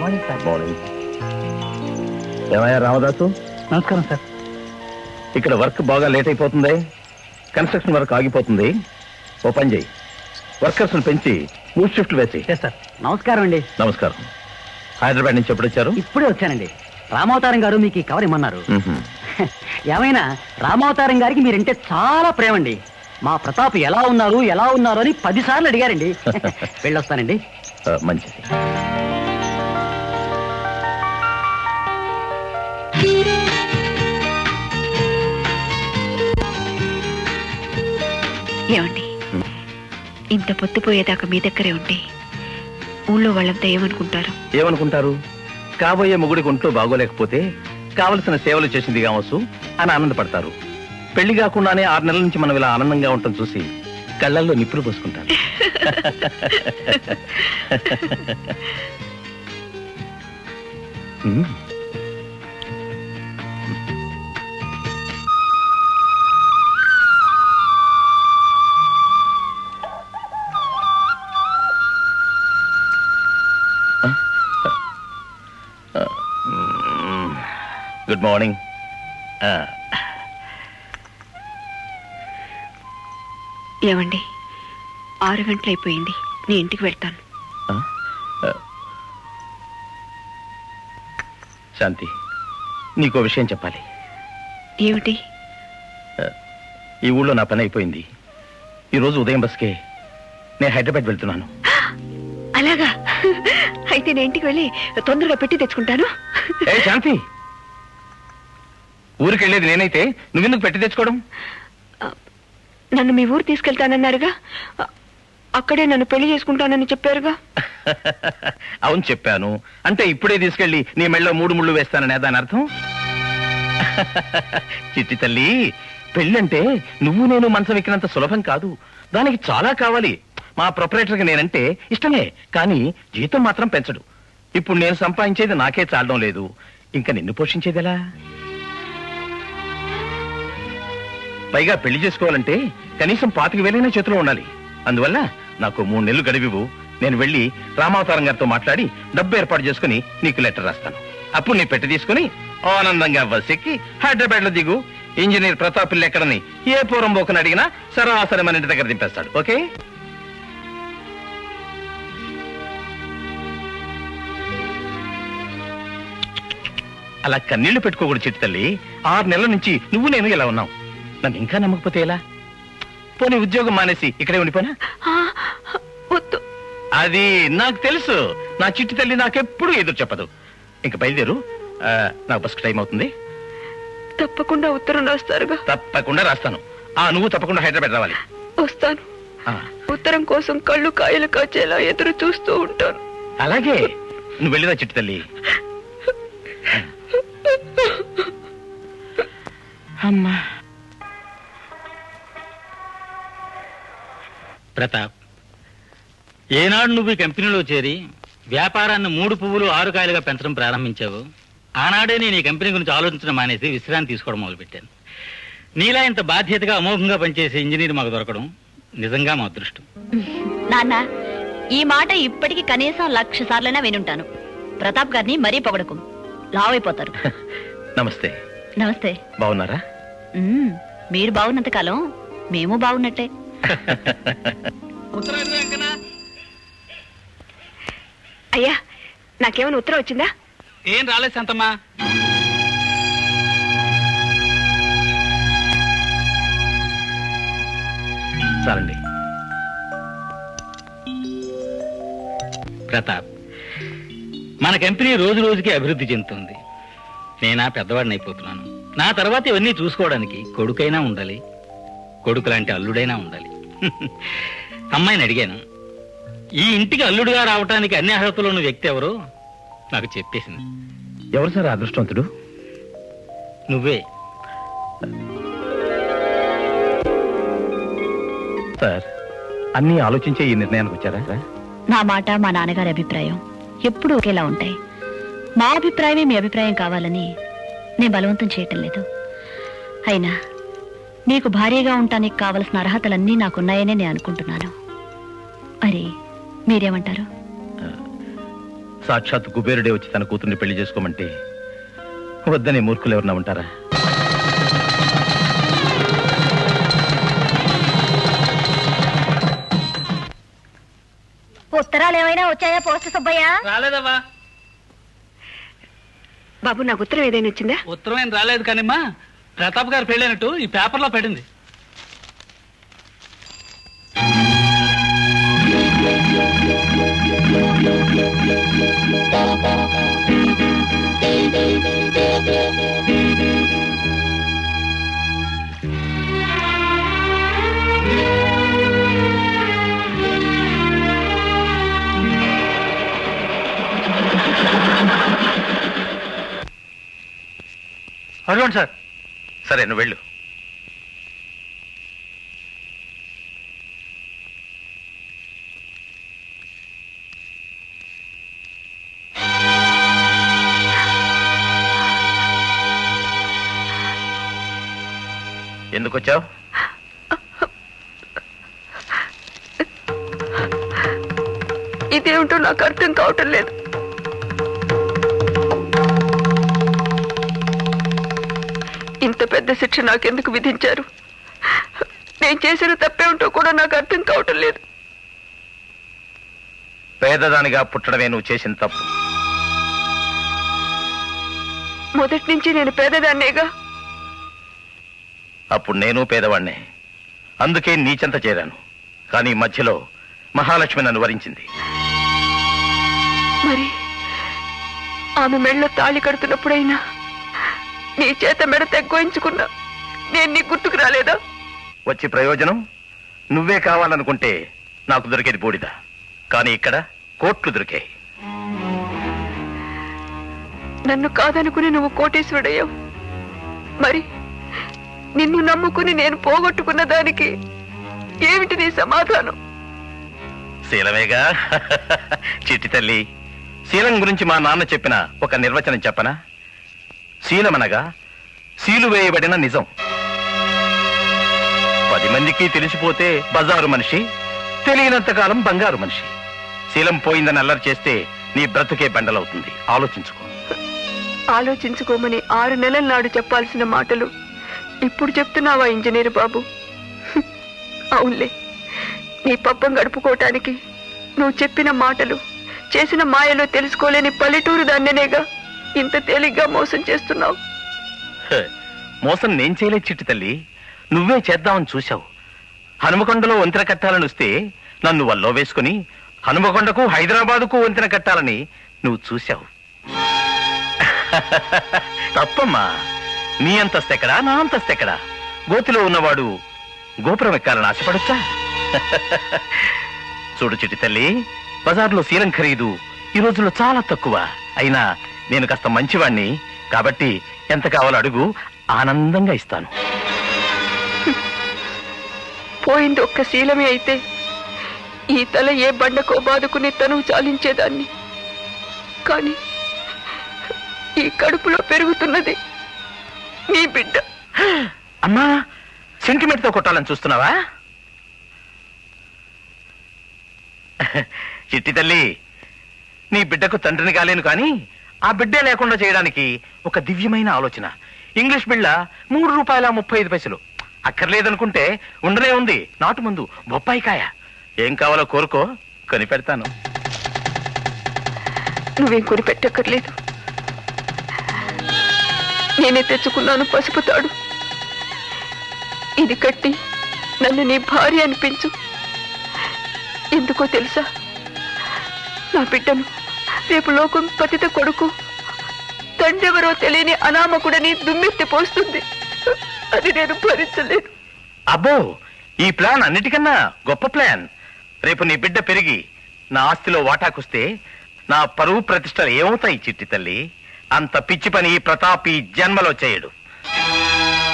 Morning sir. Morning. ఏమయ్యా రామదాసు? నమస్కారం sir. ఇక్కడ వర్క్ బాగా లేట్ అయిపోతుంది, కన్స్ట్రక్షన్ వర్క్ ఆగిపోతుంది. ఓ పని చేయి, వర్కర్స్ పెంచి 3 షిఫ్ట్లు వేసి. సార్ నమస్కారం అండి. నమస్కారం. హైదరాబాద్ నుంచి ఎప్పుడు వచ్చారు? ఇప్పుడే వచ్చానండి. రామావతారం గారు మీకు ఈ కవర్ ఇమ్మన్నారు. ఏమైనా రామావతారం గారికి మీరంటే చాలా ప్రేమ అండి. మా ప్రతాప్ ఎలా ఉన్నారు అని 10 సార్లు అడిగారండి. వెళ్ళొస్తానండి. మంచిది. ఏమండి, ఇంత పొత్తుపోయేదాకా మీ దగ్గరే ఉంటే ఊళ్ళో వాళ్ళంతా ఏమనుకుంటారు? కాబోయే మొగుడికి ఒంట్లో బాగోలేకపోతే కావలసిన సేవలు చేసింది కావచ్చు అని ఆనందపడతారు. పెళ్లి కాకుండానే 6 నెలల నుంచి మనం ఇలా ఆనందంగా ఉండటం చూసి కళ్ళల్లో నిప్పులు పోసుకుంటారు. Good morning. ఏమండి, 6 గంటలు అయిపోయింది. నేను ఇంటికి వెళ్తాను. శాంతి, నీకో విషయం చెప్పాలి. ఏమిటి? ఈ ఊళ్ళో నా పని అయిపోయింది. ఈరోజు ఉదయం బస్కే నేను హైదరాబాద్ వెళ్తున్నాను. అలాగా? అయితే నేను ఇంటికి వెళ్ళి తొందరగా పెట్టి తెచ్చుకుంటాను. ఏ శాంతి, ఊరికి వెళ్ళేది నేనైతే నువ్వెందుకు పెట్టి తెచ్చుకోవడం? నన్ను మీ ఊరు తీసుకెళ్తానన్నారుగా, అక్కడే నన్ను పెళ్లి చేసుకుంటానని చెప్పారుగా. అవును చెప్పాను. అంటే ఇప్పుడే తీసుకెళ్ళి నీ మెళ్ళలో 3 ముళ్ళు వేస్తాననే దాని అర్థం? చిట్టి తల్లి, పెళ్ళంటే నువ్వు నేను మంచం ఎక్కినంత సులభం కాదు. దానికి చాలా కావాలి. మా ప్రొపరేటర్కి నేనంటే ఇష్టమే, కానీ జీతం మాత్రం పెంచడు. ఇప్పుడు నేను సంపాదించేది నాకే చాలడం లేదు, ఇంకా నిన్ను పోషించేదెలా? పైగా పెళ్లి చేసుకోవాలంటే కనీసం 25,000 చేతిలో ఉండాలి. అందువల్ల నాకు 3 నెలలు గడివివు. నేను వెళ్ళి రామావతారం గారితో మాట్లాడి డబ్బు ఏర్పాటు చేసుకుని నీకు లెటర్ రాస్తాను. అప్పుడు నీ పెట్టి తీసుకుని ఆనందంగా బస్ ఎక్కి హైదరాబాద్ లో దిగు. ఇంజనీర్ ప్రతాప్ ఇల్లు ఎక్కడని ఏ పూర్వం బోకని అడిగినా సరాసరి మన ఇంటి దగ్గర దింపేస్తాడు. ఓకే? అలా కన్నీళ్లు పెట్టుకోకూడదు చిట్టి తల్లి. 6 నెలల నుంచి నువ్వు నేను ఇలా ఉన్నావు. నన్ను ఇంకా నమ్మకపోతే ఎలా? పోనీ ఉద్యోగం మానేసి ఇక్కడే ఉండిపోనా? అది నాకు తెలుసు. నా చిట్టి తల్లి నాకెప్పుడు ఎదురు చెప్పదు. ఇంక బయలుదేరు, నాకు బస్కి టైం అవుతుంది. తప్పకుండా ఉత్తరం రాస్తారుగా? తప్పకుండా రాస్తాను. నువ్వు తప్పకుండా హైదరాబాద్ రావాలి. వస్తాను. ఉత్తరం కోసం కళ్ళు కాయలు కాచేలా ఎదురు చూస్తూ ఉంటాను. అలాగే, నువ్వు వెళ్ళిరా చిట్టి తల్లి. అమ్మా. ప్రతాప్, ఏనాడు నువ్వు ఈ కంపెనీలో చేరి వ్యాపారాన్ని 3 పువ్వులు 6 కాయలుగా పెంచడం ప్రారంభించావు, ఆనాడే నేను ఈ కంపెనీ గురించి ఆలోచించడం మానేసి విశ్రాంతి తీసుకోవడం మొదలుపెట్టాను. నీలా ఇంత బాధ్యతగా అమోఘంగా పనిచేసే ఇంజనీర్ మాకు దొరకడం నిజంగా మా అదృష్టం. నాన్న, ఈ మాట ఇప్పటికి కనీసం 1,00,000 సార్లైనా వినుంటాను. ప్రతాప్ గారిని మరీ పొగడకు, లావైపోతారు. నమస్తే. నమస్తే. బాగున్నారా? మీరు బాగున్నంత కాలం మేము బాగున్నట్టే. అయ్యా, నాకేమైనా ఉత్తరం వచ్చిందా? ఏం రాలేదు శాంతమ్మా. చాలండి. ప్రతాప్, మన కంపెనీ రోజు రోజుకి అభివృద్ధి చెందుతుంది. నేనా పెద్దవాడిని అయిపోతున్నాను. నా తర్వాత ఇవన్నీ చూసుకోవడానికి కొడుకైనా ఉండాలి, కొడుకు లాంటి అల్లుడైనా ఉండాలి. అమ్మాయిని అడిగాను, ఈ ఇంటికి అల్లుడుగా రావటానికి అన్ని అర్హతలు ఉన్న వ్యక్తి ఎవరో నాకు చెప్పేసింది. ఎవరు సార్ అదృష్టవంతుడు? నువ్వే. సార్, అన్నీ ఆలోచించే ఈ నిర్ణయానికి వచ్చారా? నా మాట మా నాన్నగారి అభిప్రాయం ఎప్పుడూ ఒకేలా ఉంటాయి. మా అభిప్రాయమే మీ అభిప్రాయం కావాలని నేను బలవంతం చేయటం లేదు. అయినా మీకు భార్యగా ఉండటానికి కావలసిన అర్హతలన్నీ నాకున్నాయనే నేను అనుకుంటున్నాను. మరి మీరేమంటారు? సాక్షాత్ కుబేరుడే వచ్చి తన కూతుర్ని పెళ్లి చేసుకోమంటే వద్దనే మూర్ఖులు ఎవరన్నా ఉంటారా? ఉత్తరాలు ఏమైనా వచ్చాయా పోస్ట్ సుబ్బయ్య? రాలేదవ్వా. బాబు నాకు ఉత్తరం ఏదైనా వచ్చిందా? ఉత్తరం ఏం రాలేదు కానీమ్మా, ప్రతాప్ గారు పెళ్ళైనట్టు ఈ పేపర్లో పడింది. అడగండి సార్. సరే, నువ్వు వెళ్ళు. ఎందుకు వచ్చావు? ఇదేమిటో నాకు అర్థం కావటం లేదు. ఇంత పెద్ద శిక్ష నాకెందుకు విధించారు? నేను చేసిన తప్పేమిటో కూడా నాకు అర్థం కావటం లేదు. పేదదానిగా పుట్టడమే నువ్వు చేసిన తప్పు. మొదటి నుంచి నేను పేదదాన్నేగా. అప్పుడు నేను పేదవాణ్ణే, అందుకే నీచెంత చేరాను. కానీ మధ్యలో మహాలక్ష్మి నన్ను వరించింది. మరి ఆమె మెడలో తాళి కడుతున్నప్పుడైనా నీ చేత మెడ తెగ్గోయించుకున్నా నేను నీ గుర్తుకు రాలేదా? వచ్చి ప్రయోజనం? నువ్వే కావాలనుకుంటే నాకు దొరికేది బూడిద, కానీ ఇక్కడ కోట్లు దొరికాయి. నన్ను కాదనుకుని నువ్వు కోటేశ్వరుడయ్యావు. మరి నిన్ను నమ్ముకుని నేను పోగొట్టుకున్న దానికి ఏమిటి నీ సమాధానం? శీలమేగా. చిట్టి తల్లి, శీలం గురించి మా నాన్న చెప్పిన ఒక నిర్వచనం చెప్పనా? శీలమనగా శీలు వేయబడిన నిజం. 10 మందికి తెలిసిపోతే బజారు మనిషి, తెలియనంతకాలం బంగారు మనిషి. శీలం పోయిందని అల్లరి చేస్తే నీ బ్రతుకే బండలవుతుంది. ఆలోచించుకో. ఆలోచించుకోమని 6 నెలల నాడు చెప్పాల్సిన మాటలు ఇప్పుడు చెప్తున్నావా ఇంజనీర్ బాబు? అవునులే, నీ పబ్బం గడుపుకోవటానికి నువ్వు చెప్పిన మాటలు చేసిన మాయలో తెలుసుకోలేని పల్లెటూరు దాన్నేగా ఇంత తేలిగ్గా మోసం చేస్తున్నావు. మోసం నేను చేయలేదు చిట్టి తల్లి, నువ్వే చేద్దామని చూశావు. హనుమకొండలో వంతెన కట్టాలని వస్తే నన్ను వల్లో వేసుకుని హనుమకొండకు హైదరాబాదుకు వంతెన కట్టాలని నువ్వు చూశావు. తప్పమ్మా. నీ అంతస్తెక్కడా, నా అంతస్తెక్కడా? గోతిలో ఉన్నవాడు గోపురం ఎక్కాలని ఆశపడొచ్చా? చూడు చిట్టి తల్లి, బజార్లో శీలం ఖరీదు ఈ రోజుల్లో చాలా తక్కువ. అయినా నేను కాస్త మంచివాణ్ణి కాబట్టి ఎంత కావాలో అడుగు, ఆనందంగా ఇస్తాను. పోయింది ఒక్క శీలమే అయితే ఈ తల ఏ బండకో బాదుకుని తనువు చాలించేదాన్ని. కానీ ఈ కడుపులో పెరుగుతున్నది నీ బిడ్డ. అమ్మా, సెంటిమెంట్ తో కొట్టాలని చూస్తున్నావా? చిట్టి తల్లి, నీ బిడ్డకు తండ్రిని కాలేను కానీ ఆ బిడ్డే లేకుండా చేయడానికి ఒక దివ్యమైన ఆలోచన. ఇంగ్లీష్ బిళ్ళ ₹3.35. అక్కర్లేదనుకుంటే ఉండనే ఉంది నాటు ముందు బొప్పాయికాయ. ఏం కావాలో కోరుకో, కొనిపెడతాను. నువ్వేం కొనిపెట్టక్కర్లేదు, నేనే తెచ్చుకున్నాను పసుపు తాడు. ఇది కట్టి నన్ను నీ భార్య అనిపించు. ఎందుకో తెలుసా, నా బిడ్డను రేపు లోకం పతిత కొడుకు తండ్రెవరో తెలియని అనామకుడని దుమ్మెత్తి పోస్తుంది. అది నేను భరించలేదు. అబ్బో, ఈ ప్లాన్ అన్నిటికన్నా గొప్ప ప్లాన్. రేపు నీ బిడ్డ పెరిగి నా ఆస్తిలో వాటాకొస్తే నా పరువు ప్రతిష్టలు ఏమవుతాయి చిట్టి తల్లి? అంత పిచ్చి పని ఈ ప్రతాప్ ఈ జన్మలో చేయడు.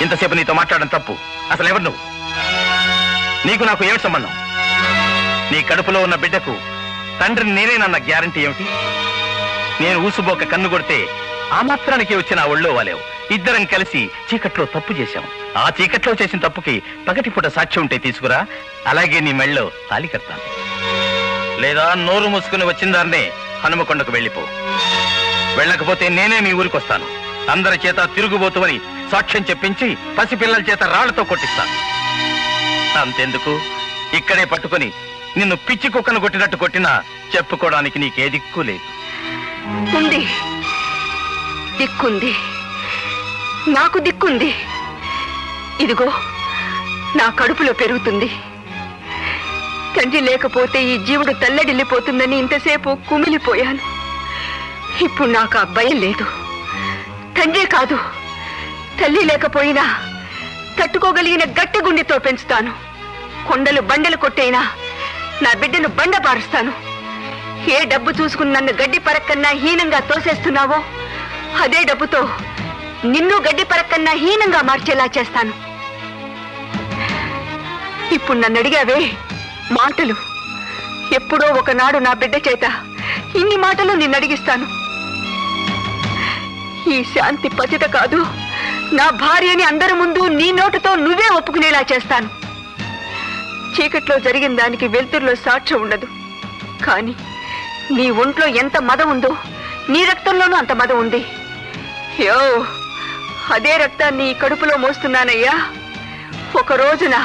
ఇంతసేపు నీతో మాట్లాడడం తప్పు. అసలు ఎవరు నువ్వు? నీకు నాకు ఏమిటి సంబంధం? నీ కడుపులో ఉన్న బిడ్డకు తండ్రిని నేనేనన్న గ్యారంటీ ఏమిటి? నేను ఊసుబోక కన్ను కొడితే ఆ మాత్రానికి వచ్చిన ఆ ఒళ్ళో వాలేవు. ఇద్దరం కలిసి చీకట్లో తప్పు చేశాం. ఆ చీకట్లో చేసిన తప్పుకి పగటిపూట సాక్ష్యం ఉంటే తీసుకురా, అలాగే నీ మెళ్ళో తాళి కడతాను. లేదా నోరు మూసుకుని వచ్చిన దాన్నే హనుమకొండకు వెళ్ళిపో. వెళ్ళకపోతే నేనే మీ ఊరికి వస్తాను. అందరి చేత తిరుగుబోతువని సాక్ష్యం చెప్పించి పసిపిల్లల చేత రాళ్లతో కొట్టిస్తాను. అంతెందుకు, ఇక్కడే పట్టుకుని నిన్ను పిచ్చి కుక్కను కొట్టినట్టు కొట్టినా చెప్పుకోవడానికి నీకే దిక్కు లేదు. ఉంది, దిక్కుంది, నాకు దిక్కుంది. ఇదిగో నా కడుపులో పెరుగుతుంది. తండ్రి లేకపోతే ఈ జీవుడు తల్లడిల్లిపోతుందని ఇంతసేపు కుమిలిపోయాను. ఇప్పుడు నాకు ఆ భయం లేదు. తండ్రి కాదు, తల్లి లేకపోయినా తట్టుకోగలిగిన గట్టి గుండెతో పెంచుతాను. కొండలు బండలు కొట్టైనా నా బిడ్డను బండ పారుస్తాను. ఏ డబ్బు చూసుకుని నన్ను గడ్డి పరక్కన్నా హీనంగా తోసేస్తున్నావో అదే డబ్బుతో నిన్ను గడ్డి పరక్కన్నా హీనంగా మార్చేలా చేస్తాను. ఇప్పుడు నన్ను అడిగావే మాటలు, ఎప్పుడో ఒకనాడు నా బిడ్డ చేత ఇన్ని మాటలు నిన్ను అడిగిస్తాను. ఈ శాంతి పతిత కాదు, నా భార్యని అందరి ముందు నీ నోటితో నువ్వే ఒప్పుకునేలా చేస్తాను. చీకట్లో జరిగిన దానికి వెలుతురులో సాక్ష్యం ఉండదు. కానీ నీ ఒంట్లో ఎంత మదం ఉందో నీ రక్తంలోనూ అంత మదం ఉంది. యో, అదే రక్తాన్ని కడుపులో మోస్తున్నానయ్యా. ఒక రోజున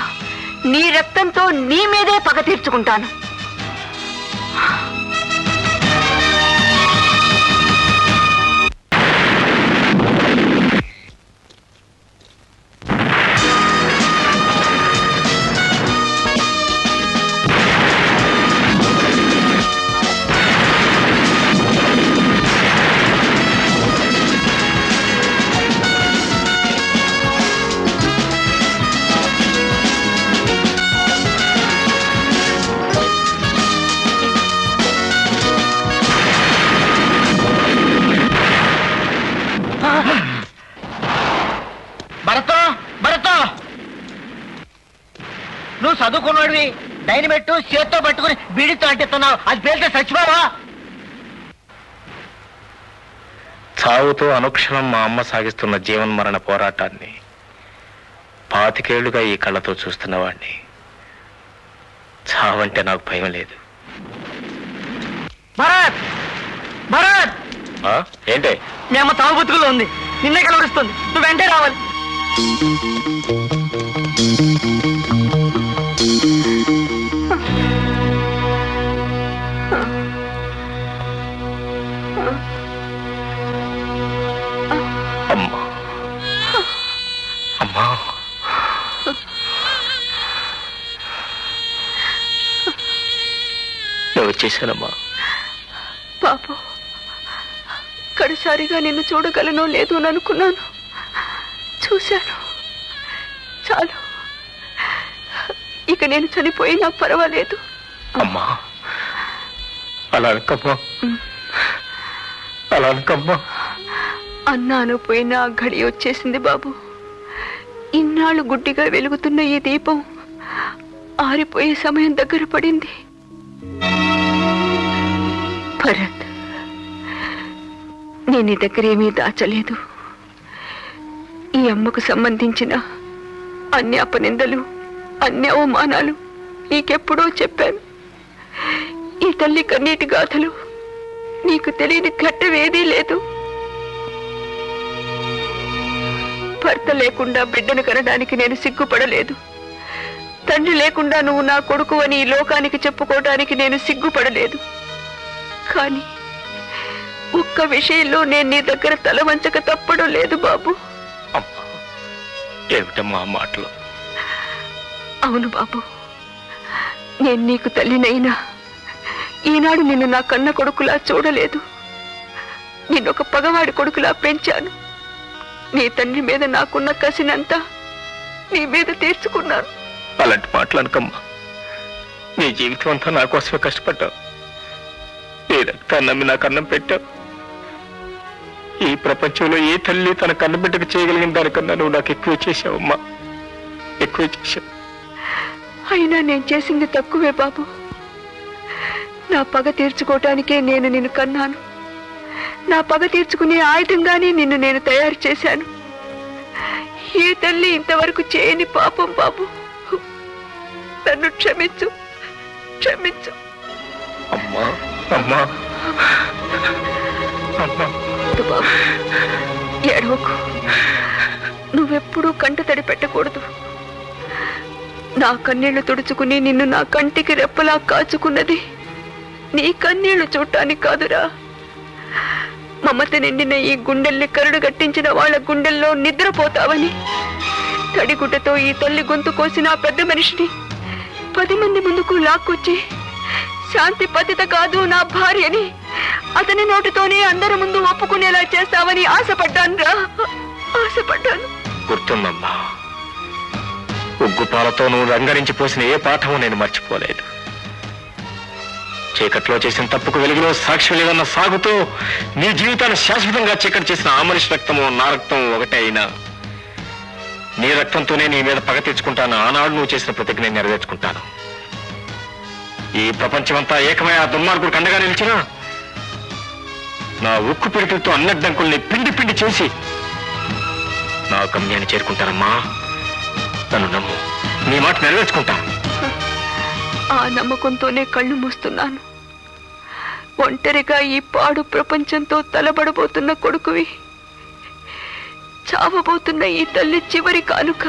నీ రక్తంతో నీ మీదే పగ తీర్చుకుంటాను. నువ్వు చదువుకున్నాడివి, డైనమెట్ చేత్తో పట్టుకుని బీడితో అంటిస్తున్నావు. అది పేలితే చచ్చిపోవా? చావుతో అనుక్షణం మా అమ్మ సాగిస్తున్న జీవన్మరణ పోరాటాన్ని 25 ఏళ్లుగా ఈ కళ్ళతో చూస్తున్నవాడిని. చావంటే నాకు భయం లేదు. భరత్, భరత్, ఏంటే? మీ అమ్మ తావు బతుకులో ఉంది, నిన్నే కలవరిస్తుంది. నువ్వు వెంటే రావాలి. అమ్మా, అమ్మా, నేను వచ్చేసానమ్మా. పాపం, కడసారిగా నిన్ను చూడగలనో లేదో అని అనుకున్నాను. చూశాను, చాలు. ఇక నేను చనిపోయినా పర్వాలేదు. అమ్మా, అలా అనకమ్మా, అలా అనకమ్మా. అన్నాను పోయినా ఘడి వచ్చేసింది బాబు. ఇన్నాళ్ళు గుడ్డిగా వెలుగుతున్న ఈ దీపం ఆరిపోయే సమయం దగ్గర పడింది. భరత్, నేను నీ దగ్గర ఏమీ దాచలేదు. ఈ అమ్మకు సంబంధించిన అన్ని అపనిందలు, అన్ని అవమానాలు నీకెప్పుడో చెప్పాను. ఈ తల్లి కన్నీటి గాథలు నీకు తెలియని ఘట్టమేదీ లేదు. భర్త లేకుండా బిడ్డను కనడానికి నేను సిగ్గుపడలేదు. తండ్రి లేకుండా నువ్వు నా కొడుకు అని ఈ లోకానికి చెప్పుకోవడానికి నేను సిగ్గుపడలేదు. కానీ ఒక్క విషయంలో నేను నీ దగ్గర తల వంచక తప్పడం లేదు బాబు. ఏమిటమ్మా మాటలు? అవును బాబు, నేను నీకు తల్లినైనా ఈనాడు నిన్ను నా కన్న కొడుకులా చూడలేదు. నిన్నొక పగవాడి కొడుకులా పెంచాను. నీ తండ్రి మీద నాకున్న కసినంతా నీ మీద తీర్చుకున్నాను. అలాంటి మాటలనుకమ్మా. నీ జీవితం అంతా నా కోసమే కష్టపడ్డావు. నీ రక్తాన్ని నమ్మి నాకు అన్నం పెట్టావు. ఈ ప్రపంచంలో ఏ తల్లి తన కన్నబిడ్డకు చేయగలిగిన దానికన్నా నువ్వు నాకు ఎక్కువ చేశావమ్మా, ఎక్కువ చేశావు. అయినా నేను చేసింది తక్కువే బాబు. నా పగ తీర్చుకోవటానికే నేను నిన్ను కన్నాను. నా పగ తీర్చుకునే ఆయుధంగానే నిన్ను నేను తయారు చేశాను. ఏ తల్లి ఇంతవరకు చేయని పాపం బాబు. నన్ను క్షమించు, క్షమించు. అమ్మా, అమ్మా. వద్దు బాబు, ఏడవకు. నువ్వెప్పుడూ కంట తడి పెట్టకూడదు. నా కన్నీళ్లు తుడుచుకుని నిన్ను నా కంటికి రెప్పలా కాచుకున్నది నీ కన్నీళ్లు చూడటానికి కాదురా. మమత నిండిన ఈ గుండెల్ని కరుడు గట్టించిన వాళ్ళ గుండెల్లో నిద్రపోతావని. తడిగుడ్డతో ఈ తల్లి గొంతు కోసిన ఆ పెద్ద మనిషిని 10 మంది ముందుకు లాక్కొచ్చి శాంతి పతిత కాదు నా భార్యని అతని నోటితోనే అందరి ముందు ఒప్పుకునేలా చేస్తావని ఆశపడ్డాను రా, ఆశపడ్డాను. గుర్తుందమ్మా, ఉగ్గుపాలతో నువ్వు రంగరించి పోసిన ఏ పాఠమో నేను మర్చిపోలేదు. చీకట్లో చేసిన తప్పుకు వెలుగులో సాక్షి లేదన్న సాగుతో నీ జీవితాన్ని శాశ్వతంగా చీకటి చేసిన ఆ మనిషి రక్తము నా రక్తం ఒకటే అయినా నీ రక్తంతోనే నీ మీద పగ తెచ్చుకుంటాను. ఆనాడు నువ్వు చేసిన ప్రతిజ్ఞ నేను నెరవేర్చుకుంటాను. ఈ ప్రపంచమంతా ఏకమై ఆ దుర్మార్గుడికి అండగా నిలిచినా నా ఉక్కు పిడికిలతో అన్నడ్డంకుల్ని పిండి పిండి చేసి నా గమ్యాన్ని చేరుకుంటానమ్మా. నన్ను నమ్ము, నీ మాట నెరవేర్చుకుంటాను. ఆ నమ్మకంతోనే కళ్ళు మూస్తున్నాను. ఒంటరిగా ఈ పాడు ప్రపంచంతో తలబడబోతున్న కొడుకువి, చావబోతున్న ఈ తల్లి చివరి కానుక.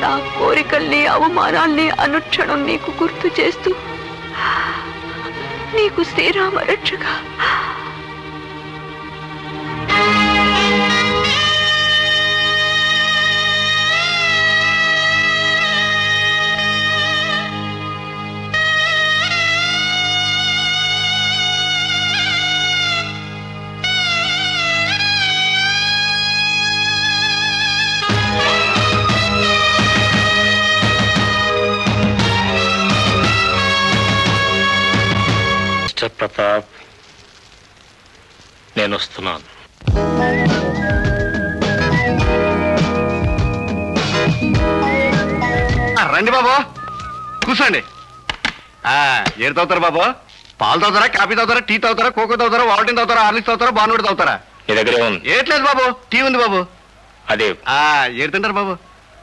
నా కోరికల్ని అవమానాల్ని అనుక్షణం నీకు గుర్తు చేస్తూ నీకు శ్రీరామ రక్షగా. మిస్టర్ ప్రతాప్, నేను వస్తున్నాను. రండి బాబు, కూర్చోండి. ఏడు తాగుతారా బాబు? పాలు తాగుతారా, కాఫీ తాగుతారా, టీ తాగుతారా, కోకో తాగుతారా, వాల్టీన్ తాగుతారా, హార్లిక్స్ తాగుతారా, బాన్వుడ్ తాగుతారా? నీ దగ్గరే ఉంది. ఏట్లేదు బాబు, టీ ఉంది బాబు. అదే ఏడు తింటారు బాబు?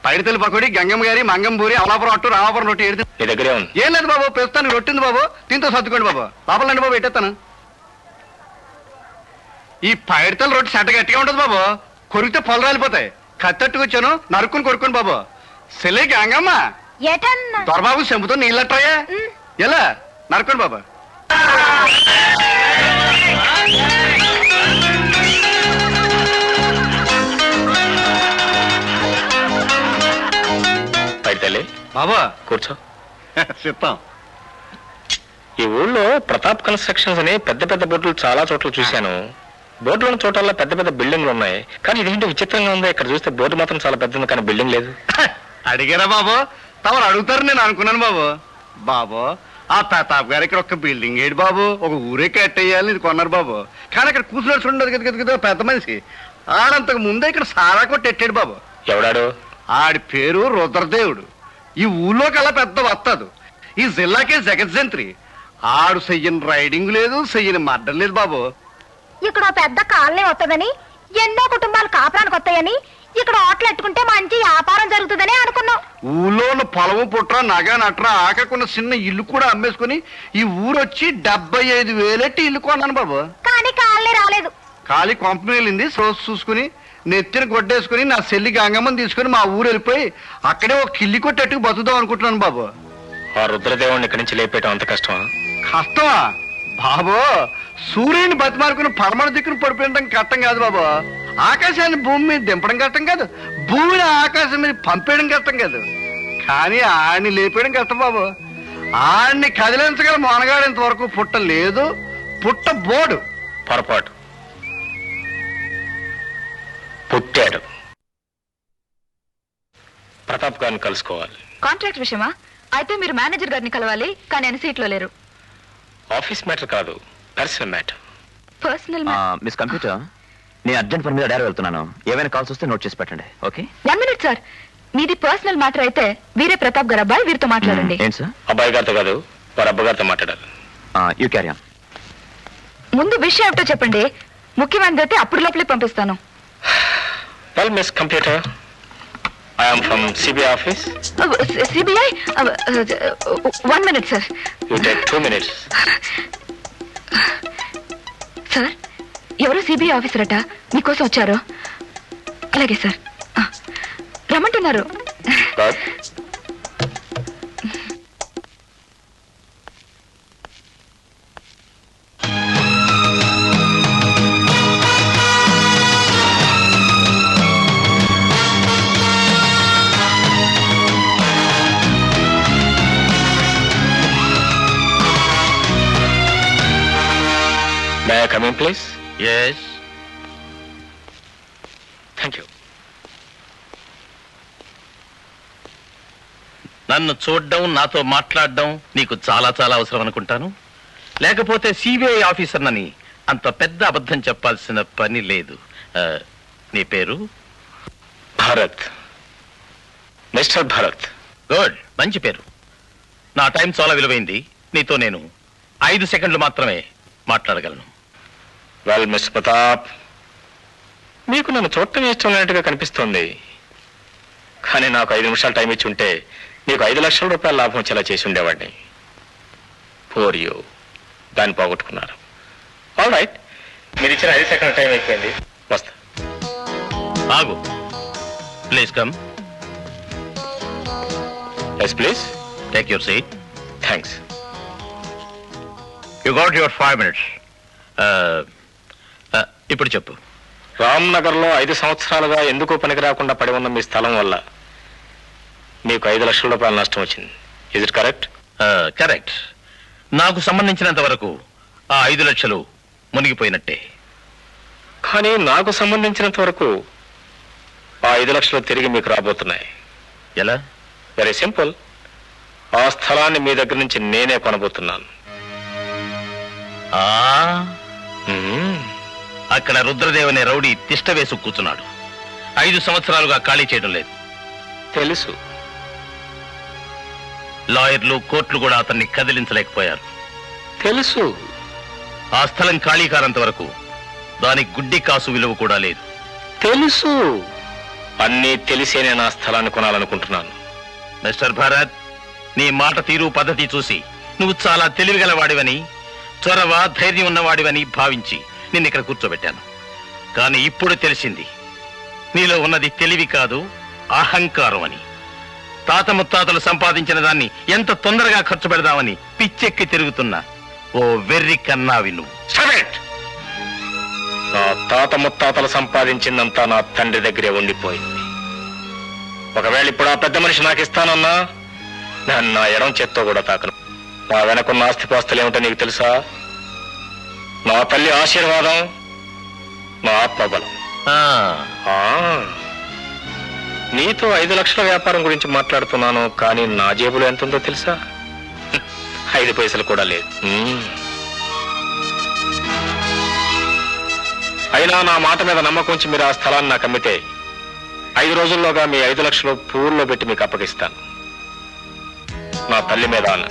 పైడితల్లి పకోడి, గంగమ్మ గారి, మంగంపూరి, అమలాపురం అట్టు, రామాపురం రొట్టి ఏడు. నీ దగ్గరే ఉంది. ఏం లేదు బాబు, ప్రస్తుతానికి రొట్టింది బాబు, దీంతో సర్దుకోండి బాబు. లోపలండి బాబు, ఎట్టేస్తాను. ఈ పైడితల్లి రొట్టి సెట్ట గట్టిగా ఉంటుంది బాబు, కొరికితే పొలం రాలిపోతాయి. కత్తట్టుకొచ్చాను, నరుక్కుని కొరుక్కుని బాబు. సెలే గంగమ్మ దొరబాబు చెంపుతో నీళ్ళట్టాయా? ఎలా నరుకోండి బాబా. పైడితల్లి బాబా కూర్చో. చెప్తాం. ఈ ఊళ్ళో ప్రతాప్ కన్స్ట్రక్షన్స్ అని పెద్ద పెద్ద బోర్డులు చాలా చోట్ల చూశాను. బోర్డులోని చోటల్లో పెద్ద పెద్ద బిల్డింగ్లు ఉన్నాయి, కానీ ఇదేంటో విచిత్రంగా ఉంది. ఇక్కడ చూస్తే బోర్డు మాత్రం చాలా పెద్దది, కానీ బిల్డింగ్ లేదు. అడిగారా బాబు? తమరు అడుగుతారు నేను అనుకున్నాను బాబు. బాబు, ఆ ప్రతాప్ గారు ఇక్కడ ఒక బిల్డింగ్ ఏడు బాబు, ఒక ఊరే కట్టేయాలని ఇది కొన్నారు బాబు. కానీ అక్కడ కూర్చున్నట్టు ఉండదు కదా పెద్ద మనిషి. ఆడంతకు ముందే ఇక్కడ సారా కొట్టెట్టాడు బాబు. ఎవడాడు? ఆడి పేరు రుద్రదేవుడు. ఈ ఊళ్ళోకి అలా పెద్ద వస్తాడు. ఈ జిల్లాకే జగజ్జంత్రి. ఆడు చెయ్యని రైడింగ్ లేదు, చెయ్యని మర్డర్ లేదు బాబు. ఇక్కడ పెద్ద కాలనీ వస్తుందని, ఎన్నో కుటుంబాలు కాపురానికి వస్తాయని, ఇక్కడ హోటల్ ఎట్టుకుంటే మంచి వ్యాపారం జరుగుతుందని అనుకున్నాం. ఊళ్ళో ఉన్న పొలము పుట్ర నగ నట్ర ఆకకున్న చిన్న ఇల్లు కూడా అమ్మేసుకుని ఈ ఊరొచ్చి 75,000 ఇల్లు కొన్నాను బాబు. కానీ కాలనీ రాలేదు. ఖాళీ కొంప వెళ్ళింది. సోసు చూసుకుని నెత్తిన కొట్టేసుకుని నా చెల్లి గంగమ్మని తీసుకుని మా ఊరు వెళ్ళిపోయి అక్కడే ఒక కిల్లి కొట్టేట్టుకు బతుకుదాం అనుకుంటున్నాను బాబు. ఆ రుద్రదేవుడిని ఇక్కడి నుంచి లేపేయటం అంత కష్టమా? కష్టమా బాబు? సూర్యుని బతిమారుకుని పరమాణు దిక్కును పడిపోయడం కష్టం కాదు బాబు. ఆకాశాన్ని భూమి మీద దింపడం కష్టం కాదు, భూమిని ఆకాశం మీద పంపేయడం కష్టం కాదు. కానీ ఆడిని లేపేయడం కష్టం బాబు. ఆడిని కదిలించగల మొనగాడు ఇంతవరకు పుట్టలేదు, పుట్టబోడు. పొరపాటు. పుట్టాడు. ప్రతాప్ గారిని కలుసుకోవాలి. కాంట్రాక్ట్ విషయమా? అయితే మీరు మేనేజర్ గారిని కలవాలి, కానీ ఆయన సీట్లో లేరు. ఆఫీస్ మ్యాటర్ కాదు, personal matter. Personal miss computer, నేను అర్జెంట్ పని మీద డాడీ వెళ్తున్నాను. ఏమైనా కాల్స్ వస్తే నోట్ చేసి పెట్టండి. ఓకే? 1 minute sir. మీది పర్సనల్ మ్యాటర్ అయితే వీరే ప్రతాప్ గారు అబ్బాయి, వీరితో మాట్లాడండి. ఏంటి సార్? అబ్బాయి గారితో కాదు, వారి అబ్బగారితో మాట్లాడాలి. You carry on. ముందు విషయం ఏమిటో చెప్పండి, ముఖ్యమైనది అయితే అప్పుడు లోపలే పంపిస్తాను. Well, Miss Computer, I am from CBI office. CBI? 1 minute sir. You take 2 minutes. Sir, ఎవరో సిబిఐ ఆఫీసర్ అట మీకోసం వచ్చారు. అలాగే సార్, రమ్మంటున్నారు. May I come in, please? Yes. Thank you. నన్ను చూడడం, నాతో మాట్లాడడం నీకు చాలా చాలా అవసరం అనుకుంటాను. లేకపోతే సిబిఐ ఆఫీసర్నని అంత పెద్ద అబద్ధం చెప్పాల్సిన పని లేదు. నీ పేరు? భరత్. మిస్టర్ భరత్. గుడ్, మంచి పేరు. నా టైం చాలా విలువైంది. నీతో నేను 5 సెకండ్లు మాత్రమే మాట్లాడగలను. వెల్ మిస్టర్ ప్రతాప్, మీకు నన్ను చూడటం ఇష్టం లేనట్టుగా కనిపిస్తోంది. కానీ నాకు 5 నిమిషాలు టైం ఇచ్చి ఉంటే మీకు 5 లక్షల రూపాయల లాభం వచ్చేలా చేసి ఉండేవాడిని. ఫోర్ యూ, దాన్ని పోగొట్టుకున్నారు. ఆల్ రైట్, మీరు ఇచ్చిన 5 సెకండ్ల టైం అయిపోయింది. వస్తా. ఆగు, please come. Yes please. Take your seat. Thanks. You got your 5 minutes. ఇప్పుడు చెప్పు. రామ్నగర్లో 5 సంవత్సరాలుగా ఎందుకు పనికి రాకుండా పడి ఉన్న మీ స్థలం వల్ల మీకు 5 లక్షల రూపాయల నష్టం వచ్చింది. Is it correct? కరెక్ట్. నాకు సంబంధించినంత వరకు ఆ 5 లక్షలు మునిగిపోయినట్టే. కానీ నాకు సంబంధించినంత వరకు ఆ 5 లక్షలు తిరిగి మీకు రాబోతున్నాయి. ఎలా? Very simple. ఆ స్థలాన్ని మీ దగ్గర నుంచి నేనే కొనబోతున్నాను. అక్కడ రుద్రదేవ్ అనే రౌడీ తిష్ట వేసు కూర్చున్నాడు. 5 సంవత్సరాలుగా ఖాళీ చేయడం లేదు. తెలుసు. లాయర్లు, కోర్టులు కూడా అతన్ని కదిలించలేకపోయారు. తెలుసు. ఆ స్థలం ఖాళీ కానంత వరకు దానికి గుడ్డి కాసు విలువ కూడా లేదు. తెలుసు. అన్నీ తెలిసే నేను ఆ స్థలాన్ని కొనాలనుకుంటున్నాను. మిస్టర్ భరత్, నీ మాట తీరు, పద్ధతి చూసి నువ్వు చాలా తెలివిగలవాడివని, చొరవ, ధైర్యం ఉన్నవాడివని భావించి నిన్ను ఇక్కడ కూర్చోబెట్టాను. కానీ ఇప్పుడు తెలిసింది నీలో ఉన్నది తెలివి కాదు, అహంకారం అని. తాత ముత్తాతలు సంపాదించిన దాన్ని ఎంత తొందరగా ఖర్చు పెడదామని పిచ్చెక్కి తిరుగుతున్నా ఓ వెర్రి కన్నావి నువ్వు. నా తాత ముత్తాతలు సంపాదించిందంతా నా తండ్రి దగ్గరే ఉండిపోయింది. ఒకవేళ ఇప్పుడు ఆ పెద్ద మనిషి నాకు ఇస్తానన్నా నేను నా ఎడం చేత్తో కూడా తాకను. నా వెనకున్న ఆస్తిపాస్తులు ఏమిటో నీకు తెలుసా? నా తల్లి ఆశీర్వాదం, నా ఆత్మబలం. నీతో 5 లక్షల వ్యాపారం గురించి మాట్లాడుతున్నాను, కానీ నా జేబులో ఎంత ఉందో తెలుసా? 5 పైసలు కూడా లేదు. అయినా నా మాట మీద నమ్మకం ఉంచి మీరు ఆ స్థలాన్ని నాకు అమ్మితే 5 రోజుల్లోగా మీ 5 లక్షలు పూర్లో పెట్టి మీకు అప్పగిస్తాను. నా తల్లి మీద అన్న.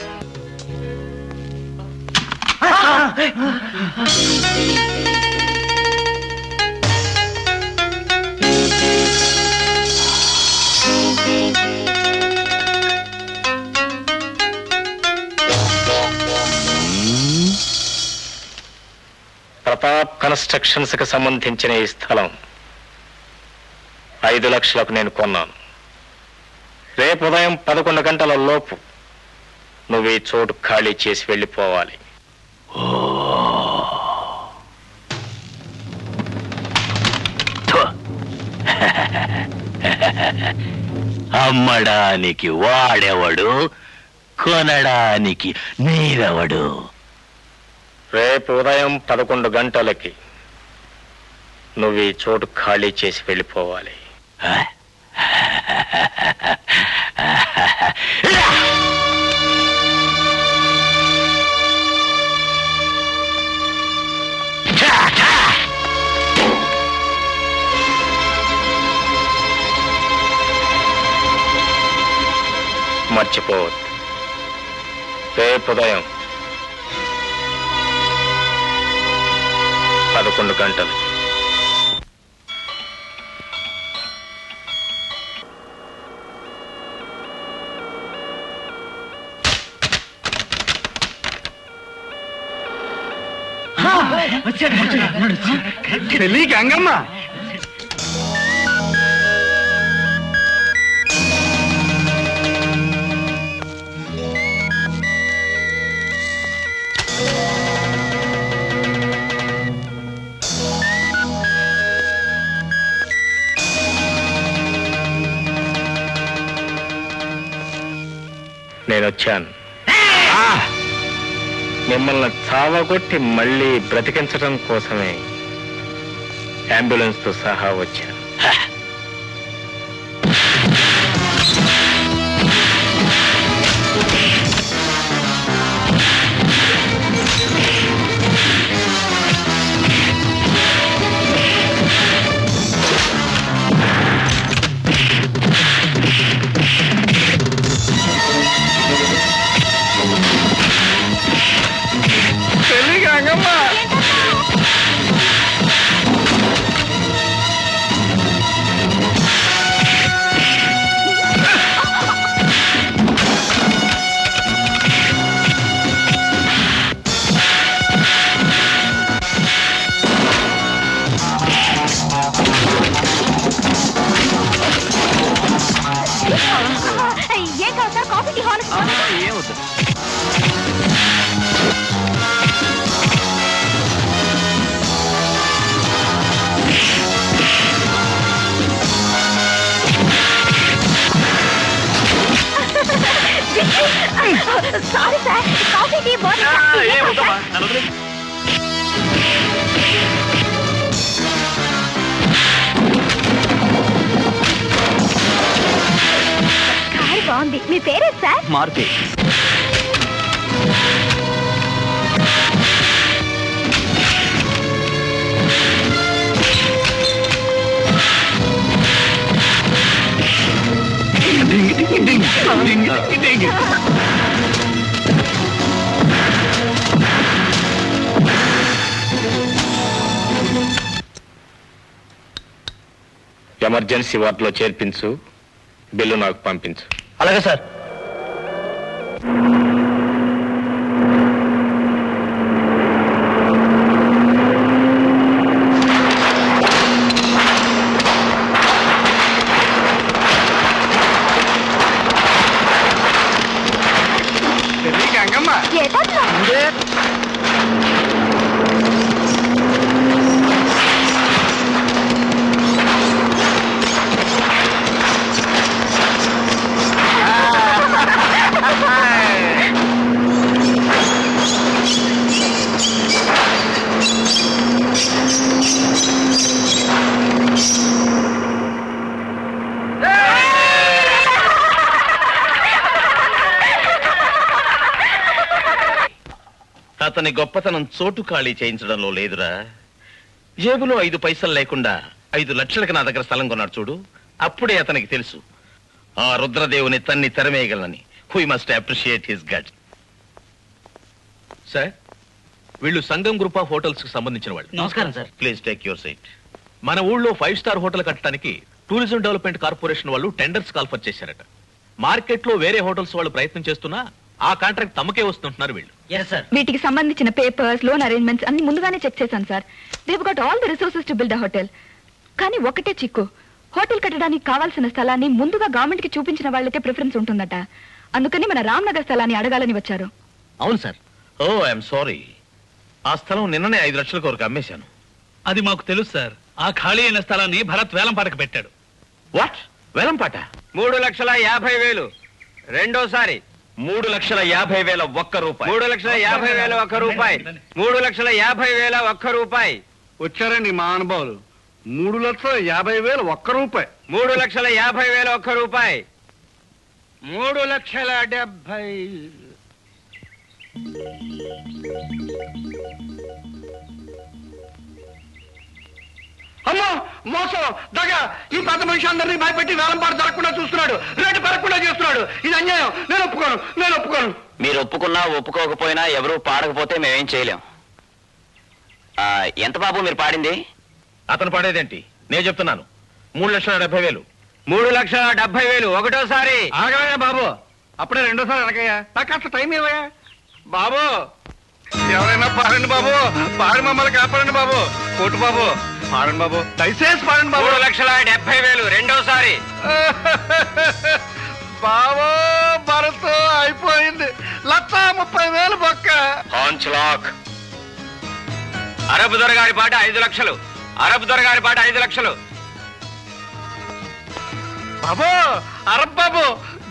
ప్రతాప్ కన్స్ట్రక్షన్స్ కి సంబంధించిన ఈ స్థలం 5 లక్షలకు నేను కొన్నాను. రేపు ఉదయం 11 గంటల లోపు నువ్వు ఈ చోటు ఖాళీ చేసి వెళ్ళిపోవాలి. అమ్మడానికి వాడెవడు, కొనడానికి నీరెవడు? రేపు ఉదయం 11 గంటలకి నువ్వు ఈ చోటు ఖాళీ చేసి వెళ్ళిపోవాలి. మర్చిపోవద్దు, రేపు ఉదయం 11 గంటలు. చెల్లి గంగమ్మ. నేను వచ్చాను. మిమ్మల్ని చావగొట్టి మళ్ళీ బ్రతికించడం కోసమే అంబులెన్స్ తో సహా వచ్చాను. ఏం కాదు సార్, కాఫీ హాల్ ఏమవుతుంది? సారీ సార్, కాఫీ టీ బాగుంది. మీ పేరే సార్? మారుతి. ఎమర్జెన్సీ వార్డులో చేర్పించు, బిల్లు నాకు పంపించు. అలాగే సార్. చెల్లి గంగమ్మ. అతని గొప్పతనం చోటు ఖాళీ చేయించడంలో లేదురా. జేబులో 5 పైసలు లేకుండా 5 లక్షలకు నా దగ్గర స్థలం కొన్నాడు చూడు. అప్పుడే అతనికి తెలుసు ఆ రుద్రదేవుని తన్ని తెరమేయగలనని. We must appreciate his gut. Sir, వీళ్ళు సంగం గ్రూప్ ఆఫ్ హోటల్స్ కి సంబంధించిన వాళ్ళు. నమస్కారం sir. Please take your seat. మన ఊళ్ళో 5 స్టార్ హోటల్ కట్టడానికి టూరిజం డెవలప్మెంట్ కార్పొరేషన్ వాళ్ళు టెండర్స్ కాల్ఫర్ చేశారట. మార్కెట్ లో వేరే హోటల్స్ వాళ్ళు ప్రయత్నం చేస్తున్నా ఆ కాంట్రాక్ట్ తమకే వస్తుంటున్నారు వీళ్ళు. వీటికి సంబంధించిన పేపర్స్, లోన్ అరేంజ్మెంట్స్ అన్ని ముందుగానే చెక్ చేశాను sir. Dev got all the resources to build a hotel. కానీ ఒకటే చిక్కు, హోటల్ కట్టడానికి కావాల్సిన స్థలాన్ని ముందుగా గవర్నమెంట్ కి చూపించిన వాళ్ళకే ప్రిఫరెన్స్ ఉంటుందట. అందుకని మన రామ్నగర్ స్థలాన్ని అడగాలని వచ్చారు. అవును సార్. Oh I'm sorry. ఆ స్థలం నిన్ననే 5 లక్షల కొరకు అమ్మేశాను. అది మాకు తెలుసు సార్. ఆ ఖాళీ అయిన స్థలాన్ని భరత్ వేలంపాటకు పెట్టాడు. వాట్? వేలంపాట? 3,50,000. రెండోసారి 3,50,000 ఒక్క రూపాయి. 3,50,000 ఒక్క రూపాయి. 3,50,000 ఒక్క రూపాయి. వచ్చారండి మా అనుభవాలు. 3,50,000 ఒక్క రూపాయి. 3,50,000 ఒక్క రూపాయి. 3,70,000. అమ్మో, మోసం, దగ! ఈ పెద్ద మనిషి అందరినీ భయపెట్టి వేలంపాటు జరగకుండా చూస్తున్నాడు, రేటు పెరగకుండా చేస్తున్నాడు. ఇది అన్యాయం. నేను ఒప్పుకోను. మీరు ఒప్పుకున్నా ఒప్పుకోకపోయినా ఎవరు పాడకపోతే మేమేం చేయలేం. ఎంత బాబు మీరు పాడింది? అతను పాడేదేంటి? నేను చెప్తున్నాను. 3,70,000. 3,70,000 ఒకటోసారి. ఆగవయ్యా బాబు, అప్పుడే రెండోసారి అడగయ్యా. నాకు కాస్త టైం ఇవ్వయా బాబు. ఎవరైనా పాడండి బాబు, పాడి మమ్మల్ని కాపాడండి బాబు. కోటు బాబు పాడండి బాబు, దయచేసి పాడండి బాబు. 3,70,000 రెండోసారి. బాబు భరత్ అయిపోయింది. 1,30,000 బొక్క. పాంచ్ లాక్. అరబ్ దొరగారి పాట 5 లక్షలు. అరబ్ దొరగారి పాట 5 లక్షలు. బాబు అరబ్ బాబు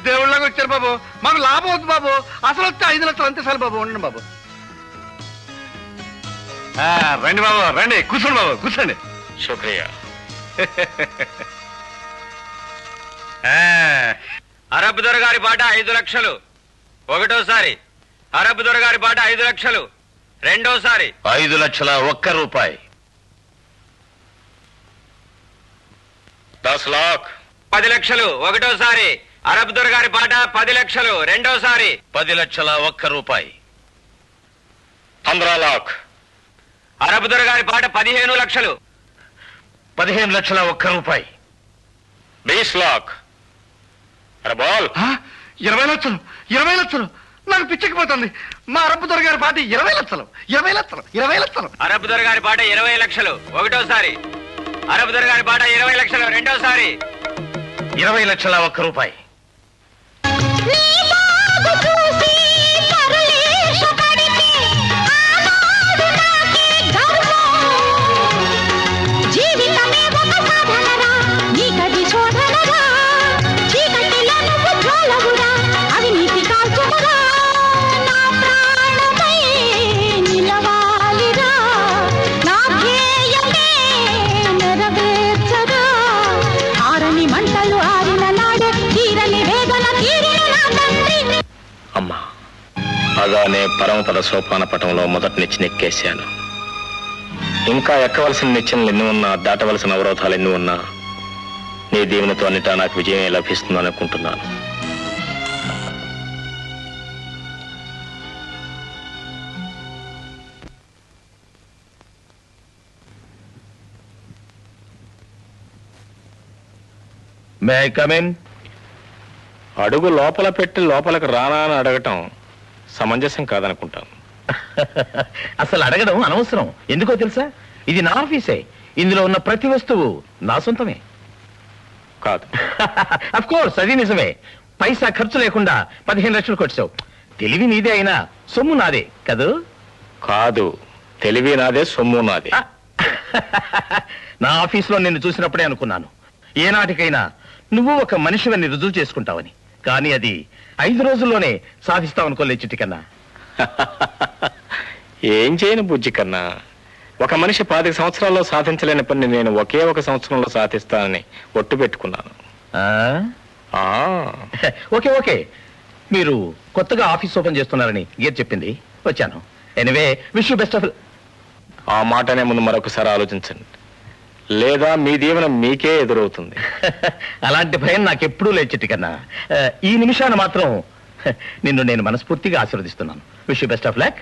దేవుళ్ళగా వచ్చారు బాబు, మాకు లాభం అవుతుంది బాబు. అసలు వస్తే 5 లక్షలు అంతే చాలు బాబు. ఉండండి బాబు. రండి బాబు రండి, కూర్చోండి బాబు కూర్చోండి. శుక్రియా. అరబ్ దొరగారి పాట 5 లక్షలు ఒకటోసారి. అరబ్ దొరగారి పాట 5 లక్షలు రెండోసారి. 5,01 రూపాయి. 10 లాక్. 10 లక్షలు ఒకటోసారి. అరబ్ దొరగారి పాట 10 లక్షలు రెండోసారి. 10,01 రూపాయి. 15 లాక్. అరబ్ దొరగారి పాట 15 లక్షలు. 15,01 రూపాయి. 20 లాక్. అరే బాల్. 20 లక్షలు 20 లక్షలు నాకు పిచ్చకపోతుంది. మా అరబ్ దొరగారి పాట 20 లక్షలు 20 లక్షలు 20 లక్షలు. అరబ్ దొరగారి పాట 20 లక్షలు ఒకటోసారి. అరబ్ దొరగారి పాట 20 లక్షలు రెండోసారి. 20,01 రూపాయి. అమ్మా అలానే పరమపద సోపాన పటంలో మొదటి నిచ్చెన ఎక్కేశాను. ఇంకా ఎక్కవలసిన నిచ్చెనలు ఎన్ని ఉన్నా, దాటవలసిన అవరోధాలు ఎన్ని ఉన్నా, నీ దీవెనతో అన్నిటా నాకు విజయం లభిస్తుంది అనుకుంటున్నాను. May I come in? అడుగు లోపల పెట్టి లోపలికి రానా అని అడగటం సమంజసం కాదనుకుంటాను. అసలు అడగడం అనవసరం. ఎందుకో తెలుసా? ఇది నా ఆఫీసే. ఇందులో ఉన్న ప్రతి వస్తువు నా సొంతమే. కాదు. అఫ్ కోర్స్ అది నిజమే. పైసా ఖర్చు లేకుండా 15 లక్షలు కొట్టావు. తెలివి నీదే అయినా సొమ్ము నాదే కదూ? కాదు, తెలివి నాదే, సొమ్ము నాదే. నా ఆఫీసులో నిన్ను చూసినప్పుడే అనుకున్నాను, ఏనాటికైనా నువ్వు ఒక మనిషివని రుజువు చేసుకుంటావని. కానీ అది 5 రోజుల్లోనే సాధిస్తావనుకోలే చిట్టి కన్నా. ఏం చేయను బుజ్జి కన్నా. ఒక మనిషి 25 సంవత్సరాల్లో సాధించలేని పని నేను ఒకే ఒక సంవత్సరంలో సాధిస్తానని ఒట్టు పెట్టుకున్నాను. ఓకే ఓకే, మీరు కొత్తగా ఆఫీస్ ఓపెన్ చేస్తున్నారని గీత చెప్పింది, వచ్చాను. Anyway wish you best of. ఆ మాటనే ముందు మరొకసారి ఆలోచించండి, లేదా మీ దీవెన మీకే ఎదురవుతుంది. అలాంటి భయం నాకెప్పుడూ లేదు చిట్టి కన్నా. ఈ నిమిషాన మాత్రం నిన్ను నేను మనస్ఫూర్తిగా ఆశీర్వదిస్తున్నాను. Wish you best of luck.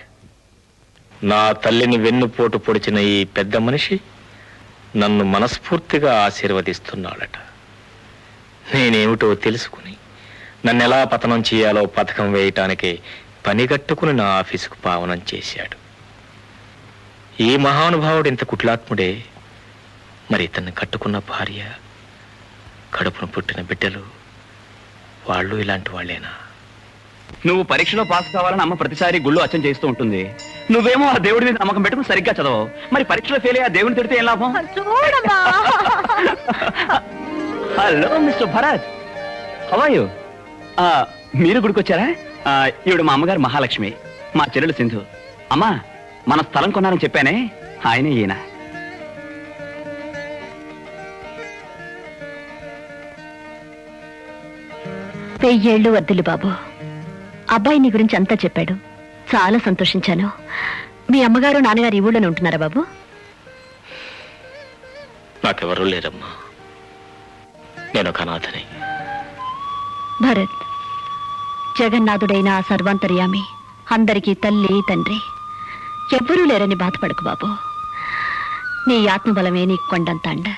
నా తల్లిని వెన్నుపోటు పొడిచిన ఈ పెద్ద మనిషి నన్ను మనస్ఫూర్తిగా ఆశీర్వదిస్తున్నాడట. నేనేమిటో తెలుసుకుని నన్ను ఎలా పతనం చేయాలో పథకం వేయటానికి పనిగట్టుకుని నా ఆఫీసుకు పావనం చేశాడు. ఈ మహానుభావుడు ఇంత కుట్లాత్ముడే, మరి ఇతన్ని కట్టుకున్న భార్య, కడుపును పుట్టిన బిడ్డలు, వాళ్ళు ఇలాంటి వాళ్ళేనా? నువ్వు పరీక్షలో పాస్ కావాలని అమ్మ ప్రతిసారి గుళ్ళు అచ్చం చేస్తూ ఉంటుంది. నువ్వేమో ఆ దేవుడి మీద నమ్మకం పెట్టుకుని సరిగ్గా చదవవు. మరి పరీక్షలో ఫెయిల్ అయ్యి ఆ దేవుడిని తిడితే ఏం లాభం? Hello mister Bharat, how are you? మీరు గుడికొచ్చారా? ఈవిడ మా అమ్మగారు మహాలక్ష్మి, మా చెల్లెలు సింధు. అమ్మా, మన స్థలం కొన్నారని చెప్పానే, ఆయనే ఈయన. వెయ్యేళ్ళు వద్దులు బాబు. అబ్బాయి నీ గురించి అంతా చెప్పాడు, చాలా సంతోషించాను. మీ అమ్మగారు నాన్నగారు ఈ ఊళ్ళోనే ఉంటున్నారా బాబు? నాకెవరూ లేరమ్మా, నేను ఒక అనాథని. భరత్, జగన్నాథుడైన ఆ సర్వాంతర్యామి అందరికీ తల్లి తండ్రి, ఎవ్వరూ లేరని బాధపడకు బాబు. నీ ఆత్మబలమే నీకు కొండంత అండ.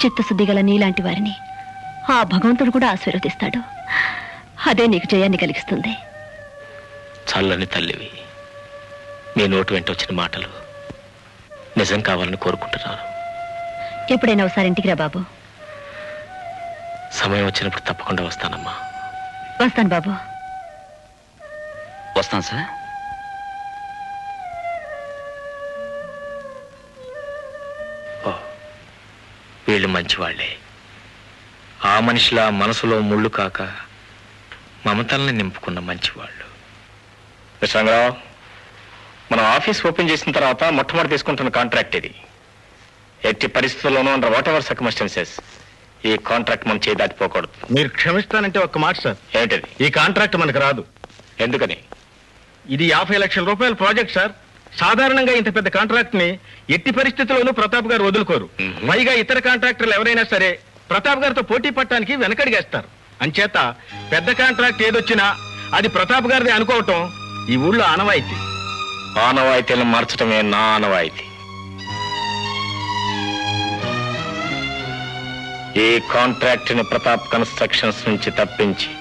చిత్తశుద్ధి గల నీలాంటి వారిని ఆ భగవంతుడు కూడా ఆశీర్వదిస్తాడు. అదే నీకు జయాన్ని కలిగిస్తుంది. చల్లని తల్లివి, మీ నోటు వెంట వచ్చిన మాటలు నిజం కావాలని కోరుకుంటున్నాను. ఎప్పుడైనా ఒకసారి ఇంటికి రా బాబు. సమయం వచ్చినప్పుడు తప్పకుండా వస్తానమ్మా. వస్తాను బాబు. వస్తాను సార్. వీళ్ళు మంచివాళ్లే. ఆ మనిషిలా మనసులో ముళ్ళు కాక మమతల్ని నింపుకున్న మంచివాళ్ళు. విశ్వంగరావు, మనం ఆఫీస్ ఓపెన్ చేసిన తర్వాత మొట్టమొదటి తీసుకుంటున్న కాంట్రాక్ట్ ఇది. ఎట్టి పరిస్థితుల్లోనూ అండర్ వాట్ ఎవర్ సర్కమ్స్టాన్సెస్ ఈ కాంట్రాక్ట్ మనం చేయి దాటిపోకూడదు. మీరు క్షమిస్తానంటే ఒక్క మాట సార్. ఏంటది? ఈ కాంట్రాక్ట్ మనకు రాదు. ఎందుకని? ఇది 50 లక్షల రూపాయల ప్రాజెక్ట్ సార్. సాధారణంగా ఇంత పెద్ద కాంట్రాక్ట్ ని ఎట్టి పరిస్థితుల్లోనూ ప్రతాప్ గారు వదులుకోరు. పైగా ఇతర కాంట్రాక్టర్లు ఎవరైనా సరే ప్రతాప్ గారితో పోటీ పట్టడానికి వెనకడిగేస్తారు. అంచేత పెద్ద కాంట్రాక్ట్ ఏదొచ్చినా అది ప్రతాప్ గారిది అనుకోవటం ఈ ఊళ్ళో ఆనవాయితీ. ఆనవాయితీలను మార్చడమే నా ఆనవాయితీ. ఈ కాంట్రాక్ట్ ని ప్రతాప్ కన్స్ట్రక్షన్స్ నుంచి తప్పించి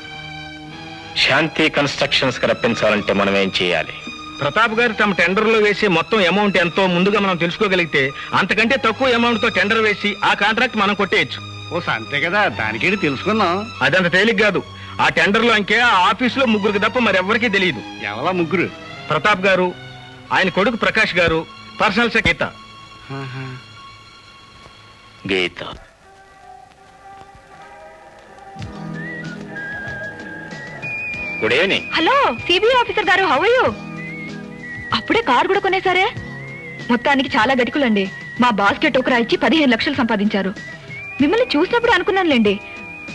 శాంతి కన్స్ట్రక్షన్స్ కి రప్పించాలంటే మనం ఏం చేయాలి? ప్రతాప్ గారు తమ టెండర్ లో వేసే మొత్తం అమౌంట్ ఎంతో ముందుగా మనం తెలుసుకోగలిగితే అంతకంటే తక్కువ అమౌంట్ తో టెండర్ వేసి ఆ కాంట్రాక్ట్ మనం కొట్టేయచ్చు. అంతే కదా, దానికేంటి తెలుసుకుందాం. అదంత తేలిక కాదు. ఆ టెండర్ లో అంకే ఆ ఆఫీసులో ముగ్గురికి తప్ప మరెవ్వరికీ తెలియదు. ఎవరా ముగ్గురు? ప్రతాప్ గారు, ఆయన కొడుకు ప్రకాష్ గారు, personal secretary Geetha. Good evening. Hello CBI officer గారు, హౌ ఆర్ యు? అప్పుడే కారు కూడా కొనేసారే. మొత్తానికి చాలా గటికులండి. మా బాస్కెట్ ఒకరా ఇచ్చి 15 లక్షలు సంపాదించారు. మిమ్మల్ని చూసినప్పుడు అనుకున్నానులేండి,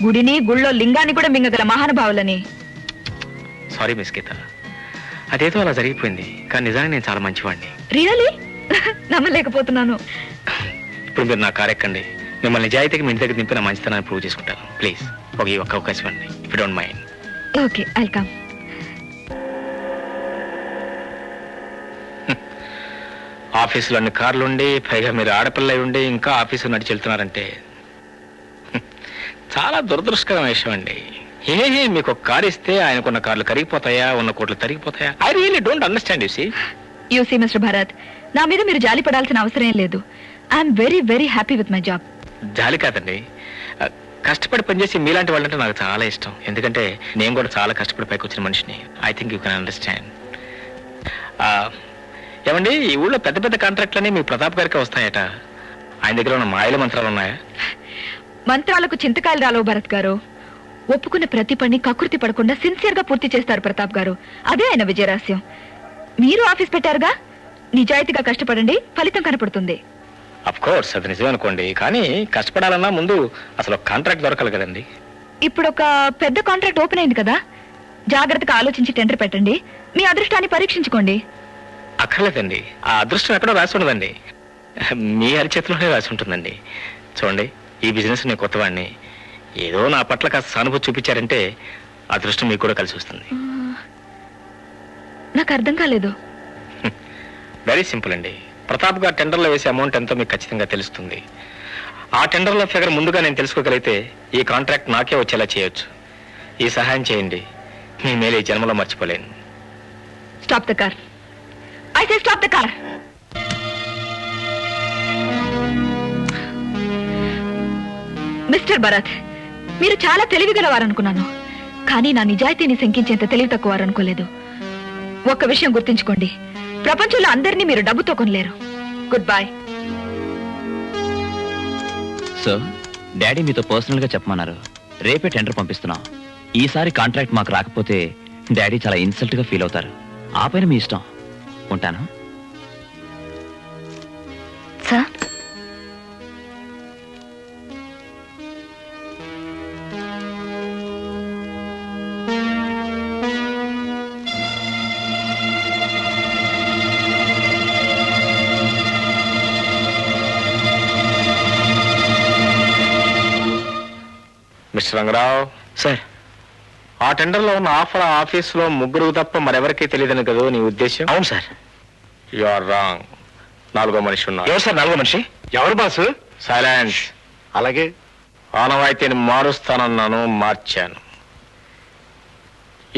గుడిని గుళ్ళో లింగాన్ని కూడా మింగగల మహానుభావులని. సారీ మిస్ గీత, అదేదో అలా జరిగిపోయింది. కానీ నిజానికి నేను చాలా మంచివాడిని. రియలీ? నమ్మలేకపోతున్నాను. ఇప్పుడు మీరు నా కారు ఎక్కండి. మిమ్మల్ని నిజాయితీకి మీ ఇంటి దగ్గర దింపి నా మంచితనాన్ని ప్రూవ్ చేసుకుంటాను. ప్లీజ్ ఒక్క అవకాశం అండి, if you don't mind. Okay, I'll come. ఆఫీసులో అన్ని కార్లు ఉండి, పైగా మీరు ఆడపిల్ల ఉండి ఇంకా ఆఫీసు నడిచి వెళ్తున్నారంటే చాలా దురదృష్టకరమైన విషయం అండి. మీకు ఒక కారు ఇస్తే ఆయనకున్న కార్లు కరిగిపోతాయా, ఉన్న కోట్లు తరిగిపోతాయా? I really don't understand. You see mister Bharat, నా మీద మీరు జాలి పడాల్సిన అవసరం ఏం లేదు. I'm very very happy with my job. జాలి కాదండి, కష్టపడి పనిచేసి మీలాంటి వాళ్ళంటే నాకు చాలా ఇష్టం. ఎందుకంటే నేను కూడా చాలా కష్టపడి పైకి వచ్చిన మనిషిని. I think you can understand. ఏమండి, ఈ ఊళ్ళో పెద్ద పెద్ద కాంట్రాక్ట్లన్నీ మీ ప్రతాప్ గారికి వస్తాయట. ఆయన దగ్గర ఉన్న మాయల మంత్రాలు ఉన్నాయా? మంత్రాలకు చింతకాయలు రాలవు భరత్ గారు. ఒప్పుకున్న ప్రతి పని కకృతి పడకుండా సిన్సియర్ గా పూర్తి చేస్తారు ప్రతాప్ గారు. అదే ఆయన విజయరహస్యం. మీరు ఆఫీస్ పెట్టారుగా, నిజాయితీగా కష్టపడండి, ఫలితం కనపడుతుంది. అఫ్ కోర్స్, అది నిజమే అనుకోండి. కానీ కష్టపడాలన్నా ముందు అసలు కాంట్రాక్ట్ దొరకాలి కదండి. ఇప్పుడు ఒక పెద్ద కాంట్రాక్ట్ ఓపెన్ అయింది కదా, జాగ్రత్తగా ఆలోచించి టెండర్ పెట్టండి. మీ అదృష్టాన్ని పరీక్షించుకోండి. అక్కర్లేదండి, ఆ అదృష్టం ఎక్కడో రాసి ఉండదండి, మీ అరిచేతిలోనే రాసి ఉంటుందండి. చూడండి, ఈ బిజినెస్ నేను కొత్తవాడిని. ఏదో నా పట్ల కాస్త సానుభూతి చూపించారంటే అదృష్టం మీకు కూడా కలిసి వస్తుంది. నాకు అర్థం కాలేదు. వెరీ సింపుల్ అండి. ప్రతాప్ గారు టెండర్లో వేసే అమౌంట్ ఎంతో మీకు ఖచ్చితంగా తెలుస్తుంది. ఆ టెండర్లో ఫిగర్ ముందుగా నేను తెలుసుకోగలిగితే ఈ కాంట్రాక్ట్ నాకే వచ్చేలా చేయొచ్చు. ఈ సహాయం చేయండి, మీ మేలు ఈ జన్మలో మర్చిపోలేను. Stop the car. I say stop the car. Mister Bharat, మీరు చాలా తెలివిగలవారనుకున్నాను, కానీ నా నిజాయితీని శంకించేంత తెలివి తక్కువారనుకోలేదు. ఒక్క విషయం గుర్తుంచుకోండి, ప్రపంచంలో అందరినీ మీరు డబ్బుతో కొనలేరు. Goodbye. సో డాడీ మీతో పర్సనల్ గా చెప్పమన్నారు. రేపే టెండర్ పంపిస్తున్నాం. ఈసారి కాంట్రాక్ట్ మాకు రాకపోతే డాడీ చాలా ఇన్సల్ట్ గా ఫీల్ అవుతారు. ఆ పైన మీ ఇష్టం. ఉంటాను సార్. మిస్టర్ రంగరావు సార్, ఆ టెండర్లో ఉన్న ఆఫర్ ఆఫీసులో ముగ్గురు తప్ప మరెవరికీ తెలియదని కదా నీ ఉద్దేశం? అవును సార్. You are wrong. 4వ మనిషి ఉన్నారు. ఎవరు సార్ 4వ మనిషి? ఎవరు బాసు? సైలెన్స్. అలాగే. ఆనవాయితీని మారుస్తానన్నాను, మార్చాను.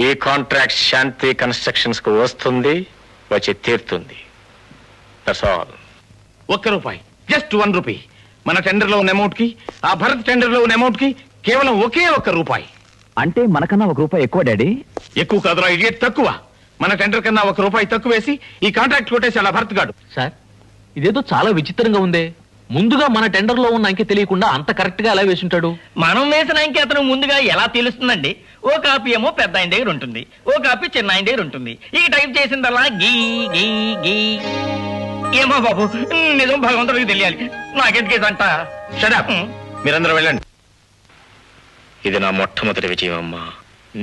ఈ కాంట్రాక్ట్ శాంతి కన్స్ట్రక్షన్స్ కు వస్తుంది, వచ్చి తీరుతుంది. That's all. ₹1, జస్ట్ ₹1. మన టెండర్ లో ఉన్న అమౌంట్ కి, ఆ భరత్ టెండర్ లో ఉన్న అమౌంట్ కి కేవలం ఒకే ₹1. అంటే మనకన్నా ₹1 ఎక్కువ డాడీ. ఎక్కువ కాదురా ఇడియట్, తక్కువ. మన టెండర్ కన్నా ₹1 తక్కువ వేసి ఈ కాంట్రాక్ట్ కొట్టేసి అలా భరత్ గాడు. సార్ ఇదేదో చాలా విచిత్రంగా ఉందే. ముందుగా మన టెండర్ లో ఉన్న అంకె తెలియకుండా అంత కరెక్ట్ గా ఎలా వేసుంటాడు? మనం వేసిన అంకె అతను ముందుగా ఎలా తెలుస్తుందండి? ఓ కాపీ ఏమో పెద్ద ఆయన దగ్గర ఉంటుంది, ఓ కాపీ చిన్న ఆయన దగ్గర ఉంటుంది. ఇక టైప్ చేసిందల్లా గీ గీ గీ. ఏమో బాబు, నిజం భగవంతుడికి తెలియాలి, నాకెందుకు అంట. షడప్, మీరందరూ వెళ్ళండి. ఇది నా మొట్టమొదటి విజయం అమ్మా.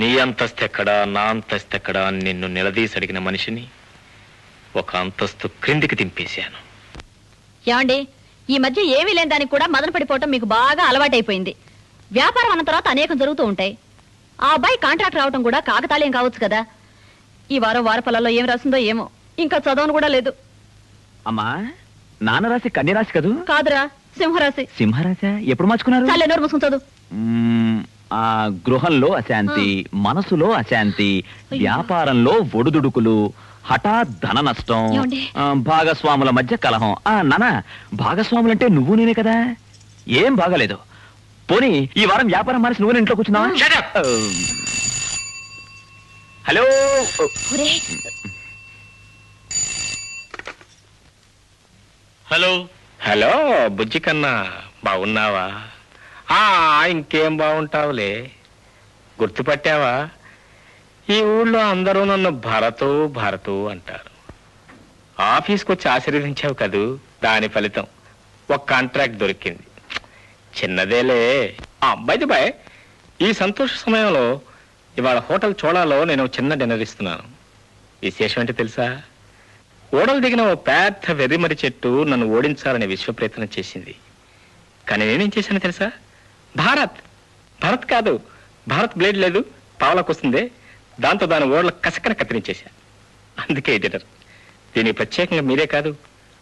నీ అంతస్తు ఎక్కడా, నా అంతస్తు ఎక్కడా అని నిన్ను నిలదీసి అడిగిన మనిషిని ఒక అంతస్తు క్రిందికి దింపేశాను. ఏమండి, ఈ మధ్య ఏమీ లేని దానికి కూడా మదన పడిపోవటం మీకు బాగా అలవాటైపోయింది. వ్యాపారం అన్న తర్వాత అనేకం జరుగుతూ ఉంటాయి. ఆ అబ్బాయి కాంట్రాక్ట్ రావటం కూడా కాకతాళీయం కావచ్చు కదా. ఈ వారం వారపల్లలో ఏం రాసిందో ఏమో, ఇంకా చదవను కూడా లేదు. అమ్మా, నాన్న రాశి కన్య రాశి కదూ? కాదురా, సింహరాశి. సింహరాశి ఎప్పుడు మార్చుకున్నారు? చాలే, నోరు మూసుకుని చదువు. ఆ గృహంలో అశాంతి, మనసులో అశాంతి, వ్యాపారంలో ఒడుదుడుకులు, హఠాత్ ధన నష్టం, ఏమండి? భాగస్వాముల మధ్య కలహం. నాన్న, భాగస్వాములంటే నువ్వు నేనే కదా, ఏం బాగాలేదు. పోనీ ఈ వారం వ్యాపారం మానేసి నువ్వు ఇంట్లో కూర్చున్నావా? హలో హలో హలో బుజ్జి కన్నా, బాగున్నావా? ఇంకేం బాగుంటావులే. గుర్తుపట్టావా? ఈ ఊళ్ళో అందరూ నన్ను భరతు భరతు అంటారు. ఆఫీస్కి వచ్చి ఆశీర్వదించావు కదూ, దాని ఫలితం ఒక కాంట్రాక్ట్ దొరికింది. చిన్నదేలే. బై బాయ్, ఈ సంతోష సమయంలో ఇవాళ హోటల్ చోళాలో నేను చిన్న డిన్నర్ ఇస్తున్నాను. విశేషం ఏంటి తెలుసా? ఓడలు దిగిన ఓ పెద్ద వెర్రిమరి చెట్టు నన్ను ఓడించాలనే విశ్వ ప్రయత్నం చేసింది. కానీ నేనేం చేశానో తెలుసా? భరత్ కాదు, భారత్ బ్లేడ్ లేదు, పావలకు వస్తుంది, దాంతో దాని ఓడల కసకన కత్తిరించేశా. అందుకే ఎడిటర్, దీనికి ప్రత్యేకంగా మీరే కాదు,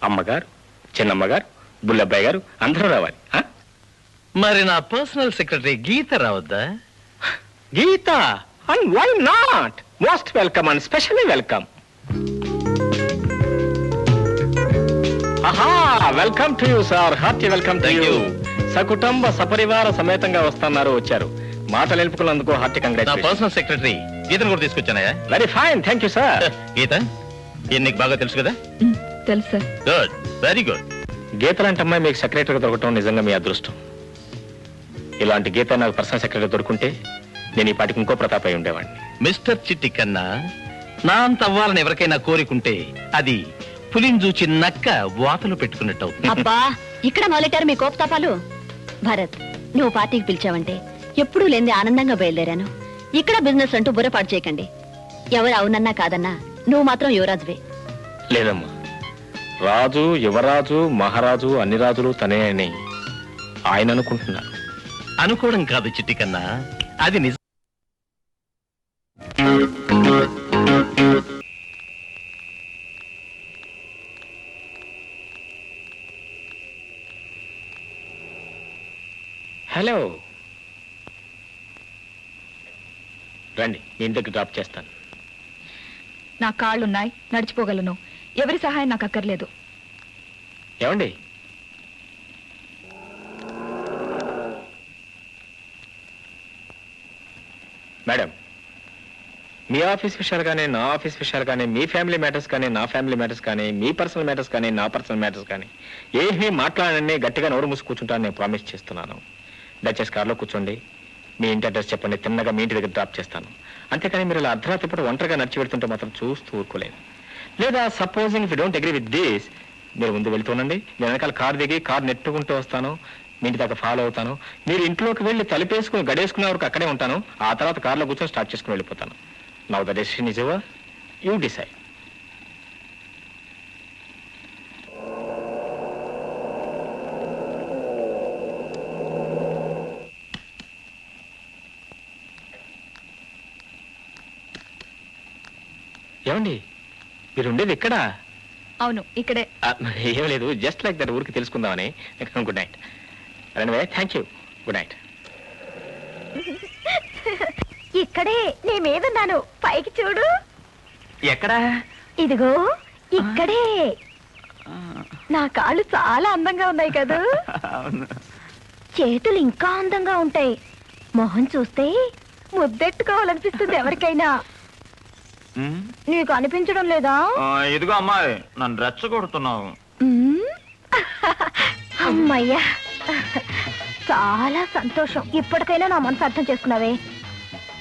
అమ్మగారు, చిన్నమ్మగారు, బుల్లబ్బాయి గారు అందరూ రావాలి. మరి నా పర్సనల్ సెక్రటరీ గీత రావద్దా? Geetha, and why not? Most welcome and specially welcome. Welcome to you sir, hearty welcome to you. సకుటుంబ సపరివార సమేతంగా వస్తున్నారు, వచ్చారు. మాటలు నిలుపుకున్నందుకు హార్టీ కంగ్రాచులేషన్స్. పర్సనల్ సెక్రటరీ గీతను కూడా తీసుకొచ్చానయా? Very fine, thank you sir. Geetha, ఈయన నీకు బాగా తెలుసు కదా? తెలుసు sir. Good, very good. Geetha లాంటి అమ్మాయి మీకు సెక్రటరీగా దొరకటం నిజంగా మీ అదృష్టం. ఇలాంటి గీత నాకు పర్సనల్ సెక్రటరీ దొరుకుంటే నేను ఈ పాటికి ఇంకో ప్రతాప్ అయి ఉండేవాడిని. మిస్టర్ చిట్టి కన్నా, నా అంత అవ్వాలని ఎవరికైనా కోరికుంటే అది పులిని చూచి నక్క వాతలు పెట్టుకున్నట్టు అవుతుంది. అబ్బా, ఇక్కడ మొదలెట్టారు మీ కోపతాపాలు. భరత్, నువ్వు పార్టీకి పిలిచావంటే ఎప్పుడూ లేని ఆనందంగా బయలుదేరాను. ఇక్కడ బిజినెస్ అంటూ బుర్రపాటు చేయకండి. ఎవరు అవునన్నా కాదన్నా నువ్వు మాత్రం యువరాజువే. లేదమ్మా, రాజు, యువరాజు, మహారాజు అన్ని రాజులు తనే అని ఆయన అనుకుంటున్నారు. అనుకోవడం కాదు చిట్టి కన్నా, అది నిజం. హలో, రండి, మీ ఇంటికి డ్రాప్ చేస్తాను. నా కాళ్ళున్నాయి, నడిచిపోగలను. ఎవరి సహాయం నాకు అక్కర్లేదు. ఏమండి, మేడం, మీ ఆఫీస్ విషయాలు కానీ, నా ఆఫీస్ విషయాలు కానీ, మీ ఫ్యామిలీ మ్యాటర్స్ కానీ, నా ఫ్యామిలీ మ్యాటర్స్ కానీ, మీ పర్సనల్ మ్యాటర్స్ కానీ, నా పర్సనల్ మ్యాటర్స్ కానీ ఏమీ మాట్లాడని గట్టిగా నోరు మూసి కూర్చుంటాను నేను ప్రామిస్ చేస్తున్నాను. దయచేసి కార్లో కూర్చోండి, మీ ఇంటి అడ్రస్ చెప్పండి, తిన్నగా మీ ఇంటి దగ్గర డ్రాప్ చేస్తాను. అంతేకాని మీరు ఇలా అర్ధరాత్రి ఇప్పుడు ఒంటరిగా నడిచి పెడుతుంటే మాత్రం చూస్తూ ఊరుకోలేదు. లేదా supposing if you don't agree with this, మీరు ముందు వెళ్తుండండి, నేను వెనకాల కార్ దిగి కార్ నెట్టుకుంటూ వస్తాను, మీ ఇంటి దాకా ఫాలో అవుతాను. మీరు ఇంట్లోకి వెళ్ళి తలుపేసుకుని గడేసుకునే వరకు అక్కడే ఉంటాను. ఆ తర్వాత కార్లో కూర్చొని స్టార్ట్ చేసుకుని వెళ్ళిపోతాను. Now the decision is your, you decide. ఏమండి, మీరు ఉండేది ఎక్కడా? అవును, ఇక్కడే. ఏం లేదు, జస్ట్ లైక్ దట్, ఊరికి తెలుసుకుందామని. Good night. Anyway, thank you, good night. ఇక్కడే నీ మీదున్నాను, పైకి చూడు. ఎక్కడా? ఇదిగో ఇక్కడే. నా కాళ్ళు చాలా అందంగా ఉన్నాయి కదా. చేతులు ఇంకా అందంగా ఉంటాయి. మొహం చూస్తే ముద్దెట్టుకోవాలనిపిస్తుంది ఎవరికైనా. నీకు అనిపించడం లేదా? ఇదిగో అమ్మాయి, నన్ను రెచ్చగొడుతున్నావు. అమ్మయ్యా, చాలా సంతోషం. ఇప్పటికైనా నా మనసు అర్థం చేసుకున్నావే.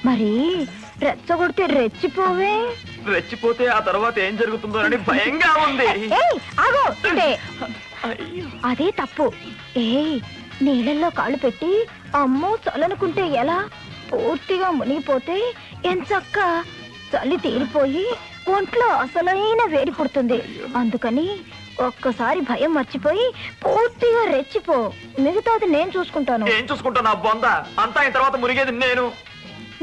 మరి రెచ్చగొడితే రెచ్చిపోవే. రెచ్చిపోతే ఆ తర్వాత ఏం జరుగుతుందోనని భయంగా ఉంది. ఆగో, అదే తప్పు. నీళ్ళల్లో కాళ్ళు పెట్టి అమ్మో చల్లనుకుంటే ఎలా? పూర్తిగా మునిగిపోతే ఎంచక్క చలి తీరిపోయి ఒంట్లో అసలైన వేడి పుడుతుంది. అందుకని ఒక్కసారి భయం మర్చిపోయి పూర్తిగా రెచ్చిపో. మిగతాది నేను చూసుకుంటాను. ఏం చూసుకుంటాను బొంద? అంతా అయిన తర్వాత మునిగేది నేను.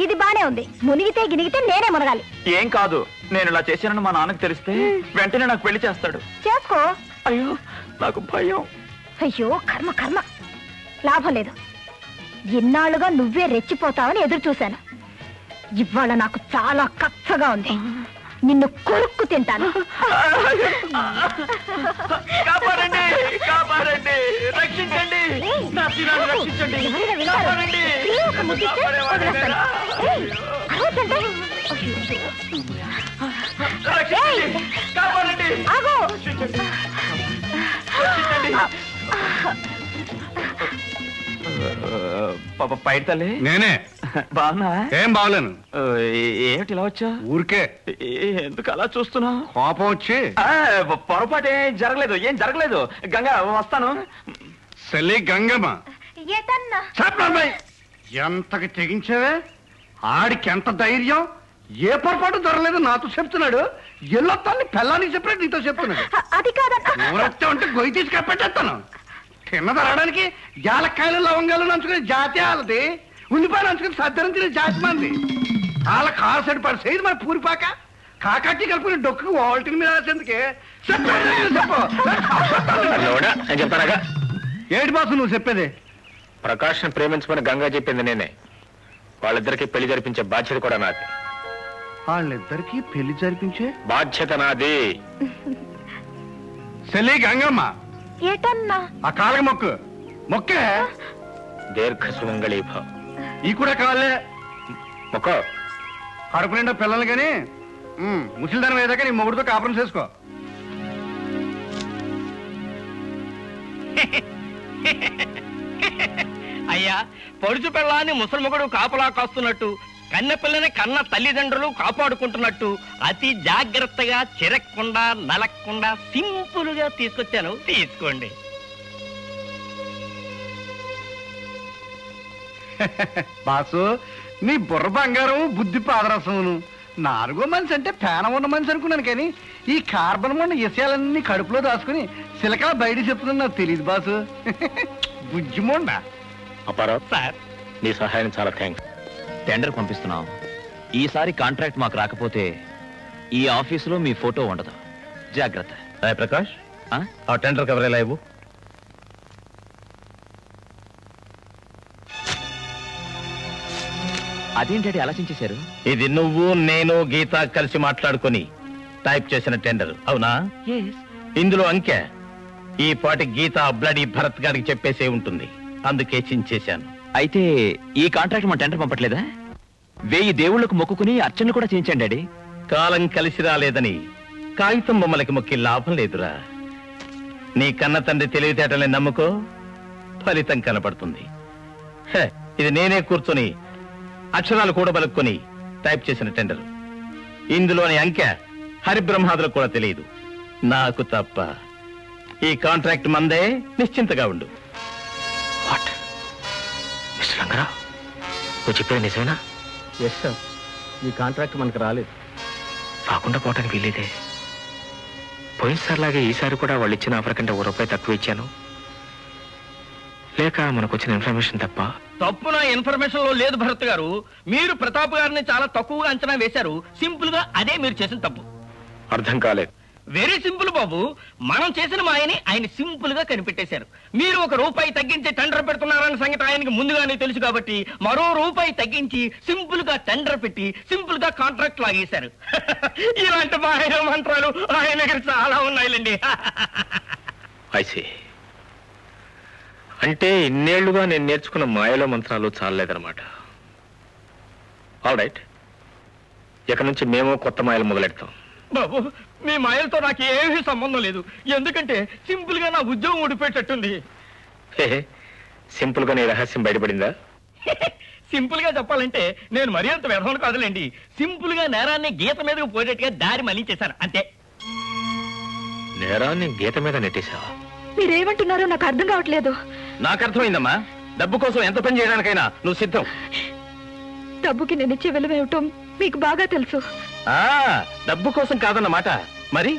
ఇది బానే ఉంది. మునిగితే గినిగితే నేనే మునగాలి. ఏం కాదు, నేను ఇలా చేశానని మా నాన్నకు తెలిస్తే వెంటనే నాకు పెళ్లి చేస్తాడు. చేసుకో. అయ్యో నాకు భయం. అయ్యో కర్మ కర్మ. లాభం లేదు. ఇన్నాళ్ళుగా నువ్వే రెచ్చిపోతావని ఎదురు చూశాను. ఇవాళ నాకు చాలా కచ్చగా ఉంది. నిన్ను కొరుక్కు తింటాను. కాపాడండి, కాపాడండి, రక్షించండి, నా పిల్లల్ని రక్షించండి, కాపాడండి. కాపాడండి. పైడి తల్లి నేనే. బాగున్నా? ఏం బాగలేను. ఏమిటి ఇలా వచ్చా? ఊరికే. ఎందుకు అలా చూస్తున్నా? కోపం వచ్చి. పొరపాటు ఏం జరగలేదు, ఏం జరగలేదు. గంగా వస్తాను. సెల్లి గంగమ్మ, ఎంతకి తెగించావే? ఆడికి ఎంత ధైర్యం! ఏ పొరపాటు దొరలేదు నాతో చెప్తున్నాడు. ఎల్లొత్తాన్ని పెళ్ళానికి చెప్పినట్టు నీతో చెప్తున్నాడు. అది కాదన్నా. ఊరొచ్చా ఉంటే గొయ్యి తీసి కప్పెట్టేస్తాను. తిన్నది రావడానికి యాలక్కాయలు లవంగాలు నంచుకునే జాతి వాళ్ళది. ఉల్లిపాయలు నంచుకుని సద్దరం తినే జాతి మంది. వాళ్ళ కాసడి పడిసేది మన పూరిపాక కాకట్టి కలుపుకుని డొక్కు వాల్టిని మీద రాసేందుకే. చెప్తానగా. ఏడు బాసు నువ్వు చెప్పేది? ప్రకాష్ని ప్రేమించమని గంగా చెప్పింది నేనే. వాళ్ళిద్దరికి పెళ్లి జరిపించే బాధ్యత కూడా నాది. వాళ్ళిద్దరికి పెళ్లి జరిపించే బాధ్యత నాది. సెల్లి గంగమ్మ, ఏటన్నా? ఆ కాళ్ళకి మొక్కు. మొక్కే. దీర్ఘ సుమంగళీభ. ఈ కూడా కావాలే. మొక్క. కడుపు నిండా పిల్లలు కానీ ముసలిదానం ఏదాకా నీ మొగుడితో కాపురం చేసుకో. అయ్యా, పడుచు పిల్లాన్ని ముసలిమొగడు కాపలా కాస్తున్నట్టు, కన్నె పిల్లని కన్న తల్లిదండ్రులు కాపాడుకుంటున్నట్టు అతి జాగ్రత్తగా చిరక్కుండా నలక్కుండా సింపుల్ గా తీసుకొచ్చాను. తీసుకోండి. బాసు, నీ బుర్ర బంగారం, బుద్ధి పాదరసమును. 4వ మనిషి అంటే పేన ఉన్న మనిషి అనుకున్నాను, కానీ ఈ కార్బన్ ఉన్న విషయాలన్నీ కడుపులో దాచుకుని సిలకా బయట చెప్తున్నా నాకు తెలియదు బాసు. బుజ్జిమోండ. అపారావు సార్, నీ సహాయం చాలా థ్యాంక్స్. టెండర్ పంపిస్తున్నాం. ఈసారి కాంట్రాక్ట్ మాకు రాకపోతే ఈ ఆఫీసులో మీ ఫోటో ఉండదు. జాగ్రత్త. ప్రకాష్, ఆ టెండర్ కవర్ ఎలా ఇవ్వు. అదేంటంటే ఆలోచించేశారు? ఇది నువ్వు నేను గీత కలిసి మాట్లాడుకుని టైప్ చేసిన టెండర్ అవునా? ఇందులో అంకె ఈ పాటి గీత బ్లడీ భరత్ గారికి చెప్పేసే ఉంటుంది, అందుకే చించేశాను. అయితే ఈ కాంట్రాక్ట్ మా టెండర్ పంపట్లేదా? 1000 దేవుళ్లకు మొక్కుకుని అర్చనలు కూడా చేయించండి డాడీ. కాలం కలిసి రాలేదని కాగితం బొమ్మలకి మొక్కి లాభం లేదురా. నీ కన్న తండ్రి తెలివితేటల్ని నమ్ముకో, ఫలితం కనపడుతుంది. ఇది నేనే కూర్చొని అక్షరాలు కూడా బలుక్కొని టైప్ చేసిన టెండర్. ఇందులోని అంకె హరిబ్రహ్మాదులకు కూడా తెలియదు, నాకు తప్ప. ఈ కాంట్రాక్ట్ మందే, నిశ్చింతగా ఉండు. వాట్ మిస్టర్ రంగారావు, నువ్వు చెప్పేది నిజమేనా? ఎస్ సార్, ఈ కాంట్రాక్ట్ మనకు రాలేదు. రాకుండా పోవటానికి వీలేదే. పోయినసారిలాగే ఈసారి కూడా వాళ్ళు ఇచ్చిన ఆఫర్ కంటే ₹1 తక్కువ ఇచ్చాను. లేక మనకు వచ్చిన ఇన్ఫర్మేషన్ తప్ప? తప్పు నా ఇన్ఫర్మేషన్ లో లేదు భరత్ గారు. మీరు ప్రతాప్ గారిని చాలా తక్కువగా అంచనా వేశారు. సింపుల్ గా అదే మీరు చేసిన తప్పు. అర్థం కాలేదు. వెరీ సింపుల్ బాబు. మనం చేసిన మాయని ఆయన సింపుల్ గా కనిపెట్టేశారు. మీరు ₹1 తగ్గించి టెండర్ పెడుతున్నారన్న సంగతి ఆయనకి ముందుగానే తెలుసు కాబట్టి మరో ₹1 తగ్గించి సింపుల్ గా టెండర్ పెట్టి సింపుల్ గా కాంట్రాక్ట్ లాగేశారు. ఇలాంటి మాయ మంత్రాలు ఆయన దగ్గర చాలా ఉన్నాయిలండి. ఐసీ అంటే ఇన్నేళ్లుగా నేను నేర్చుకున్న మాయలో మంత్రాలు చాలలేదన్నమాట. ఆల్ రైట్, ఇక నుంచి మేము కొత్త మాయలు మొదలెడతాం. బాబు, మీ మాయలతో నాకు ఏమీ సంబంధం లేదు. ఎందుకంటే సింపుల్ గా నా ఉద్యోగం ఊడిపోయేటట్టుంది. సింపుల్ గా నీ రహస్యం బయటపడిందా? సింపుల్ గా చెప్పాలంటే నేను మరీ అంత వ్యర్థం కాదులేండి. సింపుల్ గా నేరాన్ని గీత మీదకు పోయేటట్టుగా దారి మళ్లించేశాను అంతే. నేరాన్ని గీత మీద నెట్టేశావా? మీరేమంటున్నారో నాకు అర్థం కావట్లేదు. నాకు అర్థమైందమ్మా. డబ్బు కోసం ఎంత పని చేయడానికైనా నువ్వు సిద్ధం. డబ్బుకి నేను ఇచ్చే విలువేమిటో మీకు బాగా తెలుసు. డబ్బు కోసం కాదన్నమాట. మరి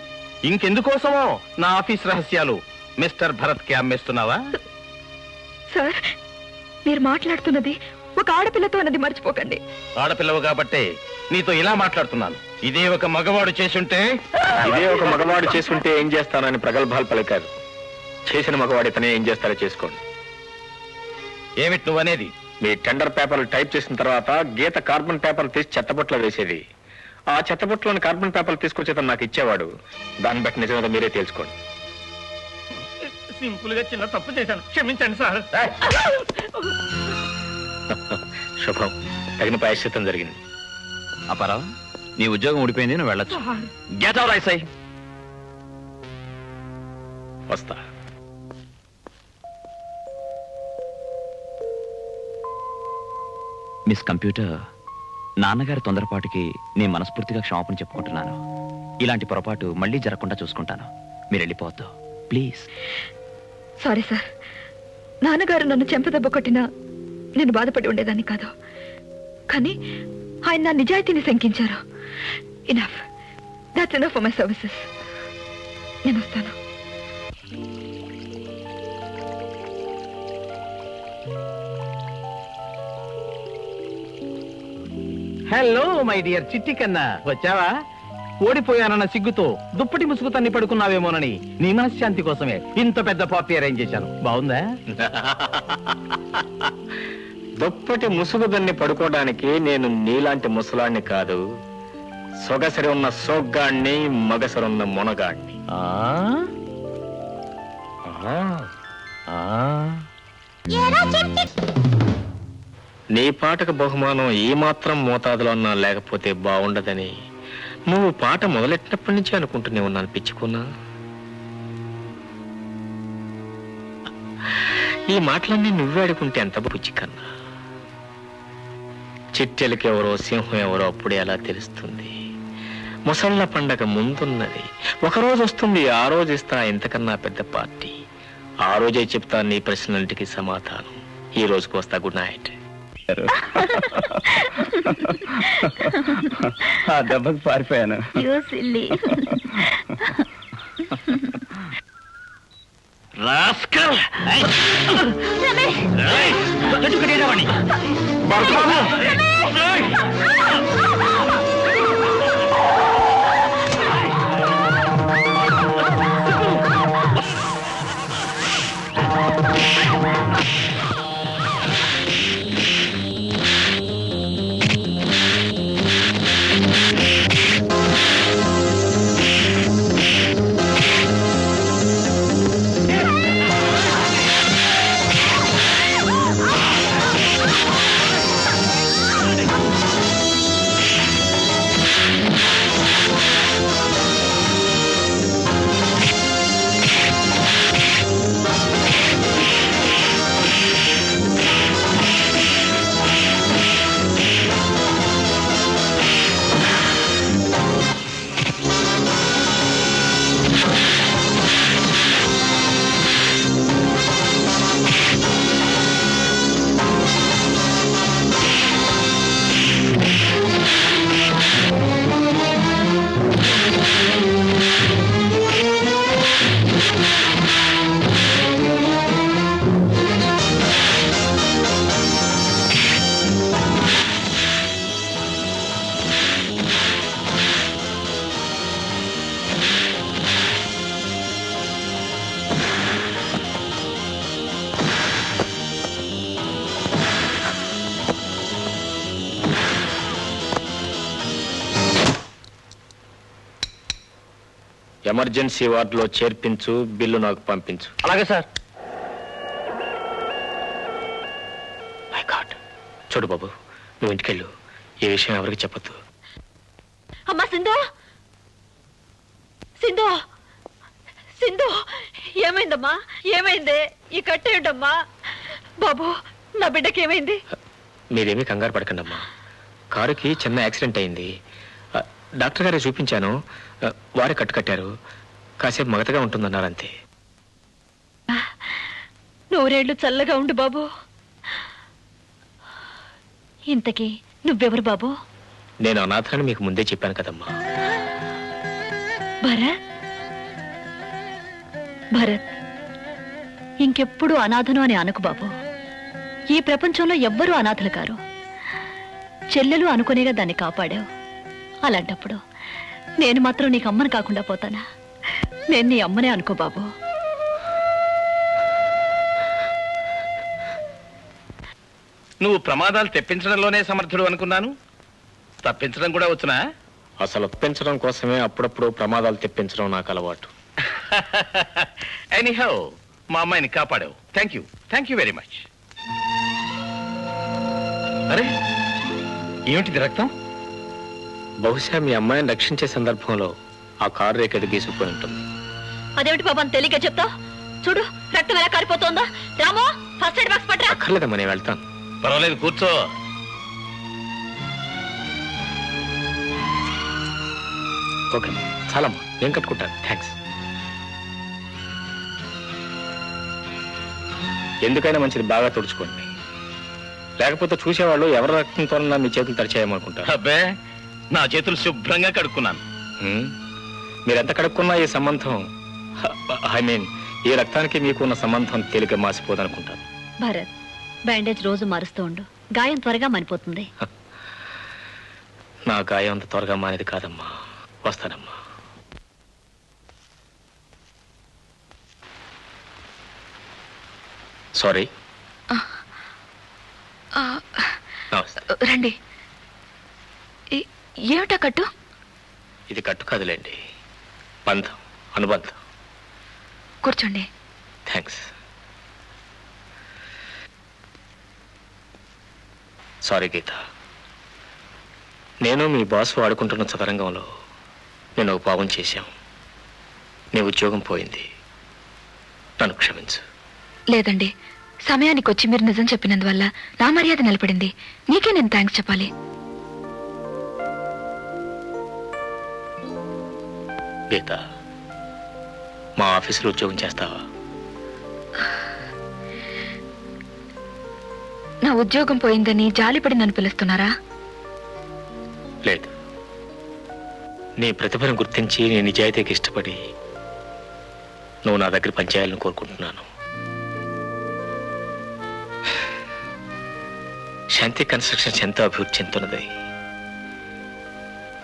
ఇంకెందుకోసమో నా ఆఫీస్ రహస్యాలు మిస్టర్ భరత్ కి అమ్మేస్తున్నావా? సార్, మీరు మాట్లాడుతున్నది ఒక ఆడపిల్లతో అన్నది మర్చిపోకండి. ఆడపిల్లవు కాబట్టే నీతో ఇలా మాట్లాడుతున్నాను. ఇదే ఒక మగవాడు చేసుంటే ఏం చేస్తానని ప్రగల్భాలు పలికారు. చేసిన మగవాడితనే ఏం చేస్తారో చేసుకోండి. ఏమిటి నువ్వనేది? మీ టెండర్ పేపర్లు టైప్ చేసిన తర్వాత గీత కార్బన్ పేపర్లు తీసి చెత్తబొట్లో వేసేది. ఆ చెత్తబొట్లోని కార్బన్ పేపర్లు తీసుకొచ్చేతను నాకు ఇచ్చేవాడు. దాన్ని బట్టి నిజమేదో మీరే తెలుసుకోండి. సింపుల్ గా చిన్న తప్పు చేశాను, క్షమించండి సార్. శుభం, తగిన ప్రాయశ్చిత్తం జరిగింది. అపారావు, నీ ఉద్యోగం ఊడిపోయింది, నువ్వు వెళ్ళొచ్చు. Get out ఐసై. వస్తా. మిస్ కంప్యూటర్, నాన్నగారి తొందరపాటుకి నేను మనస్ఫూర్తిగా క్షమాపణ చెప్పుకుంటున్నాను. ఇలాంటి పొరపాటు మళ్ళీ జరగకుండా చూసుకుంటాను. మీరు వెళ్ళిపోవద్దు ప్లీజ్. సారీ సార్, నాన్నగారు నన్ను చెంపదెబ్బ కొట్టినా నేను బాధపడి ఉండేదాన్ని కాదు. కానీ ఆయన నా నిజాయితీని శంకించారు. Enough, that's enough for my services. నేను వస్తాను. హలో మై డియర్ చిట్టి కన్నా, వచ్చావా? ఓడిపోయానన్న సిగ్గుతో దుప్పటి ముసుగు తన్ని పడుకున్నావేమోనని నీ మనశ్శాంతి కోసమే ఇంత పెద్ద పార్టీ అరేంజ్ చేశాను. బాగుందా? దుప్పటి ముసుగు దాన్ని పడుకోవడానికి నేను నీలాంటి ముసలాన్ని కాదు, సొగసరి ఉన్న సోగ్గాణ్ణి, మగసరున్న మొనగాణ్ణి. నీ పాటకు బహుమానం ఈ మాత్రం మోతాదులో అన్నా లేకపోతే బాగుండదని నువ్వు పాట మొదలెట్టినప్పటి నుంచి అనుకుంటూనే ఉన్నాను. పిచ్చుకున్నా ఈ మాటలన్నీ నువ్వే అడుగుంటే ఎంత బుచ్చి కన్నా. చిట్టెలకి ఎవరో సింహం ఎవరో అప్పుడే అలా తెలుస్తుంది. ముసళ్ళ పండగ ముందున్నది. ఒకరోజు వస్తుంది, ఆ రోజు ఇస్తా ఇంతకన్నా పెద్ద పార్టీ. ఆ రోజే చెప్తా నీ ప్రశ్నలన్నిటికీ సమాధానం. ఈ రోజుకు వస్తా. Good night. దెబ్బకి పారిపోయాను. ఎమర్జెన్సీ వార్డులో చేర్పించు, బిల్లు నాకు పంపించు. అలాగే సార్. My God. చూడు బాబు, నువ్వు ఇంటికెళ్ళు. ఈ విషయం ఎవరికి చెప్పొద్దు. అమ్మా సింధు, సింధు, సింధు, ఏమైందమ్మా? ఏమైంది? ఈ కట్టేయండమ్మా. బాబు, నా బిడ్డకి ఏమైంది? మీరేమీ కంగారు పడకండి అమ్మా. కారుకి చిన్న యాక్సిడెంట్ అయింది. డాక్టర్ గారే చూపించాను. వారే కట్టారు. కాసేపు మగతగా ఉంటుందన్నారు, అంతే. నూరేళ్లు చల్లగా ఉండు బాబు. ఇంతకీ నువ్వెవరు బాబు? నేను అనాథని మీకు ముందే చెప్పాను కదమ్మా. భరత్, భరత్, ఇంకెప్పుడు అనాథను అని అనకు బాబు. ఈ ప్రపంచంలో ఎవ్వరూ అనాథలు కారు. చెల్లెలు అనుకునేగా దాన్ని కాపాడావు. అలాంటప్పుడు నేను మాత్రం నీకు అమ్మని కాకుండా పోతానా? నేను నీ అమ్మనే అనుకో బాబు. నువ్వు ప్రమాదాలు తెప్పించడంలోనే సమర్థుడు అనుకున్నాను. తప్పించడం కూడా వచ్చునా? అసలు ఒప్పించడం కోసమే అప్పుడప్పుడు ప్రమాదాలు తెప్పించడం నాకు అలవాటు. ఎనీహౌ, మా అమ్మాయిని కాపాడావు. Thank you very much. అరే, ఏమిటిది రక్తం? బహుశా మీ అమ్మాయిని రక్షించే సందర్భంలో ఆ కారు రేఖ గీసుకుపోయి ఉంటుంది. అదేమిటి బాబు అని తెలియక చెప్తావు? చూడు, రక్తం ఎలా కారిపోతుందా. రామో, ఫస్ట్ ఎయిడ్ బాక్స్ పట్టరా. అక్కర్లేదమ్మా, నేను వెళ్తాను. పర్వాలేదు, కూర్చో. ఓకే, చాలమ్మా, నేను కట్టుకుంటాను. థ్యాంక్స్. ఎందుకైనా మంచిది, బాగా తుడుచుకోండి. లేకపోతే చూసేవాళ్ళు ఎవరి రక్తంతో మీ చేతులు తడిచేయమనుకుంటారు. అబ్బే, నా చేతులు శుభ్రంగా కడుక్కున్నాను. మీరెంత కడుక్కున్నా ఈ సంబంధం, ఐ మీన్ ఈ రక్తానికి మీకు ఉన్న సంబంధం తేలిక మాసిపోదనుకుంటాను. భరత్, బ్యాండేజ్ రోజు మారుస్తూ ఉండు. గాయం త్వరగా మానిపోతుంది. నా గాయం అంత త్వరగా మానేది కాదమ్మా. వస్తానమ్మా. సారీ. రండి. ఏమిటా కట్టు? ఇది కట్టు కాదులేండి, బంధం, అనుబంధం. కూర్చోండి. థ్యాంక్స్. సారీ గీత, నేను మీ బాస్ వాడుకుంటున్న చదరంగంలో నేను ఒక పాపం చేశాం. నీ ఉద్యోగం పోయింది, నన్ను క్షమించు. లేదండి, సమయానికి వచ్చి మీరు నిజం చెప్పినందువల్ల నా మర్యాద నిలబడింది. నీకే నేను థ్యాంక్స్ చెప్పాలి. గీత, మా ఆఫీసులో ఉద్యోగం చేస్తావా? నా ఉద్యోగం పోయిందని జాలిపడి నన్ను పిలుస్తున్నారా? లేదు, నీ ప్రతిభను గుర్తించి నీ నిజాయితీకి ఇష్టపడి నువ్వు నా దగ్గర పనిచేయాలని కోరుకుంటున్నాను. శాంతి కన్స్ట్రక్షన్స్ ఎంతో అభివృద్ధి చెందుతున్నది.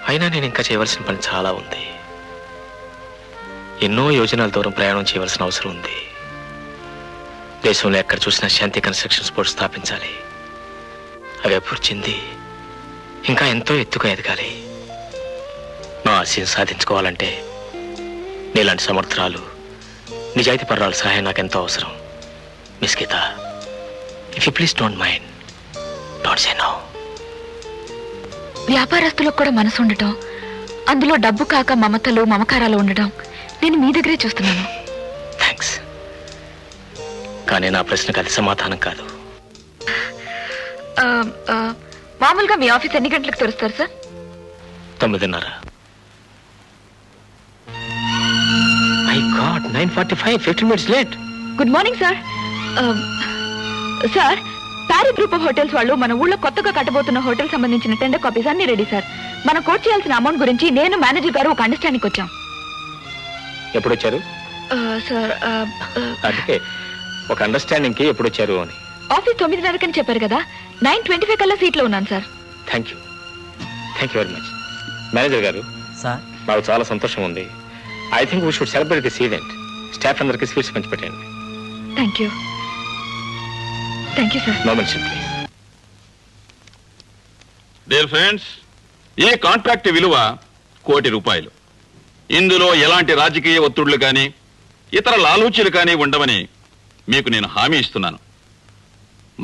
అయినా నేను ఇంకా చేయవలసిన పని చాలా ఉంది. ఎన్నో యోజనాల దూరం ప్రయాణం చేయవలసిన అవసరం ఉంది. దేశంలో ఎక్కడ చూసినా శాంతి కన్స్ట్రక్షన్స్ బోర్డు స్థాపించాలి. అవి అభివృద్ధి చెంది ఇంకా ఎంతో ఎత్తుగా ఎదగాలి. నా ఆశయం సాధించుకోవాలంటే నీలాంటి సమర్థురాలు, నిజాయితీ పర్రాల సహాయం నాకెంతో అవసరం. Miss Geeta, if you please don't mind, don't say no. వ్యాపారస్తులకు కూడా మనసు ఉండటం, అందులో డబ్బు కాక మమతలు మమకారాలు ఉండడం నేను మీ దగ్గరే చూస్తున్నాను. థ్యాంక్స్. కానీ నా ప్రశ్నకు అది సమాధానం కాదు. మామూలుగా మీ ఆఫీస్ ఎన్ని గంటలకు తెరుస్తారు sir? 9:30. My god, 9:45, 15 minutes late. Good morning sir. Sir, Pyari group of hotels వాళ్ళు మన ఊళ్ళో కొత్తగా కట్టబోతున్న హోటల్ సంబంధించిన టెండర్ కాపీస్ అన్ని రెడీ సార్. మనం కోట్ చేయాల్సిన అమౌంట్ గురించి నేను మేనేజర్ గారు ఒక అండర్స్టాండింగ్ వచ్చాం. ఎప్పుడు వచ్చారు? సార్, అంటే ఒక అండర్స్టాండింగ్ కి ఎప్పుడు వచ్చారు అని. ఆఫీస్ 9:30 చెప్పారు కదా, 9:25 కల్లా సీట్లో ఉన్నాను sir. Thank you very much. Manager గారు, నాకు చాలా సంతోషం ఉంది. I think we should celebrate this event. Staff అందరికి స్వీట్స్ పంచి పెట్టండి. Thank you sir. No mention please. Dear friends, ఈ కాంట్రాక్ట్ విలువ ₹1,00,00,000. ఇందులో ఎలాంటి రాజకీయ ఒత్తిళ్లు కానీ ఇతర లాలూచీలు కానీ ఉండవని మీకు నేను హామీ ఇస్తున్నాను.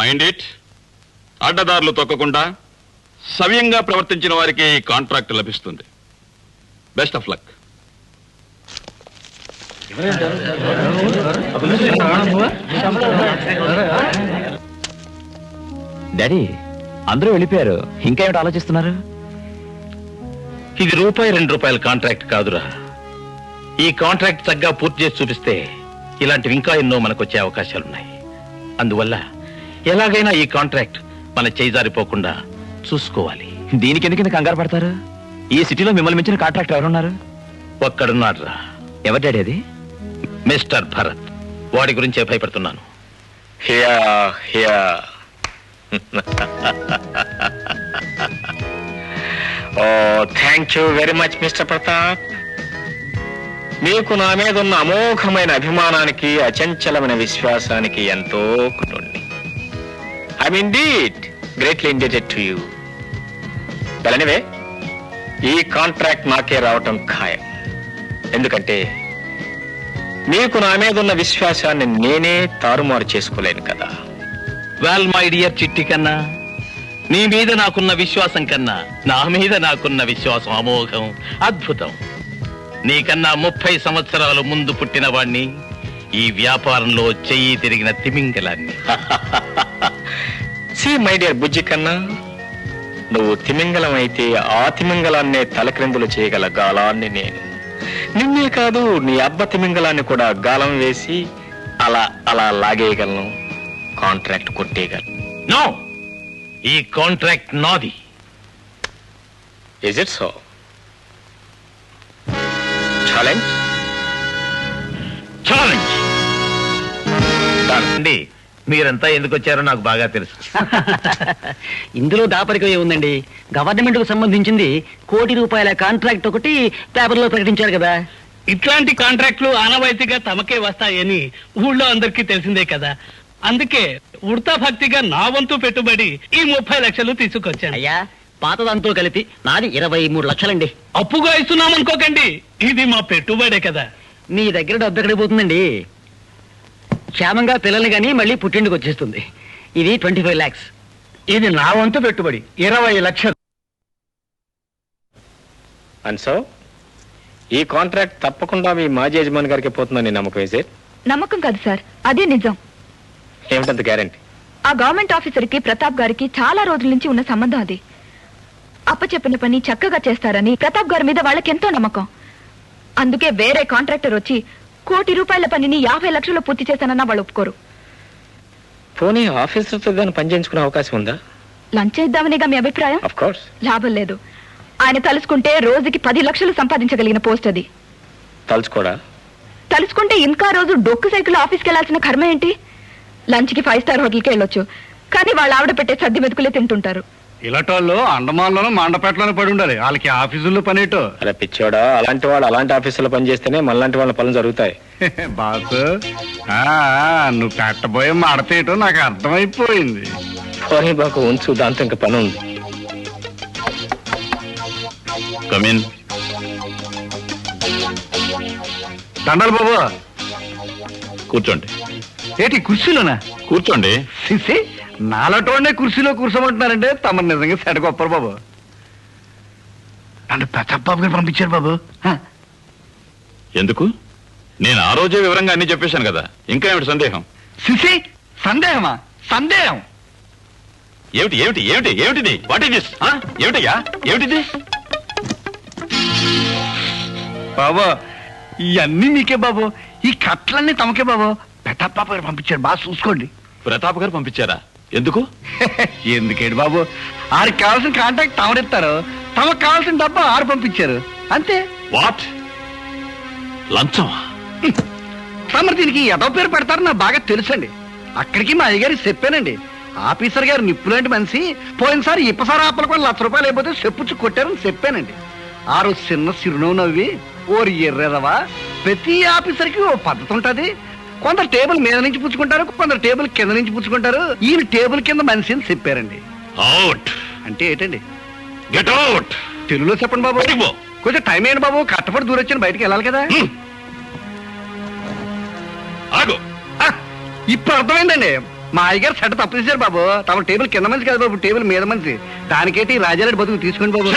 మైండ్ ఇట్, అడ్డదారులు తొక్కకుండా సవ్యంగా ప్రవర్తించిన వారికి ఈ కాంట్రాక్ట్ లభిస్తుంది. Best of luck. డాడీ, అందరూ వెళ్ళిపోయారు, ఇంకా ఏమిటి ఆలోచిస్తున్నారు? ఇది ₹2 కాంట్రాక్ట్ కాదురా. ఈ కాంట్రాక్ట్ చక్కగా పూర్తి చేసి చూపిస్తే ఇలాంటివి ఇంకా ఎన్నో మనకు వచ్చే అవకాశాలున్నాయి. అందువల్ల ఎలాగైనా ఈ కాంట్రాక్ట్ మన చేజారిపోకుండా చూసుకోవాలి. దీనికి ఎందుకు కంగారు పడతారు? ఈ సిటీలో మిమ్మల్ని మించిన కాంట్రాక్టర్ ఎవరున్నారు? ఒక్కడున్నాడు రా. ఎవరు డాడీ అది? మిస్టర్ భరత్. వాడి గురించే భయపడుతున్నాను. Thank you very much mister Pratap. మీకు నా మీద ఉన్న అమోఘమైన అభిమానానికి, అచంచలమైన విశ్వాసానికి ఎంతో కృతజ్ఞుడిని. I'm indeed greatly indebted to you. Well anyway, ఈ కాంట్రాక్ట్ నాకే రావటం ఖాయం. ఎందుకంటే మీకు నా మీద ఉన్న విశ్వాసాన్ని నేనే తారుమారు చేసుకోలేను కదా. వెల్ మై డియర్ చిట్టి కన్నా, నీ మీద నాకున్న విశ్వాసం కన్నా నా మీద నాకున్న విశ్వాసం అమోఘం, అద్భుతం. నీకన్నా 30 సంవత్సరాలు ముందు పుట్టిన వాణ్ణి, ఈ వ్యాపారంలో చెయ్యి తిరిగిన తిమింగలాన్ని. సి మై డియర్ బుజ్జి కన్నా, నువ్వు తిమింగలం అయితే ఆ తిమింగలాన్నే తలక్రిందులు చేయగల గాలాన్ని నేను. నిన్నే కాదు, నీ అబ్బ తిమింగలాన్ని కూడా గాలం వేసి అలా అలా లాగేయగలను, కాంట్రాక్ట్ కొట్టేయగలను. నో, ఈ కాంట్రాక్ట్ నాది. Is it so? Challenge? Challenge అండి. మీరంతా ఎందుకు వచ్చారో నాకు బాగా తెలుసు. ఇందులో దాపరికం ఏముందండి? గవర్నమెంట్ కు సంబంధించింది ₹1 కోటి కాంట్రాక్ట్ ఒకటి పేపర్లో ప్రకటించారు కదా. ఇట్లాంటి కాంట్రాక్టులు ఆనవాయితీగా తమకే వస్తాయని ఊళ్ళో అందరికీ తెలిసిందే కదా. అందుకే ఉడతా భక్తిగా నా వంతు పెట్టుబడి ఈ 30 లక్షలు తీసుకొచ్చాను. అయ్యా, పాతదంతో కలిపి నాది 23 లక్షలండి. అప్పుగా ఇస్తున్నాం అనుకోకండి, ఇది మా పెట్టుబడే కదా. మీ దగ్గర డబ్బు ఎక్కడికి పోతుందండి? క్షేమంగా పిల్లల్ని కానీ మళ్ళీ పుట్టింటికి వచ్చేస్తుంది. ఇది 25 lakhs. ఇది నా వంతు పెట్టుబడి 20 లక్షలు. అండ్ సో ఈ కాంట్రాక్ట్ తప్పకుండా మీ మాజీ యజమాని గారికి పోతుందని నమ్మకం. Is it? నమ్మకం కాదు సార్, అదే నిజం. ఏమిటంత గ్యారంటీ? ఆ గవర్నమెంట్ ఆఫీసర్కి ప్రతాప్ గారికి చాలా రోజుల నుంచి ఉన్న సంబంధం అది. అప్పచెప్పిన పని చక్కగా చేస్తారని ప్రతాప్ గారి మీద వాళ్ళకెంతో నమ్మకం. అందుకే వేరే కాంట్రాక్టర్ వచ్చి ₹1 కోటి పనిని 50 లక్షలు పూర్తి చేశానన్నా వాళ్ళు ఒప్పుకోరు. పోనీ ఆఫీసర్తో దాన్ని పనిచేయించుకునే అవకాశం ఉందా? లంచ్ ఇద్దామనిగా మీ అభిప్రాయం? Of course. లాభం లేదు. ఆయన తలుసుకుంటే రోజుకి 10 లక్షలు సంపాదించగలిగిన పోస్ట్ అది. తలుచుకోడా? తలుసుకుంటే ఇంకా రోజు డొక్కు సైకిల్ ఆఫీస్కి వెళ్లాల్సిన కర్మ ఏంటి? లంచ్కి 5 స్టార్ హోటల్కి వెళ్ళొచ్చు, కానీ వాళ్ళ ఆవిడ పెట్టే సర్ది మెతుకులే తింటుంటారు. ఇలాంటి అండమాన్లోనూ మండపేటలోనూ పడి ఉండాలి, వాళ్ళకి ఆఫీసుల్లో పనేటో. అలా పిచ్చోడా, అలాంటి వాళ్ళు అలాంటి ఆఫీసులో పనిచేస్తేనే మనలాంటి వాళ్ళ పనులు జరుగుతాయి. బాసు, నువ్వు పెట్టబోయే మడతేటో నాకు అర్థమైపోయింది. పోనీ బాకు ఉంచు, దాంతో ఇంకా పని ఉంది. కమిన్. దండాలి బాబు. కూర్చోండి. ఏంటి కుర్చీలోనా? కూర్చోండి. సిసి, నాలటోనే కుర్చీలో కూర్చోమంటున్నారంటే తమ నిజంగా సెట గొప్పరు బాబు. అంటే ప్రతాప్ బాబు గారు పంపించారు బాబు. ఎందుకు? నేను ఆ రోజే వివరంగా అన్ని చెప్పేశాను కదా, ఇంకా ఏమిటి సందేహం? సిసి, సందేహమా? సందేహం ఏమిటి ఏమిటి ఏమిటి ఏమిటిది? What is this? ఏమిటయ్యా, ఏమిటిది? బాబు, ఇవన్నీ మీకే బాబు, ఈ కట్లన్నీ తమకే బాబు. ప్రతాప్ బాబు గారు పంపించారు, బాగా చూసుకోండి. ప్రతాప్ గారు పంపించారా? ఎందుకు? ఎందుకేంటి బాబు, ఆడికి కావాల్సిన కాంటాక్ట్ తమరిస్తారు, తమకు కావాల్సిన డబ్బు ఆరు పంపించారు, అంతే. వాట్? లంచమా? తమరు దీనికి ఎదో పేరు పెడతారు నాకు బాగా తెలుసండి. అక్కడికి మా అయ్యగారికి చెప్పానండి. ఆఫీసర్ గారు నిప్పులాంటి మనిషి, పోయినసారి ఇప్పసారి ఆపలు కూడా ₹1,00,000 అయిపోతే చెప్పుచ్చు కొట్టారని చెప్పానండి. ఆ రోజు చిన్న చిరునవ్వు నవ్వి, ఓరి ఎర్రెదవా, ప్రతి ఆఫీసర్కి ఓ పద్ధతి ఉంటది. కొందరు టేబుల్ మీద నుంచి పుచ్చుకుంటారు, కొందరు టేబుల్ కింద నుంచి పుచ్చుకుంటారు. ఈయన టేబుల్ కింద మనిషి అని చెప్పారండి. అవుట్ అంటే ఏంటండి? Get out. తెలుగులో చెప్పండి బాబు. కొంచెం టైం ఏంటి బాబు, కట్టపడి దూరొచ్చాను, బయటికి వెళ్ళాలి కదా. ఆగు. ఇప్పుడు అర్థమైందండి, మా అయ్యగారు సెట్ తప్పు చేశారు బాబు. తమ టేబుల్ కింద మనిషి కాదు బాబు, టేబుల్ మీద మనిషి. దానికేటి రాజారెడ్డి బతుకు తీసుకోండి బాబు.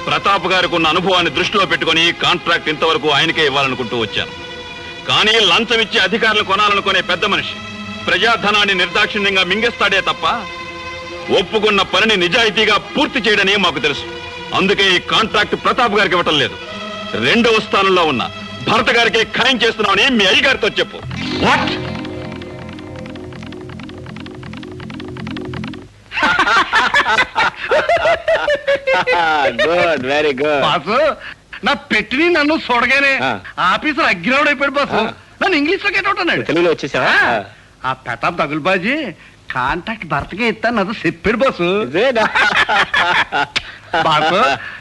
ప్రతాప్ గారికి ఉన్న అనుభవాన్ని దృష్టిలో పెట్టుకుని కాంట్రాక్ట్ ఇంతవరకు ఆయనకే ఇవ్వాలనుకుంటూ వచ్చాను. కానీ లంచం ఇచ్చి అధికారులు కొనాలనుకునే పెద్ద మనిషి ప్రజాధనాన్ని నిర్దాక్షిణ్యంగా మింగేస్తాడే తప్ప ఒప్పుకున్న పనిని నిజాయితీగా పూర్తి చేయడని మాకు తెలుసు. అందుకే ఈ కాంట్రాక్ట్ ప్రతాప్ గారికి ఇవ్వటం లేదు. రెండవ స్థానంలో ఉన్న భరత గారికి ఖాయం చేస్తున్నామని మీ అయ్యగారితో చెప్పు. What? Good, very good. Boss, నా పెట్టిని నన్ను చూడగానే ఆఫీసర్ అగ్గిరావుడు అయిపోయాడు బాసు. నన్ను ఇంగ్లీష్ లో కేటవుతున్నాడు. తెలుగులో వచ్చేసావా? ఆ ప్రతాప్ తగులుబాజీ కాంటాక్ట్ భర్తకే ఇస్తాను నాతో చెప్పాడు బాసు. బాసు,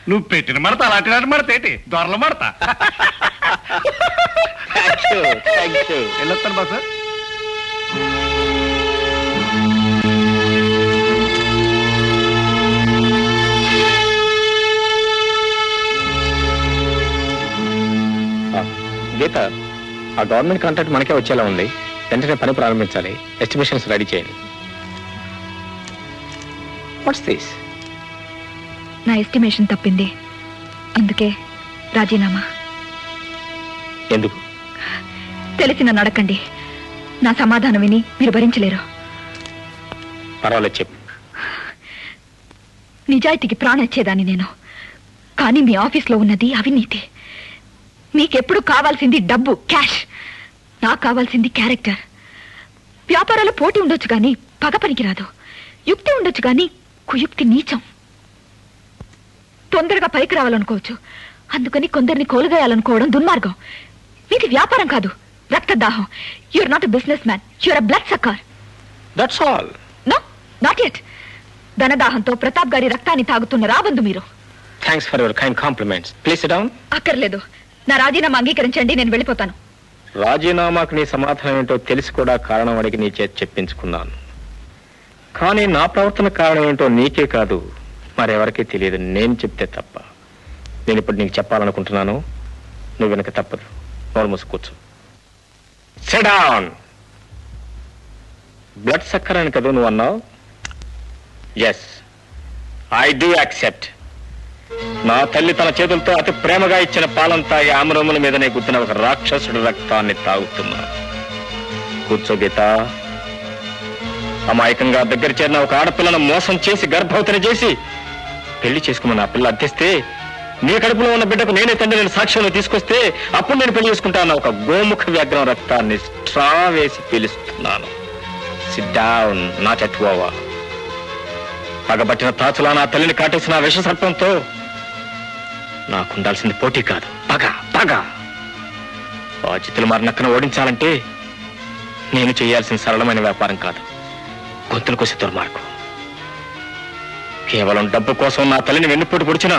నువ్వు పెట్టిన మడత అలాంటి మడత ఏంటి, దొరల మడత. వెళ్ళొస్తాను బాసు. గీత, ఆ గవర్నమెంట్ కాంట్రాక్ట్ మనకే వచ్చేలా ఉంది. వెంటనే పని ప్రారంభించాలి. ఎస్టిమేషన్స్ రెడీ చేయండి. What's this? నా ఎస్టిమేషన్ తప్పింది, అందుకే రాజీనామా. ఎందుకు? తెలిసి నన్ను అడగండి. నా సమాధానం విని మీరు భరించలేరు. పర్వాలేదు, చెప్పు. నిజాయితీకి ప్రాణం ఇచ్చేదాన్ని నేను, కానీ మీ ఆఫీస్లో ఉన్నది అవినీతి. మీకెప్పుడు కావాల్సింది డబ్బు, క్యాష్. నాకు కావాల్సింది క్యారెక్టర్. వ్యాపారాలు పోటీ ఉండొచ్చు కానీ పగ పనికిరాదు. యుక్తి ఉండొచ్చు కానీ కుయుక్తి నీచం. తొందరగా పైకి రావాలనుకోవచ్చు, అందుకని కొందరిని కోలుగేయాలనుకోవడం దుర్మార్గం. మీది వ్యాపారం కాదు, రక్తదాహం. You're not a business man, you're a blood sucker. That's all. No, not yet. ధనదాహంతో ప్రతాప్ గారి రక్తాన్ని తాగుతున్న రాబందు మీరు. Thanks for your kind compliments. Please sit down. అక్కర్లేదు, నా రాజీనామా అంగీకరించండి, నేను వెళ్ళిపోతాను. రాజీనామాకు నీ సమాధానం ఏంటో తెలిసి కూడా కారణం అడిగి నీ చేతి చెప్పించుకున్నాను. కానీ నా ప్రవర్తన కారణం ఏంటో నీకే కాదు, మరెవరికీ తెలియదు, నేను చెప్తే తప్ప. నేను ఇప్పుడు నీకు చెప్పాలనుకుంటున్నాను, నువ్వు వెనక తప్పదు. నోరు మూసి కూర్చో. SIT down. బ్లడ్ సక్కర్ అని కదా నువ్వు అన్నావు? Yes, I do accept. నా తల్లి తన చేతులతో అతి ప్రేమగా ఇచ్చిన పాలం తాగి ఆమరముల మీదనే గుద్దిన ఒక రాక్షసుడి రక్తాన్ని తాగుతున్నా. కూర్చో గీత. అమాయకంగా దగ్గర చేరిన ఒక ఆడపిల్లను మోసం చేసి గర్భవతిని చేసి పెళ్లి చేసుకున్న ఆ పిల్ల అద్దెస్తే నీ కడుపులో ఉన్న బిడ్డకు నేనే తండ్రిని సాక్ష్యంలో తీసుకొస్తే అప్పుడు నేను పెళ్లి చేసుకుంటాను. ఒక గోముఖ వ్యాఘ్రం రక్తాన్ని స్ట్రా వేసి పీలుస్తున్నాను. Sit down, not yet over. పగబట్టిన తాచులా నా తల్లిని కాటేసిన విష సర్పంతో నాకుండాల్సింది పోటీ కాదు, పగ. పగ. ఆ చిత్తులు మారినక్కను ఓడించాలంటే నేను చేయాల్సిన సరళమైన వ్యాపారం కాదు, గొంతులు కోసి దుర్మార్గం. కేవలం డబ్బు కోసం నా తల్లిని వెన్నుపోటు పొడిచిన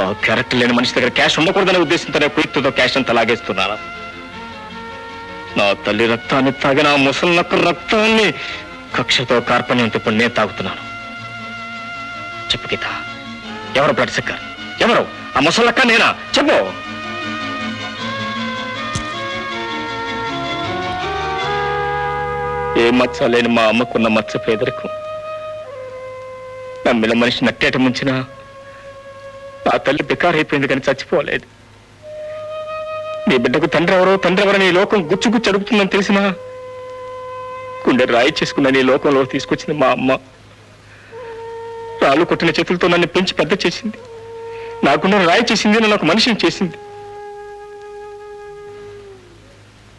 ఆ క్యారెక్టర్ లేని మనిషి దగ్గర క్యాష్ ఉండకూడదనే ఉద్దేశంతోనే కుయుక్తితో క్యాష్ అంతా లాగేస్తున్నాను. నా తల్లి రక్తాన్ని తాగిన ఆ ముసలినక్క రక్తాన్ని కక్షతో కార్పణ్యంతో ఇప్పుడు నేను తాగుతున్నాను. చెప్పు గీత, ఎవరు బ్లడ్ సక్కర్? ఎవరు ఆ ముసలక్క? నేనా? చెప్పు. ఏ మచ్చ లేని మా అమ్మకున్న మచ్చ పేదరికం నమ్మిన మనిషి నట్టేట ముంచినా నా తల్లి బికారైపోయింది కానీ చచ్చిపోలేదు. నీ బిడ్డకు తండ్రి ఎవరని ఈ లోకం గుచ్చుగుచ్చి అడుగుతుందని తెలిసినా గుండె రాయి చేసుకున్న నీ లోకంలో తీసుకొచ్చింది మా అమ్మ. రాళ్ళు కొట్టిన చేతులతో నన్ను పెంచి పెద్ద చేసింది, నా గుండెను రాయి చేసింది, నన్ను ఒక మనిషిని చేసింది.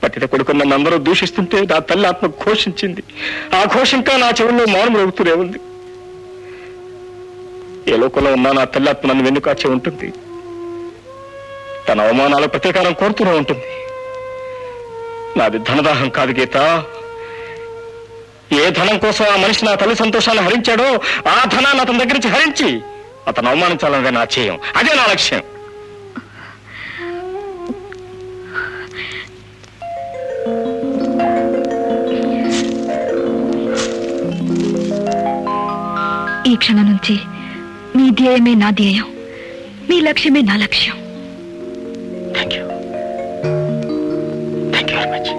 పట్టిన కొడుకు నన్ను అందరూ దూషిస్తుంటే నా తల్లి ఆత్మ ఘోషించింది. ఆ ఘోషంకా నా చెవుల్లో మౌనం రగుతూనే ఉంది. ఏ లోకంలో ఉన్నా నా తల్లి ఆత్మ నన్ను వెన్నుకాచే ఉంటుంది, తన అవమానాల ప్రతీకారం కోరుతూనే ఉంటుంది. నాది ధనదాహం కాదు గీత. ఏ ధనం కోసం ఆ మనిషి నా తల్లి సంతోషాన్ని హరించాడో ఆ ధనాన్ని అతని దగ్గర నుంచి హరించి అతను అవమానించాలన్నదే నా చేయం, అదే నా లక్ష్యం. ఈ క్షణం నుంచి మీ ధ్యేయమే నా ధ్యేయం. మీ లక్ష్యమే నా లక్ష్యం. Thank you very much.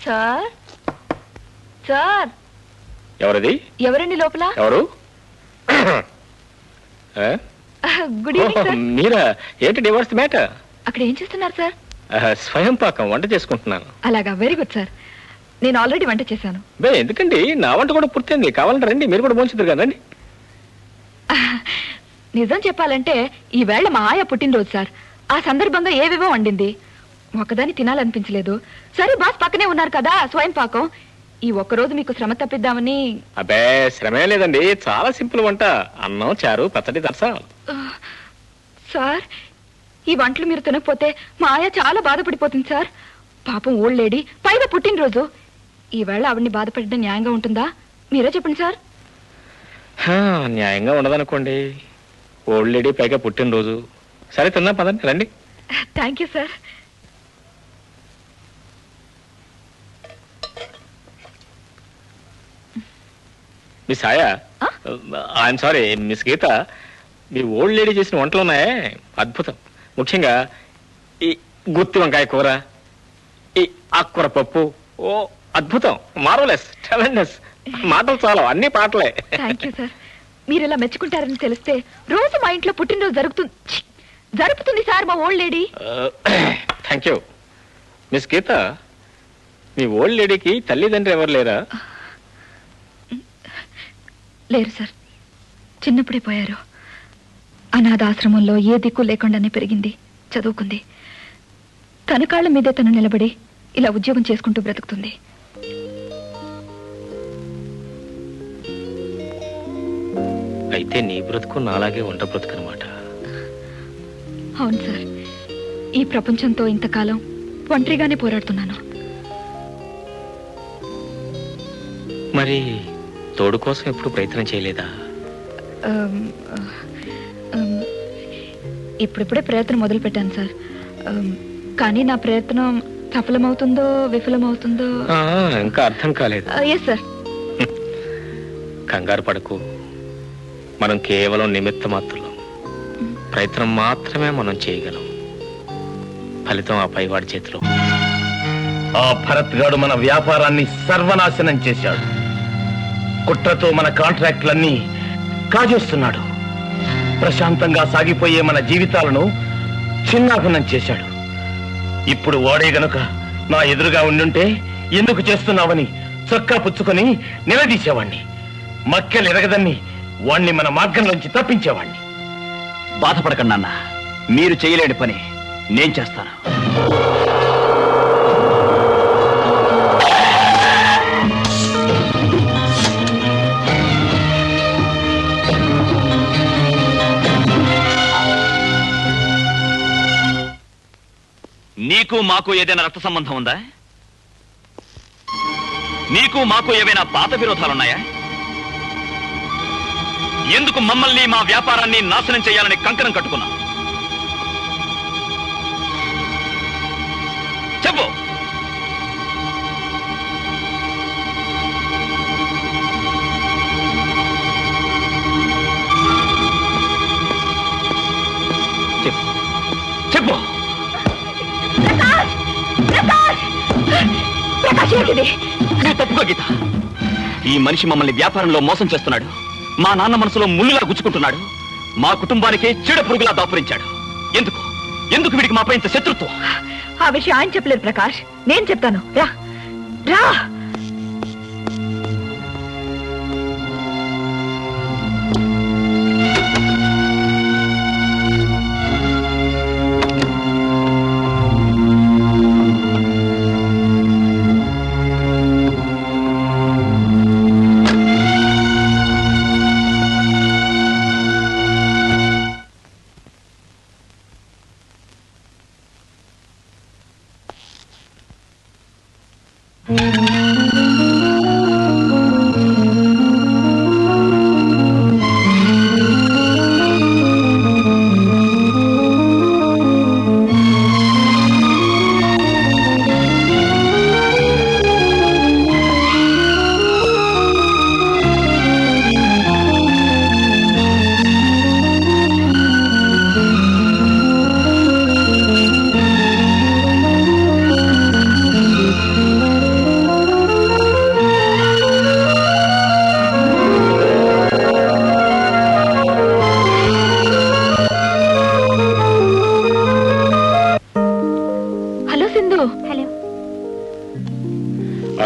Sir sir ఎవరది? ఎవరండి లోపల? ఎవరు? Good evening sir. మీరా? ఏంటి డివోర్స్ మ్యాటర్? అక్కడ ఏం చేస్తున్నారు సార్? స్వయం పాకం వంట చేసుకుంటున్నాను. అలాగా, వెరీ గుడ్ సార్. నేను ఆల్రెడీ వంట చేశాను. బే ఎందుకండి, నా వంట కూడా పూర్తయింది. కావాలంటే రండి, మీరు కూడా భోంచుతారు కదండి. నిజం చెప్పాలంటే ఈ వేళ మా ఆయ పుట్టినరోజు సార్. ఆ సందర్భంగా ఏవేవో వండింది. ఒకదాన్ని తినాలనిపించలేదు. సరే బాస్ పక్కనే ఉన్నారు కదా, స్వయం పాకం. ఈ ఒక్కరోజు మీకు శ్రమ తప్పిద్దామని. అబ్బే శ్రమే లేదండి, చాలా సింపుల్ వంట. అన్నం, చారు, పచ్చడి, దర్శనం. సార్ ఈ వంటలు మీరు తినకపోతే మా ఆయ చాలా బాధపడిపోతుంది సార్. పాపం ఓల్డ్ లేడీ, పైగా పుట్టినరోజు. ఈవేళ ఆవిడ్ని బాధపడడం న్యాయంగా ఉంటుందా? మీరే చెప్పండి సార్. న్యాయంగా ఉండదనుకోండి. ఓల్డ్ లేడీ, పైగా పుట్టినరోజు. సరే తిందాం పదండి, రండి. Thank you sir. Miss Aaya, I'm sorry miss గీత, మీ ఓల్డ్ లేడీ చేసిన వంటలు ఉన్నాయే అద్భుతం. ముఖ్యంగా ఈ గుత్తి వంకాయ కూర, ఈ ఆకుకూర పప్పు, ఓ అద్భుతం, మార్వలెస్, ట్రెమెండస్. మాటలు చాలా, అన్ని పాటలే. Thank you sir. మీరు ఇలా మెచ్చుకుంటారని తెలిస్తే రోజు మా ఇంట్లో పుట్టినరోజు జరుపుతుంది సార్ మా old lady. Thank you. Miss గీత, మీ ఓల్డ్ లేడీకి తల్లిదండ్రి ఎవరు లేరా? లేరు సార్, చిన్నప్పుడే పోయారు. అనాథాశ్రమంలో ఏ దిక్కు లేకుండానే పెరిగింది, చదువుకుంది. తన కాళ్ళ మీదే తను నిలబడి ఇలా ఉద్యోగం చేసుకుంటూ బ్రతుకుతుంది. అయితే నీ బ్రతుకు నాలాగే వంట బ్రతుకు అనమాట. అవును సార్, ఈ ప్రపంచంతో ఇంతకాలం ఒంటరిగానే పోరాడుతున్నాను. మరి తోడు కోసం ఎప్పుడు ప్రయత్నం చేయలేదా? ఇప్పుడిప్పుడే ప్రయత్నం మొదలు పెట్టాను సార్. కానీ నా ప్రయత్నం సఫలమవుతుందో విఫలమవుతుందో ఇంకా అర్థం కాలేదు. Yes sir. కంగారు పడకు, మనం కేవలం నిమిత్త మాత్రం. ప్రయత్నం మాత్రమే మనం చేయగలం. ఫలితం ఆ పైవాడి చేతిలో. ఆ భరత్ గాడు మన వ్యాపారాన్ని సర్వనాశనం చేశాడు. కుట్రతో మన కాంట్రాక్టులన్నీ కాజేస్తున్నాడు. ప్రశాంతంగా సాగిపోయే మన జీవితాలను చిన్నాభిన్నం చేశాడు. ఇప్పుడు వాడే గనుక నా ఎదురుగా ఉండుంటే ఎందుకు చేస్తున్నావని చొక్కా పుచ్చుకొని నిలదీసేవాణ్ణి. మక్కెలు ఎరగదని వాణ్ణి మన మార్గంలోంచి తప్పించేవాణ్ణి. బాధపడకండి నాన్న, మీరు చేయలేని పని నేను చేస్తాను. నీకు మాకు ఏదైనా రక్త సంబంధం ఉందా? నీకు మాకు ఏవైనా పాత విరోధాలున్నాయా? ఎందుకు మమ్మల్ని మా వ్యాపారాన్ని నాశనం చేయాలని కంకణం కట్టుకున్నా? చెప్పు. చెప్పు. తప్పుకో గీత, ఈ మనిషి మమ్మల్ని వ్యాపారంలో మోసం చేస్తున్నాడు. మా నాన్న మనసులో ముళ్ళులా గుచ్చుకుంటున్నాడు. మా కుటుంబానికి చీడ పురుగులా దాపురించాడు. ఎందుకు ఎందుకు వీడికి మాపై ఇంత శత్రుత్వం? ఆ విషయం ఆయన చెప్పలేదు ప్రకాష్, నేను చెప్తాను. రా రా.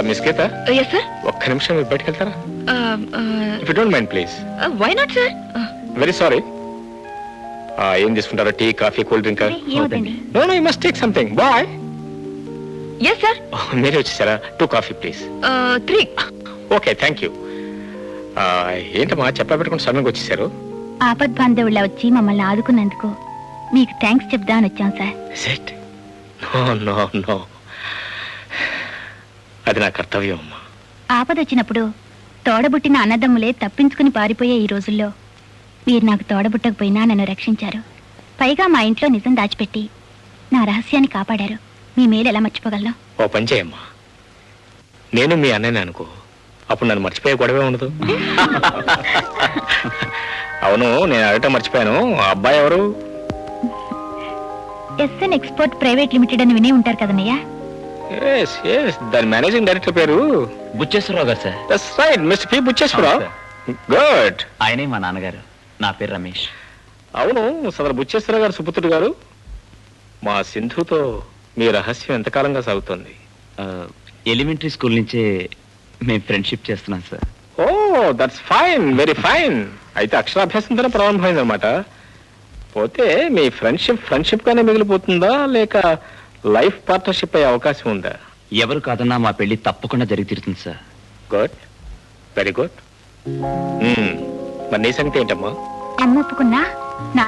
Miss Geeta, yes sir. ఒక్క నిమిషం మీరు బయటకు వెళ్తారా? If you don't mind please. Why not sir? Very sorry. ఏం తీసుకుంటారా? Tea, coffee, cool drink? No no, you must take something. Boy. Yes sir. మీరే వచ్చేసారా? 2 coffee please. 3. Okay, thank you. ఏంటమ్మా చెప్పా పెట్టుకుని సమయంకి వచ్చేసారు? ఆపద్ బాంధవుళ్ళ వచ్చి మమ్మల్ని ఆదుకున్నందుకు మీకు థ్యాంక్స్ చెప్దామని వచ్చాం సార్. నో నో నో, అది నా కర్తవ్యం అమ్మా. ఆపద వచ్చినప్పుడు తోడబుట్టిన అన్నదమ్ములే తప్పించుకుని పారిపోయే ఈ రోజుల్లో మీరు నాకు తోడబుట్టకపోయినా నన్ను రక్షించారు. పైగా మా ఇంట్లో నిజం దాచిపెట్టి నా రహస్యాన్ని కాపాడారు. మీ మేలు ఎలా మర్చిపోగలను? ఓ పని చేయమ్మా, నేను మీ అన్నయ్యని అనుకో, అప్పుడు నన్ను మర్చిపోయే గొడవే ఉండదు. అవును, నేను అడగటం మర్చిపోయాను, ఆ అబ్బాయి ఎవరు? ఎస్ఎన్ ఎక్స్పోర్ట్ ప్రైవేట్ లిమిటెడ్ అని వినే ఉంటారు కదన్నయ్య. దాని మేనేజింగ్ డైరెక్టర్ పేరు బుచ్చేశ్వరరావు గారు sir. That's right, mister P Bucheswararao. Good. ఆయనే మా నాన్నగారు. నా పేరు రమేష్. అవును, సదరు బుచ్చేశ్వరరావు గారు సుపుత్రుడు గారు. మా సింధుతో మీ రహస్యం ఎంతకాలంగా సాగుతోంది? ఎలిమెంటరీ స్కూల్ నుంచే మేము ఫ్రెండ్షిప్ చేస్తున్నాం sir. Oh that's fine, very fine. అయితే అక్షరాభ్యాసంతోనే ప్రారంభమైందనమాట. పోతే మీ ఫ్రెండ్షిప్ గానే మిగిలిపోతుందా, లేక లైఫ్ పార్ట్నర్షిప్ అయ్యే అవకాశం ఉందా? ఎవరు కాదన్నా మా పెళ్లి తప్పకుండా జరిగి తీరుతుంది సార్. Good, very good. మరి నీ సంగతి ఏంటమ్మా? అమ్మ ఒప్పుకున్నా నా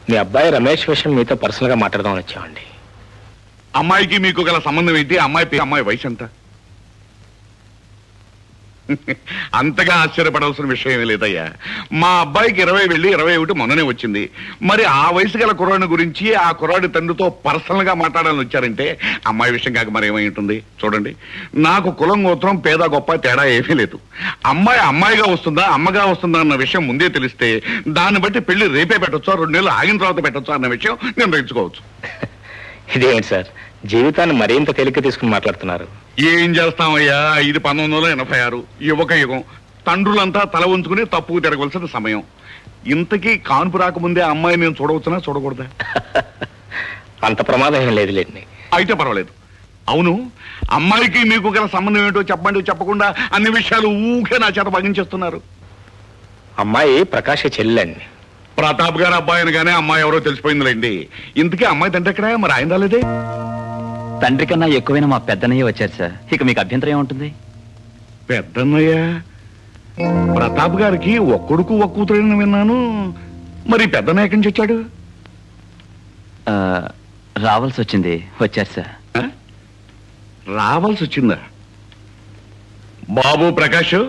మీ అబ్బాయి రమేష్ విషయం మీతో పర్సనల్ గా మాట్లాడదామని వచ్చామండి. అమ్మాయికి మీకు గల సంబంధం ఏంటి? అమ్మాయి వయసు ఎంత? అంతగా ఆశ్చర్యపడాల్సిన విషయం లేదయ్యా. మా అబ్బాయికి 20 వెళ్ళి 21 మొన్ననే వచ్చింది. మరి ఆ వయసు గల కుర్రాడి గురించి ఆ కుర్రాడి తండ్రితో పర్సనల్ గా మాట్లాడాలని వచ్చారంటే అమ్మాయి విషయం కాక మరి ఏమై ఉంటుంది? చూడండి, నాకు కులం గోత్రం పేద గొప్ప తేడా ఏమీ లేదు. అమ్మాయిగా వస్తుందా అమ్మగా వస్తుందా అన్న విషయం ముందే తెలిస్తే దాన్ని బట్టి పెళ్లి రేపే పెట్టొచ్చా 2 నెలలు ఆగిన తర్వాత పెట్టొచ్చా అన్న విషయం నేను గ్రహించుకోవచ్చు. ఇదేంటి సార్, జీవితాన్ని మరింత తేలిక తీసుకుని మాట్లాడుతున్నారు? ఏం చేస్తామయ్యా, ఇది 1986 యువక యుగం. తండ్రులంతా తల ఉంచుకుని తప్పుకు తిరగవలసిన సమయం. ఇంతకీ కాన్పు రాకముందే అమ్మాయి నేను చూడవచ్చునా చూడకూడదా? అంత ప్రమాదం ఏం లేదులేండి. అయితే పర్వాలేదు. అవును, అమ్మాయికి మీకు గల సంబంధం ఏంటో చెప్పండి. చెప్పకుండా అన్ని విషయాలు ఊకే నా చేత భగించేస్తున్నారు. అమ్మాయి ప్రకాష్ చెల్లెండి. ప్రతాప్ గారు అబ్బాయి అనగానే అమ్మాయి ఎవరో తెలిసిపోయిందిలేండి. ఇంతకీ అమ్మాయి తండ్రి ఎక్కడా? మరి ఆయన రాలేదే? తండ్రి కన్నా ఎక్కువైనా మా పెద్దన్నయ్య వచ్చారు సార్. ఇక మీకు అభ్యంతరం ఏముంటుంది? పెద్దన్నయ్య? ప్రతాప్ గారికి ఒక్కడుకు ఒక్క కూతురని విన్నాను. మరి పెద్దన్నయ్య ఎక్కడి నుంచి వచ్చాడు? రావాల్సి వచ్చింది, వచ్చారు సార్. రావాల్సి వచ్చిందా? బాబు ప్రకాష్,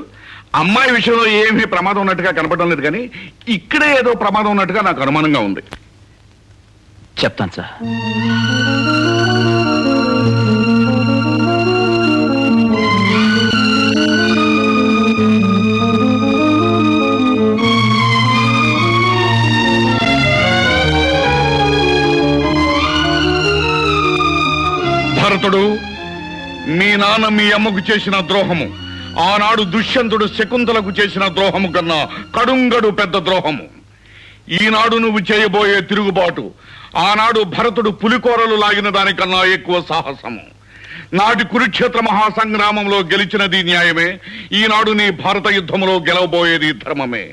అమ్మాయి విషయంలో ఏమీ ప్రమాదం ఉన్నట్టుగా కనపడడం లేదు, కానీ ఇక్కడే ఏదో ప్రమాదం ఉన్నట్టుగా నాకు అనుమానంగా ఉంది. చెప్తాను సార్. భరతుడు, మీ నాన్న మీ అమ్మకు చేసిన ద్రోహము ఆనాడు దుష్యంతుడు శకుంతలకు చేసిన ద్రోహము కన్నా కడుంగడు పెద్ద ద్రోహము. ఈనాడు నువ్వు చేయబోయే తిరుగుబాటు ఆనాడు భరతుడు పులికోరలు లాగిన దానికన్నా ఎక్కువ సాహసము. నాటి కురుక్షేత్ర మహాసంగ్రామంలో గెలిచినది న్యాయమే. ఈనాడు నీ భారత యుద్ధంలో గెలవబోయేది ధర్మమే.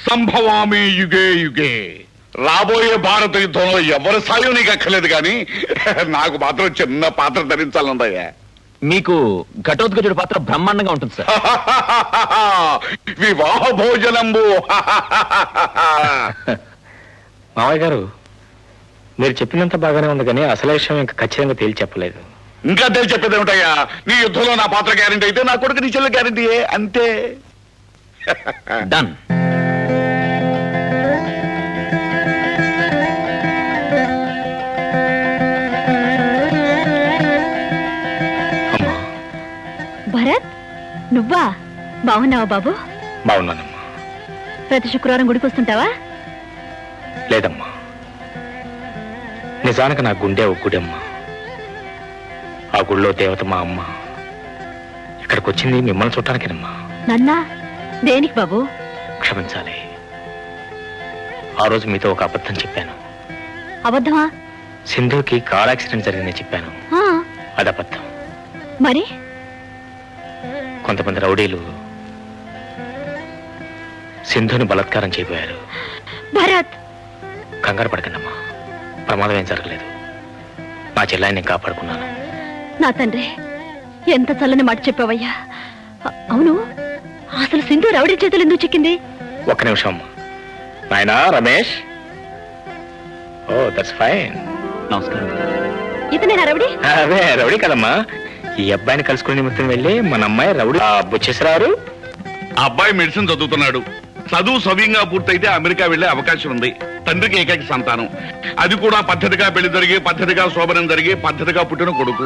సంభవామి యుగే యుగే. రాబోయే భారత యుద్ధంలో ఎవరి సాయం నీకు అక్కర్లేదు, కానీ నాకు మాత్రం చిన్న పాత్ర ధరించాలందయ్యా. మీకు ఘటోద్గజుడి పాత్ర బ్రహ్మాండంగా ఉంటుంది సార్. వివాహ భోజనంబు. మావయ్య గారు, మీరు చెప్పినంత బాగానే ఉంది, కానీ అసలు విషయం ఇంకా ఖచ్చితంగా తేల్చి చెప్పలేదు. ఇంకా తెలిసి చెప్పేది ఏమిటయ్యా? నీ యుద్ధంలో నా పాత్ర గ్యారంటీ అయితే నా కొడుకు నీ చెల్లె గ్యారంటీయే, అంతే. డన్. భరత్, నువ్వా? బాగున్నావా బాబు? బాగున్నానమ్మా. ప్రతి శుక్రవారం గుడికి వస్తుంటావా? లేదమ్మా, నిజానికి నా గుండె ఒక గుడమ్మా. ఆ గుడిలో దేవత మా అమ్మ. ఇక్కడికి వచ్చింది మిమ్మల్ని చూడటానికేనమ్మా. నన్నా? దేనికి బాబు? క్షమించాలి, ఆ రోజు మీతో ఒక అబద్ధం చెప్పాను. అబద్ధమా? సింధుకి కార్ యాక్సిడెంట్ జరిగిందని చెప్పాను. ఆ, అది అబద్ధం. మరి కొంతమంది రౌడీలు సింధుని బలాత్కారం చేయబోయారు. భరత్, కంగారు పడకండమ్మా, ప్రమాదం ఏం జరగలేదు. మా చెల్లాయిని నేను కాపాడుకున్నాను. నా తండ్రి, ఎంత చల్లని మాట చెప్పావయ్యా. అవును, అసలు సింధు రౌడీ చేతులు ఎందుకు చిక్కింది? ఒక్క నిమిషం అమ్మా. నాయనా రమేష్. ఓ దట్స్ ఫైన్. నమస్కారం. ఇతనే రౌడీ? అదే రౌడీ కదమ్మా. ఈ అబ్బాయిని కలుసుకునే నిమిత్తం వెళ్ళి మన అమ్మాయి రౌడీ బుచ్చేశ్వరారు. ఆ అబ్బాయి మెడిసిన్ చదువుతున్నాడు. చదువు సవ్యంగా పూర్తయితే అమెరికా వెళ్లే అవకాశం ఉంది. తండ్రికి ఏకైక సంతానం, అది కూడా పద్ధతిగా పెళ్లి జరిగి పద్ధతిగా శోభనం జరిగి పద్ధతిగా పుట్టిన కొడుకు.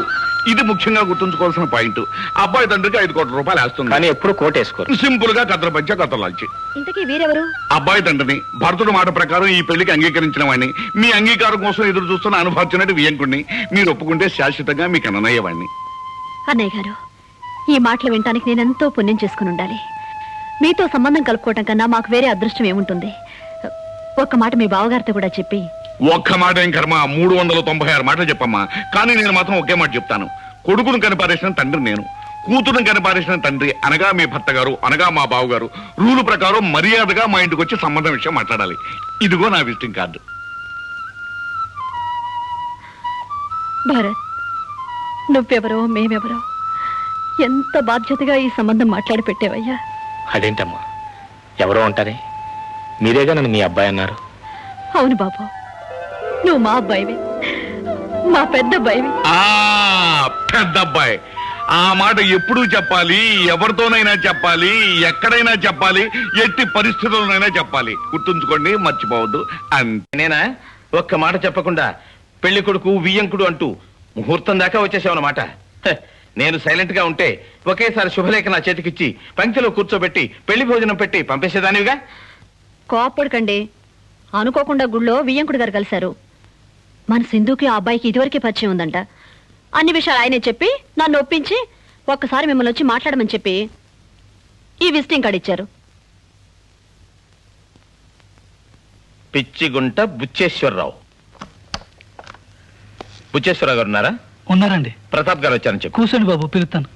ఇది ముఖ్యంగా గుర్తుంచుకోవాల్సిన పాయింట్. అబ్బాయి తండ్రికి 5 కోట్ల రూపాయలు వేస్తుంది. కానీ ఎప్పుడు కోటేసుకోరు. సింపుల్ గా కథల పంచ కథలాంచి. ఇంతకీ వీరెవరు? అబ్బాయి తండ్రిని, భరతుడు మాట ప్రకారం ఈ పెళ్లికి అంగీకరించిన వాడిని, మీ అంగీకారం కోసం ఎదురు చూస్తున్న అనుభవించినట్టు వియంకుడిని. మీరు ఒప్పుకుంటే శాశ్వతంగా మీకు అన్నయ్యవాడిని. అన్నయ్య గారు, ఈ మాటలు వినటానికి నేనెంతో పుణ్యం చేసుకుని ఉండాలి. మీతో సంబంధం కలుపుకోవటం కన్నా మాకు వేరే అదృష్టం ఏముంటుంది? ఒక్క మాట మీ బావగారితో కూడా చెప్పి. ఒక్క మాట ఏం కర్మ, 396 మాటలు చెప్పమ్మా. కానీ నేను మాత్రం ఒకే మాట చెప్తాను. కొడుకును కనిపారేసిన తండ్రి నేను, కూతురుని కనిపారేసిన తండ్రి అనగా మీ భర్త గారు, అనగా మా బావగారు. రూలు ప్రకారం మర్యాదగా మా ఇంటికి వచ్చి సంబంధం విషయం మాట్లాడాలి. ఇదిగో నా విజిటింగ్ కార్డు. భరత్, నువ్వెవరో మేమెవరో ఎంత బాధ్యతగా ఈ సంబంధం మాట్లాడి పెట్టేవయ్యా. అదేంటమ్మా, ఎవరో అంటారే, మీరేగా నన్ను మీ అబ్బాయి అన్నారు. అవును బాబు, నువ్వు మా అబ్బాయివి, మా పెద్ద అబ్బాయివి. పెద్ద అబ్బాయి. ఆ మాట ఎప్పుడూ చెప్పాలి, ఎవరితోనైనా చెప్పాలి, ఎక్కడైనా చెప్పాలి, ఎట్టి పరిస్థితుల్లోనైనా చెప్పాలి. గుర్తుంచుకోండి, మర్చిపోవద్దు. నేనా ఒక్క మాట చెప్పకుండా పెళ్లి కొడుకు వియ్యంకుడు అంటూ ముహూర్తం దాకా వచ్చేసావన్నమాట. నేను సైలెంట్ గా ఉంటే ఒకేసారి శుభలేఖ నా చేతికిచ్చి పంక్తిలో కూర్చోబెట్టి పెళ్లి భోజనం పెట్టి పంపేసేదానివిగా. కోప్పడకండి. అనుకోకుండా గుళ్ళో వియ్యంకుడు గారు కలిశారు. మన సింధుకి ఆ అబ్బాయికి ఇదివరకే పరిచయం ఉందంట. అన్ని విషయాలు ఆయనే చెప్పి నన్ను ఒప్పించి ఒక్కసారి మిమ్మల్ని వచ్చి మాట్లాడమని చెప్పి ఈ విజిటింగ్ కార్డు ఇచ్చారు. పిచ్చిగుంట బుచ్చేశ్వరరావు. బుచ్చేశ్వరరావు గారు ఉన్నారా? ఉన్నారండి. ప్రతాప్ గారు వచ్చారని చెప్పు. కూర్చోండి బాబు, పిలుస్తాను.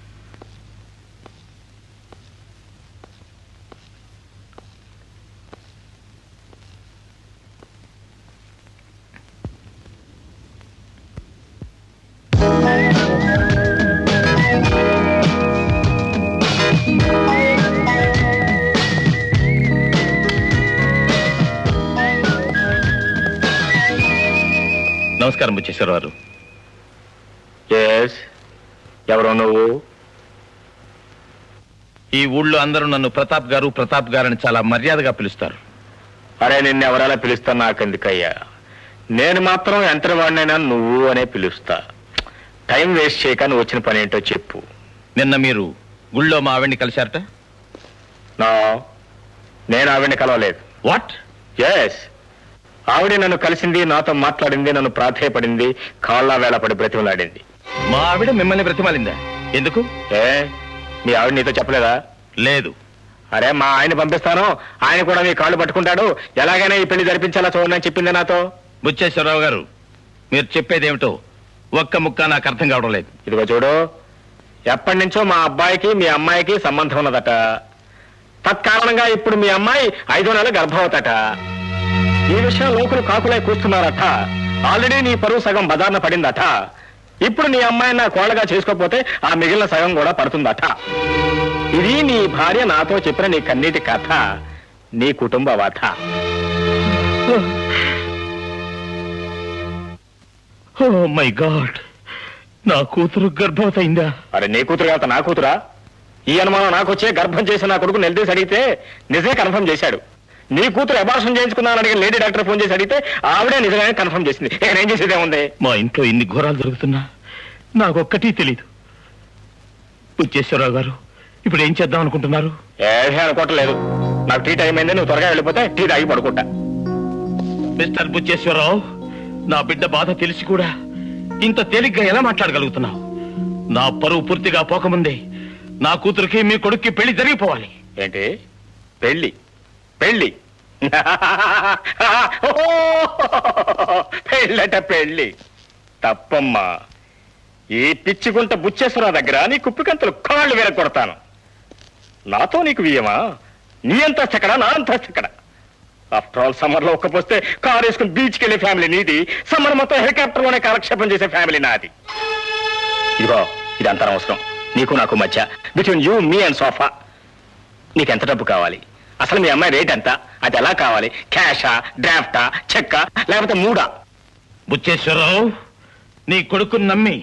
నమస్కారం బుచ్చేశ్వరరావు గారు. ఎవరో నువ్వు? ఈ ఊళ్ళో అందరూ నన్ను ప్రతాప్ గారు ప్రతాప్ గారని చాలా మర్యాదగా పిలుస్తారు. అరే, నిన్ను ఎవరైనా పిలుస్తా నాకెందుకయ్యా? నేను మాత్రం ఎంతవాడినైనా నువ్వు అనే పిలుస్తా. టైం వేస్ట్ చేయక నువ్వు వచ్చిన పని ఏంటో చెప్పు. నిన్న మీరు గుళ్ళో మా ఆవిడ్ని కలిశారట? నేను ఆవిడ్ని కలవలేదు. వాట్? ఎస్, ఆవిడ నన్ను కలిసింది, నాతో మాట్లాడింది, నన్ను ప్రాధేయపడింది, కాళ్ళ వేళ పడి బ్రతిమలాడింది. మా ఆవిడ మిమ్మల్ని బ్రతిమాలిందా? ఎందుకు? మీ ఆవిడ నీతో చెప్పలేదా? లేదు. అరే, మా ఆయన పంపిస్తాను, ఆయన కూడా మీ కాళ్ళు పట్టుకుంటాడు, ఎలాగైనా ఈ పెళ్లి జరిపించాలా చూడని చెప్పింది నాతో. బుచ్చేశ్వరరావు గారు, మీరు చెప్పేదేమిటో ఒక్క ముక్క నాకు అర్థం కావడం లేదు. ఇదిగో చూడు, ఎప్పటి నుంచో మా అబ్బాయికి మీ అమ్మాయికి సంబంధం ఉన్నదట. తత్కారణంగా ఇప్పుడు మీ అమ్మాయి 5వ నెల గర్భవతట. ఈ విషయం లోకులు కాకులై కూస్తున్నారట. ఆల్రెడీ నీ పరువు సగం బజార్న పడిందట. ఇప్పుడు నీ అమ్మాయిని నా కోళ్ళగా చేసుకోకపోతే ఆ మిగిలిన సగం కూడా పడుతుందట. ఇది నీ భార్య నాతో చెప్పిన నీ కన్నీటి కథ, నీ కుటుంబ వథ. ఓ మై గాడ్, నా కూతురు గర్భవతి అయిందా? అరే, నీ కూతురు కాదు నా కూతురా? ఈ అనుమానం నాకొచ్చే గర్భం చేసి నా కొడుకు నిలదీసి అడిగితే నిజమే కన్ఫర్మ్ చేశాడు. నీ కూతురు అబార్షన్ చేయించుకున్నాను అడిగి లేడీ డాక్టర్ ఫోన్ చేసి అడిగితే ఆవిడే నిజంగానే కన్ఫర్మ్ చేసింది. నేనేం చేసేదేముంది? మా ఇంట్లో ఇన్ని ఘోరాలు జరుగుతున్నా నాకొక్కటీ తెలీదు. బుచ్చేశ్వరరావు గారు, ఇప్పుడు ఏం చేద్దాం అనుకుంటున్నారు? ఏమీ అనుకోవట్లేదు. నాకు టీ టైం అయింది, నువ్వు త్వరగా వెళ్ళిపోతే టీ తాగి పడుకుంటా. మిస్టర్ బుచ్చేశ్వరరావు, నా బిడ్డ బాధ తెలిసి కూడా ఇంత తేలిగ్గా ఎలా మాట్లాడగలుగుతున్నావు? నా పరువు పూర్తిగా పోకముందే నా కూతురికి మీ కొడుక్కి పెళ్లి జరిగిపోవాలి. ఏంటి పెళ్లి? పెళ్లి పెళ్ళట పెళ్లి తప్పమ్మా. ఈ పిచ్చిగుంట బుచ్చేశ్వరరావు దగ్గర నీ కుప్పికంతలు కాళ్ళు వేరకొడతాను. నాతో నీకు వియ్యమా? నీ అంతస్తు ఎక్కడ, నా అంతస్తు ఎక్కడ? ఆఫ్టర్ ఆల్ సమ్మర్ లో ఒక్కపోస్తే కారు వేసుకుని బీచ్కి వెళ్ళే ఫ్యామిలీ నీది, సమ్మర్ మొత్తం హెలికాప్టర్ లోనే కాలక్షేపం చేసే ఫ్యామిలీ నాది. ఇదిగో ఇదంతా అవసరం నీకు నాకు మధ్య, between you me and sofa. నీకెంత డబ్బు కావాలి? అసలు మీ అమ్మాయి రేట్ ఎంత? అది ఎలా కావాలి? క్యాషా, డ్రాఫ్టా, చెక్కా, లేకపోతే మూడా? బుచ్చేశ్వరరావు, నీ కొడుకుని నమ్మి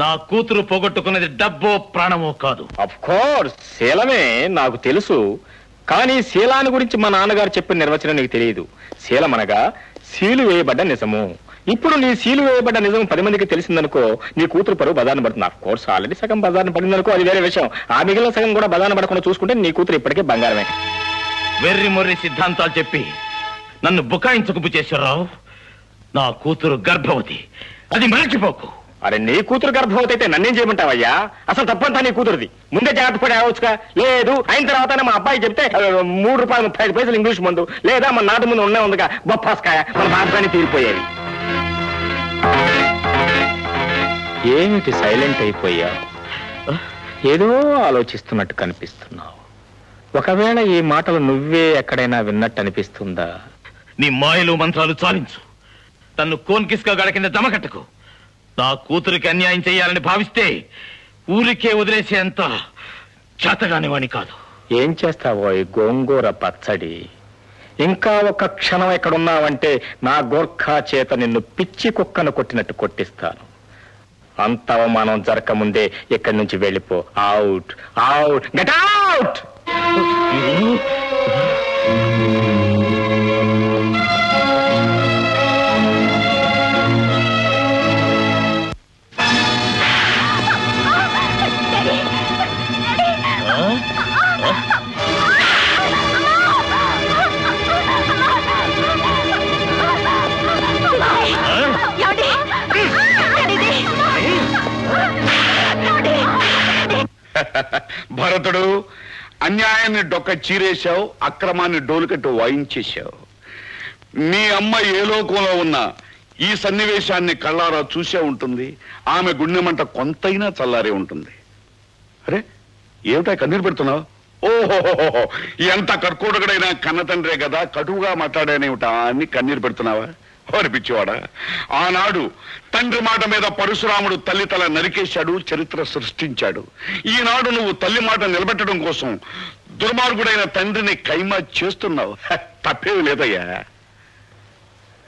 నా కూతురు పోగొట్టుకున్నది డబ్బో ప్రాణమో కాదు. అఫ్ కోర్స్ శీలమే నాకు తెలుసు, కానీ శీలాన్ని గురించి మా నాన్నగారు చెప్పిన నిర్వచనం నీకు తెలియదు. శీలం అనగా సీలు వేయబడ్డ నిజము. ఇప్పుడు నీ సీలు వేయబడ్డ నిజం 10 మందికి తెలిసిందనుకో, నీ కూతురు పరువు బజార్న పడుతుంది. ఆఫ్ కోర్స్ ఆల్రెడీ సగం బజార్న పడిందనుకో, అది వేరే విషయం. ఆ మిగిలిన సగం కూడా బజార్న పడకుండా చూసుకుంటే నీ కూతురు ఇప్పటికే బంగారమే. వెర్రి మొర్రి సిద్ధాంతాలు చెప్పి నన్ను బుకాయించకు బుచ్చేశ్వరరావు. నా కూతురు గర్భవతి, అది మరచిపోకు. అరే నీ కూతురు గర్భవతి అయితే నన్నేం చేయమంటావయ్యా? అసలు తప్పంతా నీ కూతురుది. ముందే జాగ్రత్త పడి ఆవచ్చుగా. లేదు అయిన తర్వాతనే మా అబ్బాయి చెప్తే ₹3.35 ఇంగ్లీష్ మందు, లేదా మన నాటి ముందు ఉండే ఉందిగా బొప్పాస్కాయ, మన బాధని తీరిపోయేవి. ఏమిటి సైలెంట్ అయిపోయా? ఏదో ఆలోచిస్తున్నట్టు కనిపిస్తున్నావు. ఒకవేళ ఈ మాటలు నువ్వే ఎక్కడైనా విన్నట్టు అనిపిస్తుందా? నీ మాయలు మంత్రాలు చాలించు. తన్ను కోన్కిస్గా గడ కింద దమకట్టకు. నా కూతురికి అన్యాయం చేయాలని భావిస్తే ఊరికే వదిలేసేంత చేతగాని వాణ్ణి కాదు. ఏం చేస్తావో ఈ గోంగూర పచ్చడి? ఇంకా ఒక క్షణం ఎక్కడున్నావంటే నా గోర్ఖా చేత నిన్ను పిచ్చి కుక్కను కొట్టినట్టు కొట్టిస్తాను. అంత అవమానం జరగకముందే ఇక్కడి నుంచి వెళ్ళిపో. Out, out, get out. భరతుడు, అన్యాయాన్ని డొక్క చీరేశావు, అక్రమాన్ని డోలుకట్టు వాయించేశావు. మీ అమ్మ ఏ లోకంలో ఉన్నా ఈ సన్నివేశాన్ని కళ్ళారా చూసే ఉంటుంది. ఆమె గుండె మంట కొంతైనా చల్లారే ఉంటుంది. అరే ఏమిటా కన్నీరు పెడుతున్నావు? ఓహోహోహో, ఎంత కర్కోటకుడైనా కన్న తండ్రే కదా, కటువుగా మాట్లాడానేమిటా అని కన్నీరు పెడుతున్నావా? అనిపించేవాడా? ఆనాడు తండ్రి మాట మీద పరశురాముడు తల్లి తల నరికేశాడు, చరిత్ర సృష్టించాడు. ఈనాడు నువ్వు తల్లి మాట నిలబెట్టడం కోసం దుర్మార్గుడైన తండ్రిని కైమా చేస్తున్నావు. తప్పేవి లేదయ్యా.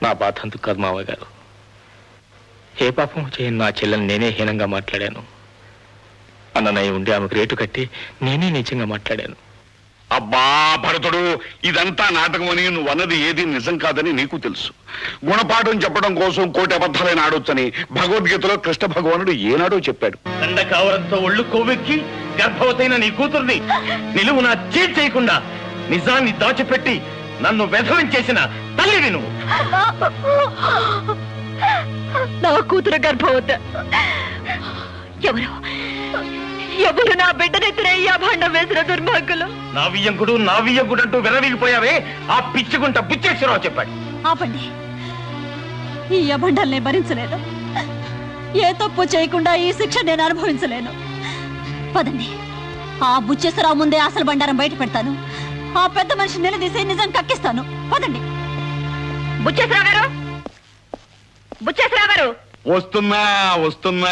నా బాధ అందుకు కాదు మావయ్య గారు. ఏ పాపం చేయను నా చెల్లెని నేనే హీనంగా మాట్లాడాను. అన్నయ్య ఉండి ఆమెకు రేటు కట్టి నేనే నిజంగా మాట్లాడాను. అబ్బా భరతుడు, ఇదంతా నాటకమని నువ్వు అన్నది ఏది నిజం కాదని నీకు తెలుసు. గుణపాఠం చెప్పడం కోసం 1,000 అబద్ధాలైన ఆడొచ్చని భగవద్గీతలో కృష్ణ భగవానుడు ఏనాడో చెప్పాడు. దండకావరంతో ఒళ్ళు కొవ్వెక్కి గర్భవతైన నీ కూతుర్ని నిలువున చేయకుండా నిజాన్ని దాచిపెట్టి నన్ను వెధవించేసిన తల్లివి నువ్వు. నా కూతురు గర్భవతి. ఎవరు నా బిడ్డనెత్తిన ఈ అభాండం వేసిన దుర్మార్గులు? నా వియ్యంకుడు అంటూ విర్రవీగిపోయావే ఆ పిచ్చిగుంట బుచ్చేశ్వరరావు చెప్పాడు. ఆపండి, ఈ అభండాల్ని భరించలేను. ఏ తప్పు చేయకుండా ఈ శిక్ష నేను అనుభవించలేను. పదండి, ఆ బుచ్చేశ్వరరావు ముందే అసలు బండారం బయట పెడతాను. ఆ పెద్ద మనిషి నిలదీసి నిజం కక్కిస్తాను. పదండి. బుచ్చేశ్వరరావు గారు, బుచ్చేశ్వరరావు గారు. వస్తున్నా.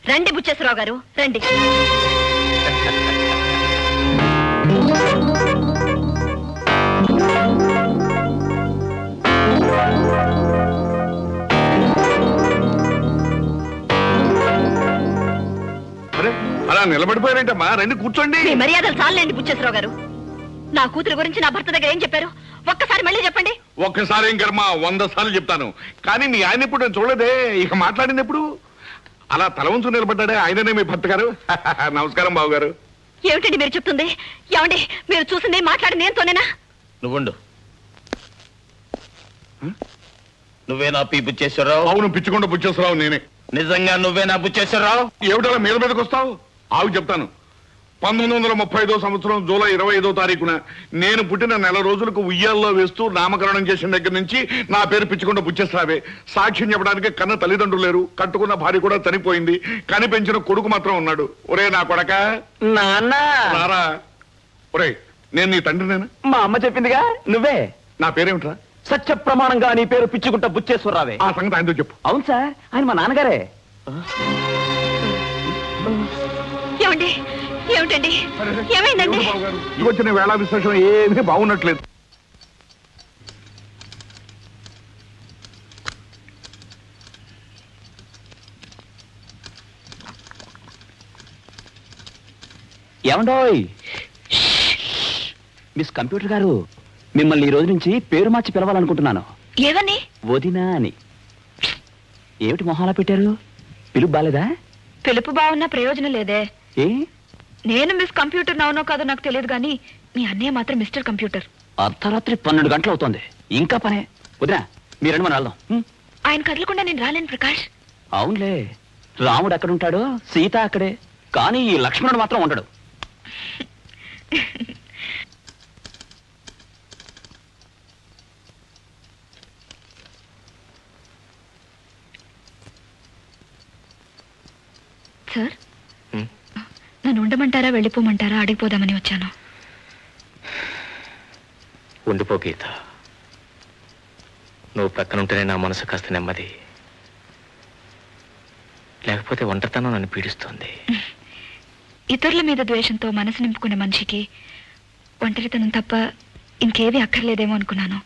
రండి బుచ్చేశ్వరరావు గారు, రండి. అలా నిలబడిపోయారంటమ్మా, రండి కూర్చోండి. మీ మర్యాదలు చాలండి బుచ్చేశ్వరరావు గారు. నా కూతురు గురించి నా భర్త దగ్గర ఏం చెప్పారు? ఒక్కసారి మళ్ళీ చెప్పండి. ఒక్కసారి ఏం కర్మ, 100 సార్లు చెప్తాను. కానీ మీ ఆయన ఇప్పుడు నేను చూడలేదే. ఇక మాట్లాడింది ఎప్పుడు? అలా తల ఉంచు నిలబడ్డాడే ఆయననే మీ భర్త గారు. నమస్కారం బాబు గారు. ఏమిటండి మీరు చెప్తుంది? ఏమండి మీరు చూసింది మాట్లాడింది ఏంతోనేనా? నువ్వుండు. నువ్వేనా పి బుచ్చేశ్వరరావు? అవును, పిచ్చుకుంట బుచ్చేశ్వరరావు నేనే. నిజంగా నువ్వేనా బుచ్చేశ్వరరావు? ఏమిటలా మీదకి వస్తావు? ఆవు చెప్తాను. 1935 సంవత్సరం జూలై 25వ తారీఖున నేను పుట్టిన నెల రోజులకు ఉయ్యాల్లో వేస్తూ నామకరణం చేసిన దగ్గర నుంచి నా పేరు పిచ్చుకుంట బుచ్చేశ్వరావే. సాక్ష్యం చెప్పడానికి కన్న తల్లిదండ్రులు లేరు, కట్టుకున్న భార్య కూడా చనిపోయింది, కని పెంచిన కొడుకు మాత్రం ఉన్నాడు. ఒరే నా కొడక, నాన్న రారా ఒరేయ్, నేను నీ తండ్రినేనా? మా అమ్మ చెప్పిందిగా నువ్వే. నా పేరేమిట్రా? సత్య ప్రమాణంగా నీ పేరు పిచ్చుకుంట బుచ్చేశ్వరరావే. ఆ సంగతి ఆయనతో చెప్పు. అవును సార్, ఆయన మా నాన్నగారే. ఏమండి? ఏమిటండి? ఏమైందండి? ఈ వచ్చిన వేళ విశేషం ఏమీ బాగున్నట్లేదు. ఏమండోయ్ మిస్ కంప్యూటర్ గారు, మిమ్మల్ని ఈ రోజు నుంచి పేరు మార్చి పిలవాలనుకుంటున్నాను. ఏవని? వదినా అని. ఏమిటి మొహాలా పెట్టారు? పిలుపు బాలేదా? పిలుపు బాగున్నా ప్రయోజనం లేదే. ఏ? నేను మిస్ కంప్యూటర్ నౌనో కాదో నాకు తెలియదు కానీ మీ అన్నయ్య మాత్రం మిస్టర్ కంప్యూటర్. అర్ధరాత్రి 12 గంటలు అవుతోంది, ఇంకా పనే. వదినా మీరండి, మనం వెళ్దాం. ఆయన కదలకుండా నేను రాలేను ప్రకాష్. అవునులే, రాముడు ఎక్కడుంటాడో సీత అక్కడే, కానీ ఈ లక్ష్మణుడు మాత్రం ఉండడు. సార్, నన్ను ఉండమంటారా వెళ్ళిపోమంటారా అడిగిపోదామని వచ్చాను. ఉండిపో గీత, నువ్వు పక్కనుంటేనే నా మనసు కాస్త నెమ్మది, లేకపోతే ఒంటరితనం నన్ను పీడిస్తుంది. ఇతరుల మీద ద్వేషంతో మనసు నింపుకునే మనిషికి ఒంటరితనం తప్ప ఇంకేవీ అక్కర్లేదేమో అనుకున్నాను.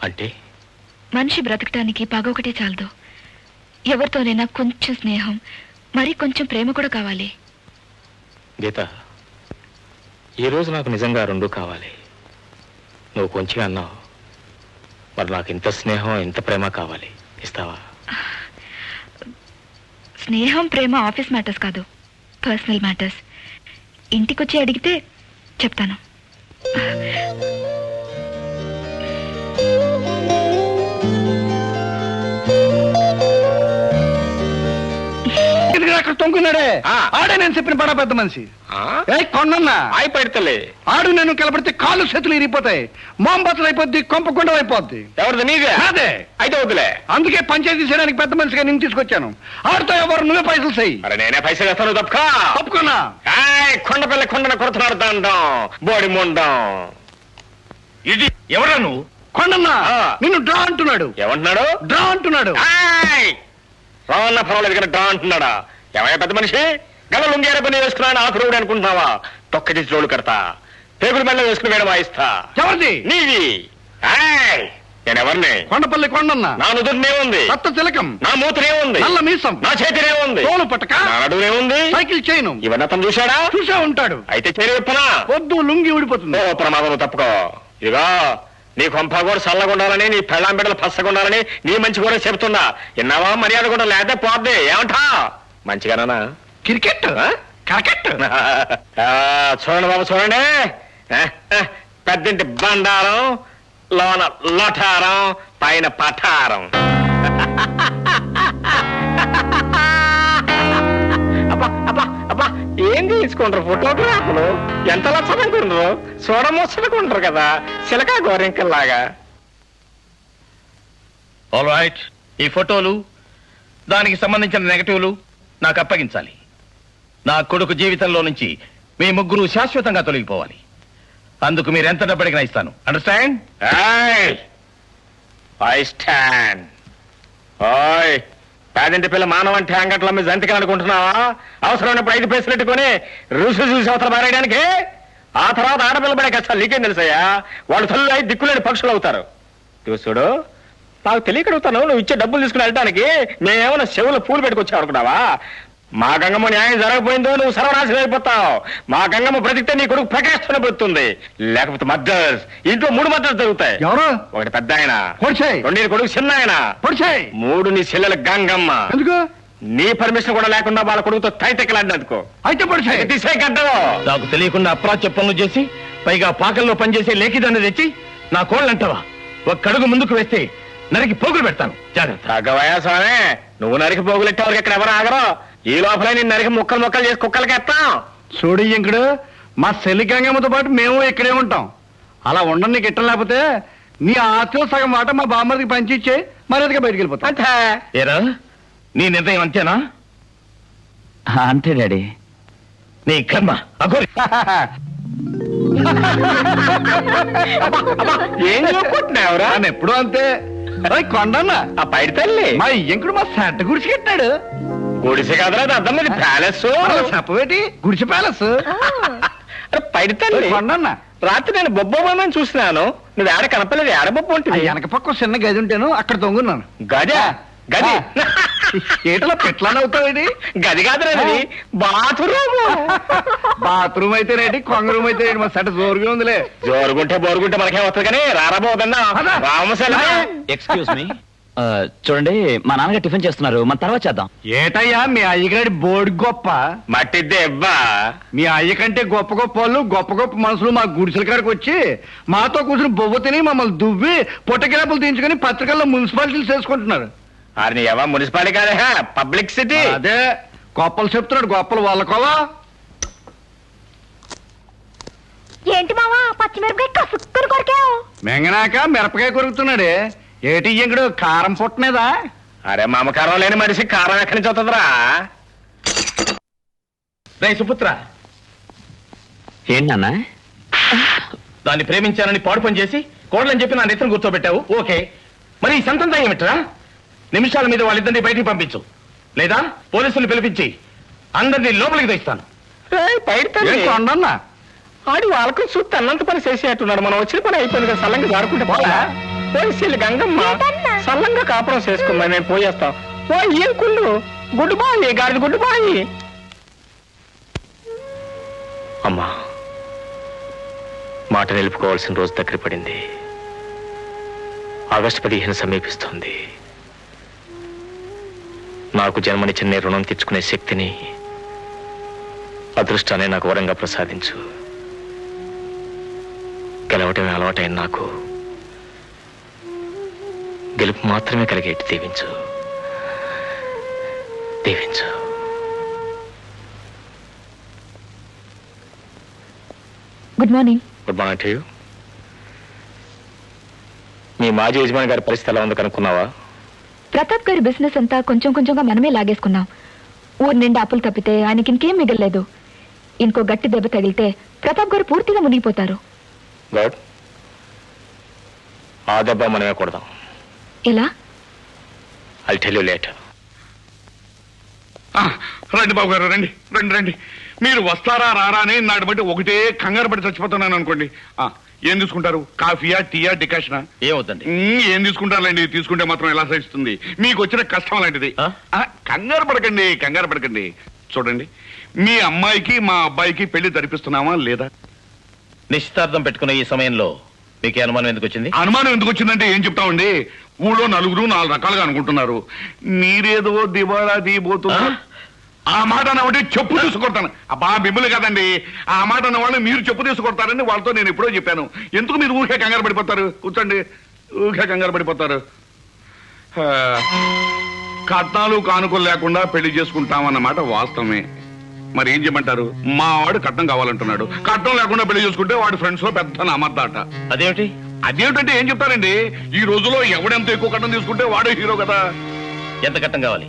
అంటే మనిషి బ్రతకటానికి పగ ఒకటే చాలదు, ఎవరితోనైనా కొంచెం స్నేహం, మరి కొంచెం ప్రేమ కూడా కావాలి. గీత, ఈరోజు నాకు నిజంగా రెండూ కావాలి. నువ్వు కొంచెం అన్నావు, మరి నాకు ఇంత స్నేహం ఇంత ప్రేమ కావాలి. ఇస్తావా? స్నేహం ప్రేమ ఆఫీస్ మ్యాటర్స్ కాదు, పర్సనల్ మ్యాటర్స్. ఇంటికొచ్చి అడిగితే చెప్తాను. అక్కడ తొంగున్నాడే, ఆడే నేను చెప్పిన బడా పెద్ద మనిషి. కొండన్నా ఆయి పెడతలే, ఆడు నేను కలపడితే కాళ్ళు చేతులు ఇరిగిపోతాయి, మోంబతులు అయిపోద్ది, కొంపకుండా అయిపోద్ది. ఎవరిది? నీదే? అదే. అయితే వద్దులే. అందుకే పంచాయతీ చేయడానికి పెద్ద మనిషిగా నేను తీసుకొచ్చాను. ఆడితో ఎవరు నువ్వే పైసలు చెయ్యి. అరే నేనే పైసలు వేస్తాను, తప్పుకున్నా. కొండపిల్ల కొండను కొడుతున్నాడు దండం, బోడి ముండం. ఇది ఎవరా నువ్వు? కొండన్నా నిన్ను డ్రా అంటున్నాడు. ఏమంటున్నాడు? డ్రా అంటున్నాడు. రావన్నా పర్వాలేదు కానీ డ్రా అంటున్నాడా? ఏమయ్యా పెద్ద మనిషి, గల లుంగేర పని వేసుకున్నాను ఆకురుడు అనుకుంటున్నావా? తొక్క తీసి రోడ్లు కడతా, పేగుల మెల్ల వేసుకుని వేడ వాయిస్తా. ఎవరిది? నీది. నేనెవరిని? కొండపల్లి కొండన్నా. నా నుదురునే ఉంది రక్త తిలకం, నా మూతునే ఉంది, నల్ల మీసం, నా చేతినే ఉంది, తోలు పట్టక, నా నడునే ఉంది, సైకిల్ చైను. ఇవన్నీ అతను చూశాడా? చూసే ఉంటాడు. అయితే చేరి విప్పనా? వద్దు, లుంగి ఊడిపోతుంది. ఓ ప్రమాదం, తప్పుకో. ఇదిగో నీ కొంప కూడా చల్లగుండాలని, నీ పెళ్ళాం బిడ్డలు పచ్చగుండాలని నీ మంచి కూడా చెబుతున్నా. విన్నావా? మర్యాద కూడా లేదా పోద్ది. ఏమంటా? మంచిగానా? క్రికెట్ క్రికెట్ చూడండి బాబు, చూడండి. పెద్దింటి బండారం, లోన లఠారం, పైన పఠారం. అబ్బా అబ్బా అబ్బా, ఏం తీసుకుంటారు ఫోటోగ్రాఫ్లు? ఎంత లక్షణంకుంటారు, చూడముచ్చటకుంటారు కదా, చిలకా గోరింకల్లాగా. ఆల్ రైట్, ఈ ఫోటోలు దానికి సంబంధించిన నెగటివ్లు నాకు అప్పగించాలి. నా కొడుకు జీవితంలో నుంచి మీ ముగ్గురు శాశ్వతంగా తొలగిపోవాలి. అందుకు మీరు ఎంత డబ్బు అడిగినా ఇస్తాను. అండర్స్టాండ్? I stand. ఓయ్ పేదింటి పిల్ల మానవ అంటే అంగట్ల మీద జంతికలు అనుకుంటున్నావా? అవసరమైనప్పుడు 5 పైసలు పెట్టుకుని రుసు చూసి అవతల మారేయడానికి. ఆ తర్వాత ఆడపిల్ల పడే కష్టాలు నీకేం తెలుసయ్యా? వాళ్ళు తల్లి అయి దిక్కులేని పక్షులు అవుతారు. చూడు, నాకు తెలియకడుగుతాను, నువ్వు ఇచ్చే డబ్బులు తీసుకుని వెళ్ళడానికి మేమేమైనా చెవులో పూలు పెట్టుకొచ్చావు అనుకున్నావా? మా గంగమ్మ న్యాయం జరగకపోయిందో నువ్వు సర్వనాశనం అయిపోతావు. మా గంగమ్మ బ్రతికితే నీ కొడుకు ప్రకాశం బ్రతుకుతుంది, లేకపోతే మర్డర్స్, ఇంట్లో 3 మర్డర్స్ జరుగుతాయి. ఎవరు? ఒకటి పెద్ద ఆయన, 2 నీ కొడుకు చిన్న ఆయన, 3 నీ చెల్లెల గంగమ్మ. ఎందుకు? నీ పర్మిషన్ కూడా లేకుండా వాళ్ళ కొడుకుతో తైతెక్కలాడినందుకో. అయితే తీసే గడ్డలో నాకు తెలియకుండా అప్రాచ్య పనులు చేసి, పైగా పాకల్లో పనిచేసే లేఖిదాన్ని తెచ్చి నా కోళ్ళంటావా? ఒక కడుగు ముందుకు వేస్తే నరికి పోగులు పెడతాను. జాగ్రత్త. తగ్గవయా స్వామి, నువ్వు నరికి పోగులెట్టేవారికి ఇక్కడ ఎవరు ఆగరు. ఈ లోపల నేను నరికి ముక్కలు చేసి కుక్కలకి ఎత్తాం. చూడు ఇంకుడు, మా చెల్లి గంగమ్మతో పాటు మేము ఇక్కడే ఉంటాం. అలా ఉండడం నీకు ఇట్టం లేకపోతే నీ ఆస్తిలో సగం మాట మా బామ్మడికి పంచిచ్చే మర్యాదగా బయటికి వెళ్ళిపోతాం. అంతే. ఏరా, నీ నిర్ణయం అంతేనా? అంతే డాడీ. నీ కర్మ అఘోరి. ఏం చెప్పుకుంటున్నావురా? ఎప్పుడు అంతే. కొండన్న ఆ పైడి తల్లి మా ఇంకుడు మా సెంట గుడిసి కట్టాడు. గుడిసె కదరా అర్థం మీద ప్యాలెస్ చెప్పవేటి? గుడిసె ప్యాలెస్. పైడి తల్లి కొండన్న రాత్రి నేను బొబ్బోమని చూసినాను. నువ్వు ఏడ కనపలేదు. ఏడ బొబ్బ ఉంటుంది? వెనక పక్క చిన్న గది ఉంటాను, అక్కడ తొంగున్నాను. గదా? గది ఏటలా పెట్లానే అవుతావేది? గది కాదురేది బాత్రూమ్. బాత్రూమ్ అయితే రేటి, కొంగ రూమ్ అయితే మా సెట జోరుగా ఉందిలే. జోరుగుంటే బోరుగుంటే మనకే వస్తుంది కానీ రారాబోదన్నా రామశల. ఎక్స్క్యూజ్ మీ, చూడండి మా నాన్నగారు టిఫిన్ చేస్తున్నారు, మన తర్వాత చేద్దాం. ఏటయ్యా మీ అయ్యగారి బోర్డు గొప్ప మట్టిద్దే ఇవ్వా. మీ అయ్య కంటే గొప్ప గొప్ప వాళ్ళు, గొప్ప గొప్ప మనుషులు మా గుడిసెల కాడికి వచ్చి మాతో కూర్చుని బొవ్వ తిని మమ్మల్ని దువ్వి పొట్టకిరాపులు తీయించుకుని పత్రికల్లో మున్సిపాలిటీలు చేసుకుంటున్నారు. అరే ఎవా మున్సిపాలిటీ కాదే, పబ్లిక్ సిటీ. అదే గొప్పలు చెప్తున్నాడు. గొప్పలు వాళ్ళకోవా. ఏంటి మావా పచ్చిమిరపకాయ కసుక్కుని కొరికావు? మెంగనాక మిరపకాయ కొరుకుతున్నాడే. ఏటి ఇంకడు కారం పుట్టనేదా? అరే మమకారం లేని మనిషి కారం ఎక్కడి నుంచి అవుతుందిరా? సుపుత్ర ఏంటన్నా? దాన్ని ప్రేమించానని పాడు పని చేసి కోడలని చెప్పి నా నెత్తిని కూర్చోబెట్టావు. ఓకే, మరి ఈ సంతంతా ఏమిట్రా? నిమిషాల మీద వాళ్ళిద్దరిని బయటికి పంపించు, లేదా పోలీసులు పిలిపించి అందరినీ లోపలికి తెస్తాను. కొండన్నా ఆడి వాళ్ళకు చూస్తే అన్నంత పని చేసేట్టున్నాడు. మనం వచ్చిన పని అయిపోయింది కదా, సల్లంగా జారుకుంటే పోలా. పోలీసులు గంగమ్మ సల్లంగా కాపురం చేసుకుందా, నేను పోయేస్తాం. ఓ ఏం కుళ్ళు గుడ్డు బాయి, గాడిద గుడ్డు బాయి. అమ్మా, మాట నిలుపుకోవాల్సిన రోజు దగ్గర పడింది. ఆగస్టు 15 సమీపిస్తుంది. నాకు జన్మనిచ్చిన నీ రుణం తెచ్చుకునే శక్తిని, అదృష్టాన్ని నాకు వరంగా ప్రసాదించు. గెలవటమే అలవాటైన నాకు గెలుపు మాత్రమే కలిగేట్టు దీవించు, దీవించు. Good morning. Good morning to you. మీ మాజీ యజమాని గారి పరిస్థితి ఎలా ఉందో కనుక్కున్నావా? ప్రతాప్ గారి బిజినెస్ అంతా కొంచెం కొంచెంగా మనమే లాగేసుకున్నాం. ఊరు నిండా అప్పులు తప్పితే ఆయనకి ఇంకేం మిగలలేదు. ఇంకో గట్టి దెబ్బ తగిలితే ప్రతాప్ గారు పూర్తిగా మునిగిపోతారు. గుడ్. ఆ దెబ్బ మనమే కొడదాం. ఎలా? I'll tell you later. రండి బాబు గారు, రండి రండి రండి. మీరు వస్తారా రారా అని నాటి బట్టి ఒకటే కంగారు పడి చచ్చిపోతున్నాను అనుకోండి. ఏం తీసుకుంటారు? కాఫీయా, టీయా, డికాషనా? ఏమవుతుంది? ఏం తీసుకుంటారులేండి, తీసుకుంటే మాత్రం ఎలా సహిస్తుంది? మీకు వచ్చిన కష్టం లాంటిది. కంగారు పడకండి, కంగారు పడకండి. చూడండి, మీ అమ్మాయికి మా అబ్బాయికి పెళ్లి జరిపిస్తున్నామా లేదా? నిశ్చితార్థం పెట్టుకున్న ఈ సమయంలో మీకు అనుమానం ఎందుకు వచ్చింది? అనుమానం ఎందుకు వచ్చిందంటే ఏం చెప్తామండి, ఊళ్ళో నలుగురు 4 రకాలుగా అనుకుంటున్నారు. మీరేదో దివాళా తీయబోతున్నా ఆ మాట అన్నవాడి చెప్పు తీసుకొడతాను. అబ్బా మిమ్మల్ని కదండి, ఆ మాట అన్న వాళ్ళు మీరు చెప్పు తీసుకొడతారని వాళ్ళతో నేను ఎప్పుడో చెప్పాను. ఎందుకు మీరు ఊరికే కంగారు పడిపోతారు? కూర్చోండి, ఊరికే కంగారు పడిపోతారు. కట్నాలు కానుకలు లేకుండా పెళ్లి చేసుకుంటామన్నమాట వాస్తవమే. మరి ఏం చేయమంటారు? మా వాడు కట్నం కావాలంటున్నాడు. కట్నం లేకుండా పెళ్లి చేసుకుంటే వాడి ఫ్రెండ్స్ లో పెద్ద నమ్మద్దాట. అదేమిటి? అదేమిటంటే ఏం చెప్తారండి, ఈ రోజులో ఎవడెంత ఎక్కువ కట్నం తీసుకుంటే వాడే హీరో కదా. ఎంత కట్నం కావాలి?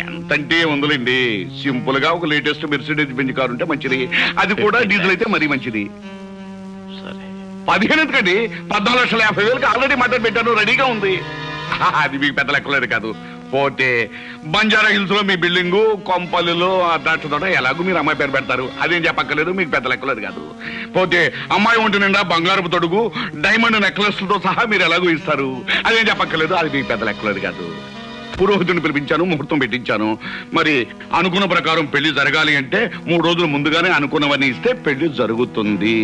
ఎంతంటే ఉందిలేండి, సింపుల్ గా ఒక లేటెస్ట్ మెర్సిడెస్ బెంజ్ కారు ఉంటే మంచిది. అది కూడా డీజిల్ అయితే మరీ మంచిది. 15 ఎందుకండి, 14,50,000 ఆల్రెడీ మద్దతు పెట్టాను, రెడీగా ఉంది. అది మీకు పెద్ద లెక్కలేదు కాదు. పోతే బంజారా హిల్స్ లో మీ బిల్డింగు, కొంపల్లిలో ద్రాక్ష తోట, ఎలాగో మీరు అమ్మాయి పేరు పెడతారు, అదేం చెప్పక్కర్లేదు, మీకు పెద్ద లెక్కలేదు కాదు. పోతే అమ్మాయి ఒంటి నిండా బంగారపు తొడుగు, డైమండ్ నెక్లెస్ తో సహా మీరు ఎలాగో ఇస్తారు, అదేం చెప్పక్కర్లేదు, అది మీకు పెద్ద లెక్కలేదు కాదు. పురోహితుని పిలిపించాను, ముహూర్తం పెట్టించాను. మరి అనుకున్న ప్రకారం పెళ్లి జరగాలి అంటే 3 రోజులు ముందుగానే అనుకున్నవన్నీ ఇస్తే పెళ్లి జరుగుతుంది.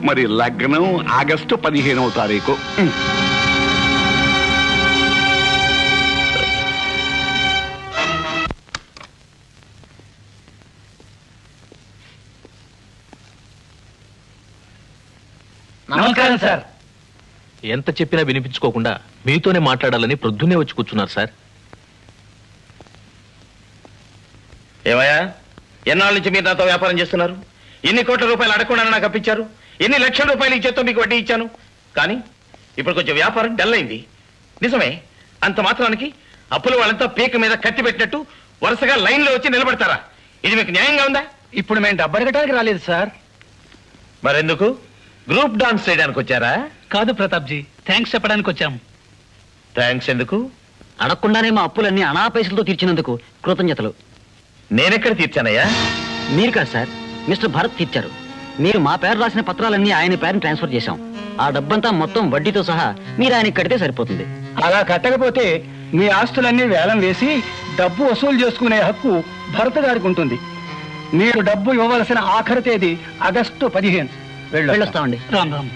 మరి లగ్నం ఆగస్టు 15వ తారీఖు. నమస్కారం సార్. ఎంత చెప్పినా వినిపించుకోకుండా మీతోనే మాట్లాడాలని ప్రొద్దునే వచ్చి కూర్చున్నారు సార్. ఏమయ్యా, ఎన్నాళ్ళ నుంచి మీరు నాతో వ్యాపారం చేస్తున్నారు? ఎన్ని కోట్ల రూపాయలు అడగకుండా నాకు అప్పించారు, ఎన్ని లక్షల రూపాయలు ఈ చేత్తో మీకు వడ్డీ ఇచ్చాను. కానీ ఇప్పుడు కొంచెం వ్యాపారం డల్ అయింది. నిజమే, అంత మాత్రానికి అప్పులు వాళ్ళంతా పీక మీద కత్తి పెట్టినట్టు వరుసగా లైన్లో వచ్చి నిలబడతారా? ఇది మీకు న్యాయంగా ఉందా? ఇప్పుడు మేము డబ్బు అడగటానికి రాలేదు సార్. మరెందుకు గ్రూప్ డాన్స్ చేయడానికి వచ్చారా? కాదు ప్రతాప్జీ, థ్యాంక్స్ చెప్పడానికి వచ్చాం. థ్యాంక్స్ ఎందుకు? అడగకుండానే మా అప్పులన్నీ అనా పైసలతో తీర్చినందుకు కృతజ్ఞతలు. నేనెక్కడ తీర్చానయ్యా? మీరు కాదు సార్, మిస్టర్ భరత్ తీర్చారు. మీరు మా పేరు రాసిన పత్రాలన్నీ ఆయన పేరుని ట్రాన్స్ఫర్ చేశాం. ఆ డబ్బంతా మొత్తం వడ్డీతో సహా మీరు ఆయనకి కడితే సరిపోతుంది. అలా కట్టకపోతే మీ ఆస్తులన్నీ వేలం వేసి డబ్బు వసూలు చేసుకునే హక్కు భరత్ గారికి ఉంటుంది. మీరు డబ్బు ఇవ్వవలసిన ఆఖరి తేదీ ఆగస్టు 15. వెళ్ళొస్తామండి. రామ్ రామ్.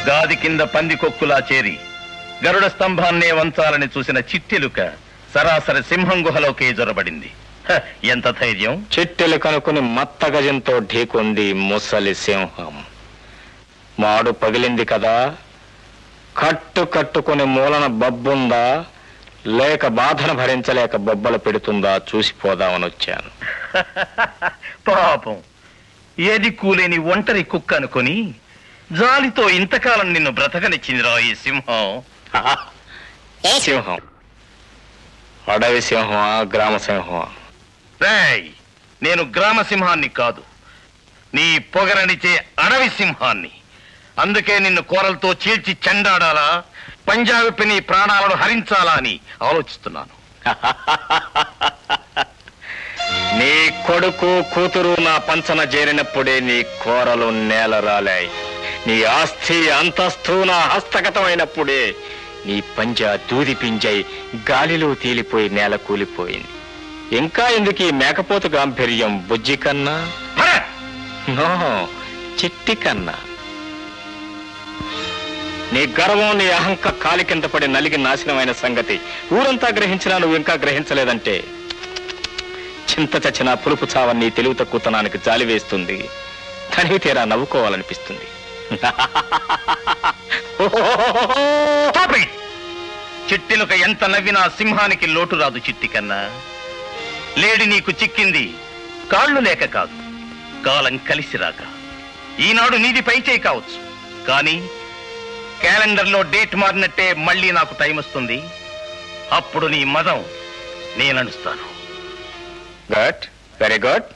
గాది కింద పంది కొక్కులా చేరి గరుడ స్తంభాన్నే వంచాలని చూసిన చిట్టెలుక సరాసరి సింహం గుహలోకే జొరబడింది. ఎంత ధైర్యం! చిట్టెలు కనుకుని మత్త గజంతో ఢీకొంది ముసలి సింహం. మాడు పగిలింది కదా, కట్టుకుని మూలన బబ్బుందా లేక బాధను భరించలేక బొబ్బలు పెడుతుందా చూసిపోదామని వచ్చాను. పాపం, ఏది కూలేని ఒంటరి కుక్క అనుకొని జాలితో ఇంతకాలం నిన్ను బ్రతకనిచ్చిందిరా ఈ సింహం. సింహం అడవి సింహమా గ్రామ సింహమా? రేయ్, నేను గ్రామ సింహాన్ని కాదు, నీ పొగరనిచే అడవి సింహాన్ని. అందుకే నిన్ను కోరలతో చీల్చి చెండాడాలా, పంజాబీ నీ ప్రాణాలను హరించాలా అని ఆలోచిస్తున్నాను. నీ కొడుకు కూతురు నా పంచన చేరినప్పుడే నీ కోరలు నేల రాలాయి. నీ ఆస్తి అంతస్తు నా హస్తగతమైనప్పుడే నీ పంజా దూది పింజై గాలిలో తేలిపోయి నేల కూలిపోయింది. ఇంకా ఎందుకు ఈ మేకపోతు గాంభీర్యం? బుజ్జి కన్నా నో, చిట్టి కన్నా. నీ గర్వం నీ అహంక కాలి కింద పడి నలిగి నాశనమైన సంగతి ఊరంతా గ్రహించినా నువ్వు ఇంకా గ్రహించలేదంటే చింత చచ్చిన పులుపు చావని నీ తెలివి తక్కువతనానికి జాలి వేస్తుంది. తనివి తీరా నవ్వుకోవాలనిపిస్తుంది. చిట్టిలుక ఎంత నవ్వినా సింహానికి లోటు రాదు. చిట్టి కన్నా, లేడి నీకు చిక్కింది కాళ్ళు లేక కాదు, కాలం కలిసి రాక. ఈనాడు నీది పైచేయి కావచ్చు, కానీ క్యాలెండర్లో డేట్ మారినట్టే మళ్ళీ నాకు టైం వస్తుంది. అప్పుడు నీ మదం నేననుస్తాను. Good, very good.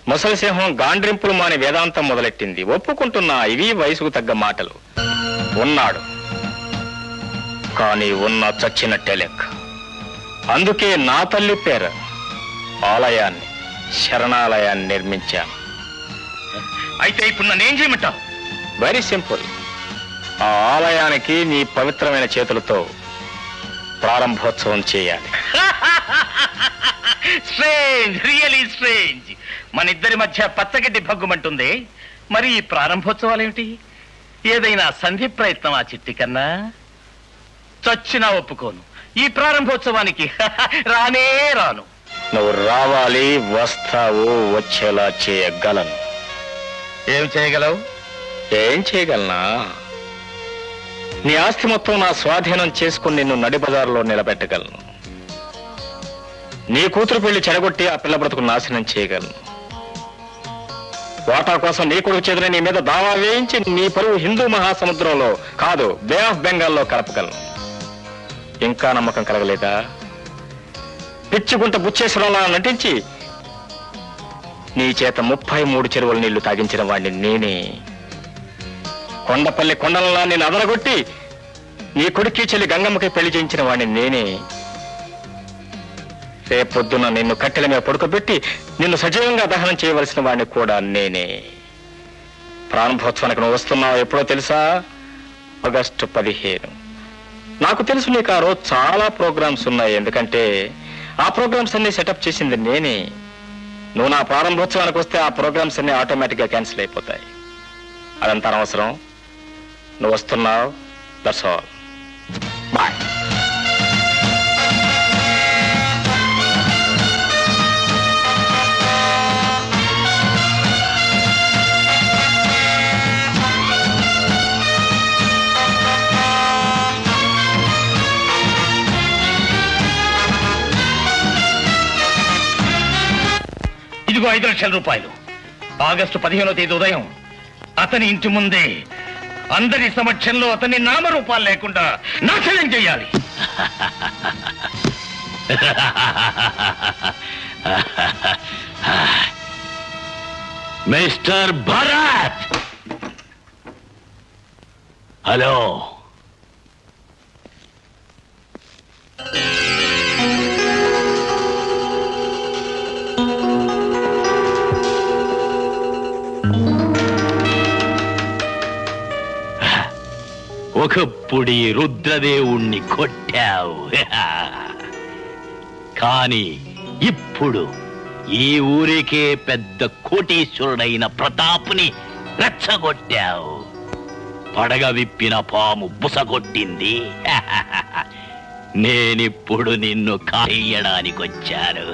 ముసలి సింహం గాండ్రింపులు మాని వేదాంతం మొదలెట్టింది. ఒప్పుకుంటున్నా, ఇవి వయసుకు తగ్గ మాటలు. ఉన్నాడు, కానీ ఉన్న చచ్చినట్టే లెక్క. అందుకే నా తల్లి పేర ఆలయాన్ని, శరణాలయాన్ని నిర్మించాను. అయితే ఇప్పుడు నన్నేం చేయమంటావు? Very simple. ఆ ఆలయానికి నీ పవిత్రమైన చేతులతో ప్రారంభోత్సవం చేయాలి. Strange, really strange. మన ఇద్దరి మధ్య పచ్చగడ్డి భగ్గుమంటుంది. మరి ఈ ప్రారంభోత్సవాలేమిటి? ఏదైనా సంధి ప్రయత్నం? ఆ చిట్టి కన్నా చచ్చినా ఒప్పుకోను. ఈ ప్రారంభోత్సవానికి రానే రాను. నువ్వు రావాలి, వస్తావు, వచ్చేలా చేయగలను. ఏం చేయగలవు? ఏం చేయగలనా? నీ ఆస్తి మొత్తం నా స్వాధీనం చేసుకుని నిన్ను నడిబజారులో నిలబెట్టగలను. నీ కూతురు పెళ్లి చెడగొట్టి ఆ పిల్ల బ్రతుకు నాశనం చేయగలను. వాటా కోసం నీ కొడుకు చేతుల నీ మీద దావా వేయించి నీ పరువు హిందూ మహాసముద్రంలో కాదు, బే ఆఫ్ బెంగాల్లో కలపగలను. ఇంకా నమ్మకం కలగలేదా? పిచ్చిగుంట బుచ్చేశ్వరంలా నటించి నీ చేత 33 చెరువుల నీళ్లు తాగించిన వాడిని నేనే. కొండపల్లి కొండలలా నేను అదరగొట్టి నీ కొడుక్కి చెల్లి గంగమ్మకి పెళ్లి చేయించిన వాడిని నేనే. రేపొద్దున నిన్ను కట్టెల మీద పడుకోబెట్టి నిన్ను సజీవంగా దహనం చేయవలసిన వాడిని కూడా నేనే. ప్రారంభోత్సవానికి నువ్వు వస్తున్నావు ఎప్పుడో తెలుసా? ఆగస్టు 15. నాకు తెలుసు నీకు ఆ రోజు చాలా ప్రోగ్రామ్స్ ఉన్నాయి, ఎందుకంటే ఆ ప్రోగ్రామ్స్ అన్ని సెటప్ చేసింది నేనే. నువ్వు నా ప్రారంభోత్సవానికి వస్తే ఆ ప్రోగ్రామ్స్ అన్ని ఆటోమేటిక్ గా క్యాన్సిల్ అయిపోతాయి. అదంతా అనవసరం. నువ్వు వస్తున్నావు, దట్స్ ఆల్. బాయ్. ఇదిగో 5 లక్షల రూపాయలు. ఆగస్టు 15వ తేదీ ఉదయం అతని ఇంటి ముందే అందరి సమక్షంలో అతన్ని నామరూపాలు లేకుండా నాశనం చేయాలి. Mister Bharat, hello. ఒకప్పుడు ఈ రుద్రదేవుణ్ణి కొట్టావు, కానీ ఇప్పుడు ఈ ఊరికే పెద్ద కోటీశ్వరుడైన ప్రతాపుని రెచ్చగొట్టావు. పడగ విప్పిన పాము బుసగొట్టింది. నేనిప్పుడు నిన్ను కాయడానికొచ్చాను.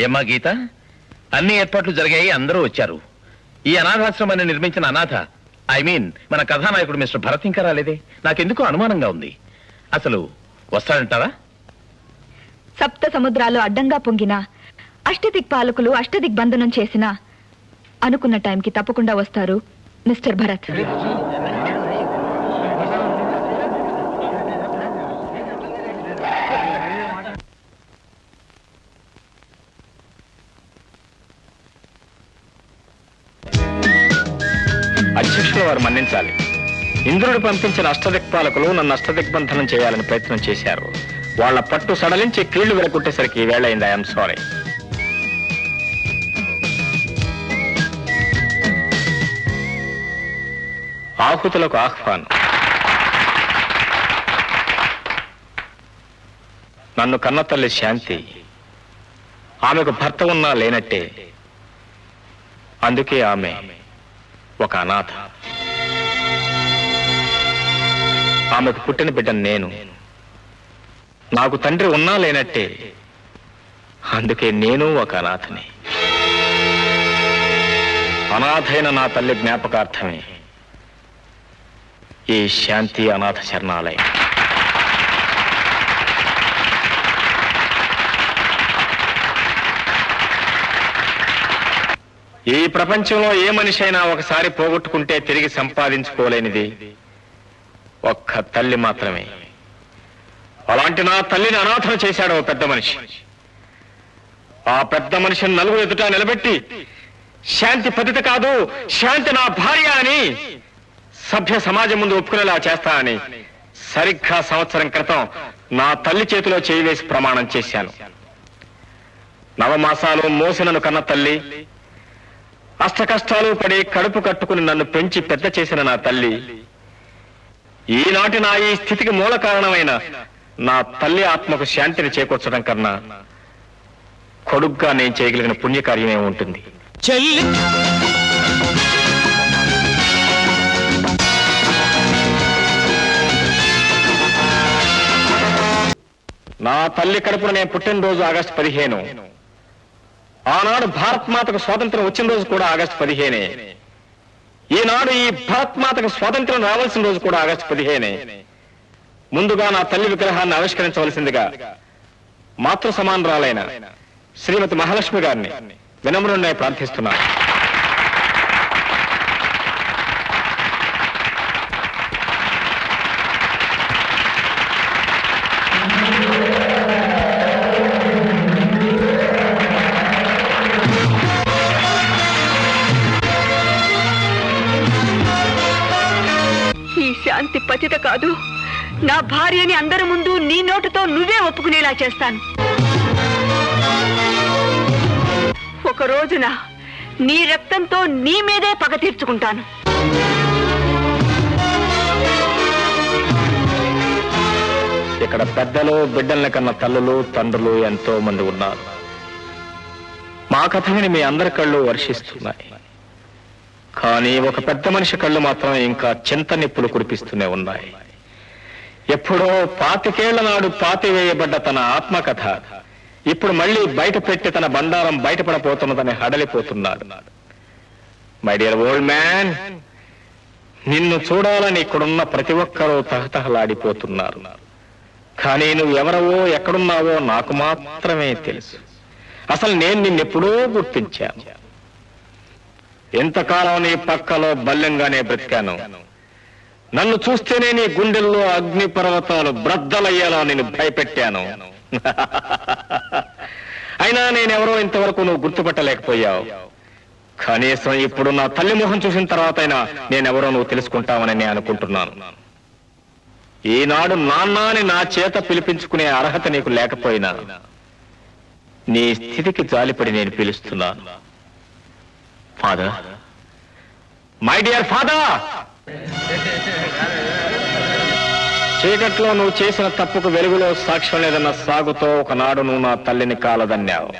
ఏమ్మా గీత, అన్ని ఏర్పాట్లు జరిగాయి, అందరూ వచ్చారు. ఈ అనాథాశ్రమాన్ని నిర్మించిన అనాథ, ఐ మీన్ మన కథానాయకుడు మిస్టర్ భరత్ ఇంకా రాలేదే. నాకెందుకో అనుమానంగా ఉంది. అసలు వస్తాడంటావా? సప్త సముద్రాలు అడ్డంగా పొంగిన అష్టదిక్పాలకులు అష్టదిగ్బంధనం చేసిన అనుకున్న టైంకి తప్పకుండా వస్తారు మిస్టర్ భరత్. అధ్యక్షుల వారు మన్నించాలి. ఇంద్రుడు పంపించిన అష్టదిక్పాలకులు నన్ను అష్టదిగ్బంధనం చేయాలని ప్రయత్నం చేశారు. వాళ్ళ పట్టు సడలించి కీళ్లు విరగొట్టేసరికి వేళయింది. I'm sorry. ఆహుతులకు ఆహ్వానం. నన్ను కన్నతల్లి శాంతి. ఆమెకు భర్త ఉన్నా లేనట్టే. అందుకే ఆమె ఒక అనాథ. ఆమెకు పుట్టిన బిడ్డను నేను. నాకు తండ్రి ఉన్నా లేనట్టే. అందుకే నేను ఒక అనాథని. అనాథైన నా తల్లి జ్ఞాపకార్థమే ఈ శాంతి అనాథ శరణాలయం. ఈ ప్రపంచంలో ఏ మనిషి అయినా ఒకసారి పోగొట్టుకుంటే తిరిగి సంపాదించుకోలేనిది ఒక్క తల్లి మాత్రమే. అలాంటి నా తల్లిని అనాథన చేశాడు ఓ పెద్ద మనిషి. ఆ పెద్ద మనిషిని నలుగురు ఎదుట నిలబెట్టి శాంతి పతిత కాదు, శాంతి నా భార్య అని సభ్య సమాజం ముందు ఒప్పుకునేలా చేస్తానని సరిగ్గా సంవత్సరం క్రితం నా తల్లి చేతిలో చేయి వేసి ప్రమాణం చేశాను. 9 మాసాలు మోసినను కన్న తల్లి అష్టకష్టాలు పడి కడుపు కట్టుకుని నన్ను పెంచి పెద్ద చేసిన నా తల్లి, ఈనాటి నా ఈ స్థితికి మూల కారణమైన నా తల్లి ఆత్మకు శాంతిని చేకూర్చడం కన్నా కొడుగ్గా నేను చేయగలిగిన పుణ్యకార్యమే ఉంటుంది. చెల్లి నా తల్లి కడుపున నేను పుట్టినరోజు ఆగస్టు 15. ఆనాడు భారత్ మాతకు స్వాతంత్రం వచ్చిన రోజు కూడా ఆగస్టు 15. ఈనాడు ఈ భారత్ మాతకు స్వాతంత్రం రావాల్సిన రోజు కూడా ఆగస్టు 15. ముందుగా నా తల్లి విగ్రహాన్ని ఆవిష్కరించవలసిందిగా మాతృ సమానరాలైన శ్రీమతి మహాలక్ష్మి గారిని వినమ్రుణ్ణి ప్రార్థిస్తున్నాను. ఈ శాంతి పతిత కాదు, నా భార్యని అందరి ముందు నీ నోటుతో నువ్వే ఒప్పుకునేలా చేస్తాను. ఒక రోజున నీ రక్తంతో నీ మీదే పగ తీర్చుకుంటాను. ఇక్కడ పెద్దలు బిడ్డల కన్నా తల్లులు తండ్రులు ఎంతో మంది ఉన్నారు. మా కథ విని మీ అందరి కళ్ళు వర్షిస్తున్నాయి. కానీ ఒక పెద్ద మనిషి కళ్ళు మాత్రం ఇంకా చింత నిప్పులు కురిపిస్తూనే ఉన్నాయి. ఎప్పుడో 25 ఏళ్ల నాడు పాతివేయబడ్డ తన ఆత్మకథ ఇప్పుడు మళ్ళీ బయట పెట్టి తన బండారం బయటపడబోతున్నదని హడలిపోతున్నాడు. మై డియర్ ఓల్డ్ మ్యాన్, నిన్ను చూడాలని ఇక్కడున్న ప్రతి ఒక్కరూ తహతహలాడిపోతున్నారు. కానీ నువ్వు ఎవరవో ఎక్కడున్నావో నాకు మాత్రమే తెలుసు. అసలు నేను నిన్నెప్పుడో గుర్తించాను. ఎంతకాలం నీ పక్కలో బల్యంగానే బ్రతికాను. నన్ను చూస్తేనే నీ గుండెల్లో అగ్ని పర్వతాలు బ్రద్దలయ్యేలా నేను భయపెట్టాను. అయినా నేనెవరో ఇంతవరకు నువ్వు గుర్తుపట్టలేకపోయావు. కనీసం ఇప్పుడు నా తల్లి మొహం చూసిన తర్వాత అయినా నేనెవరో నువ్వు తెలుసుకుంటావని నేను అనుకుంటున్నాను. ఈనాడు నాన్నని నా చేత పిలిపించుకునే అర్హత నీకు లేకపోయినా నీ స్థితికి జాలిపడి నేను పిలుస్తున్నాను. ఫాదర్, మై డియర్ ఫాదర్, చీకట్లో నువ్వు చేసిన తప్పుకు వెలుగులో సాక్ష్యం లేదన్న సాగుతో ఒకనాడు నువ్వు నా తల్లిని కాలదన్నావు.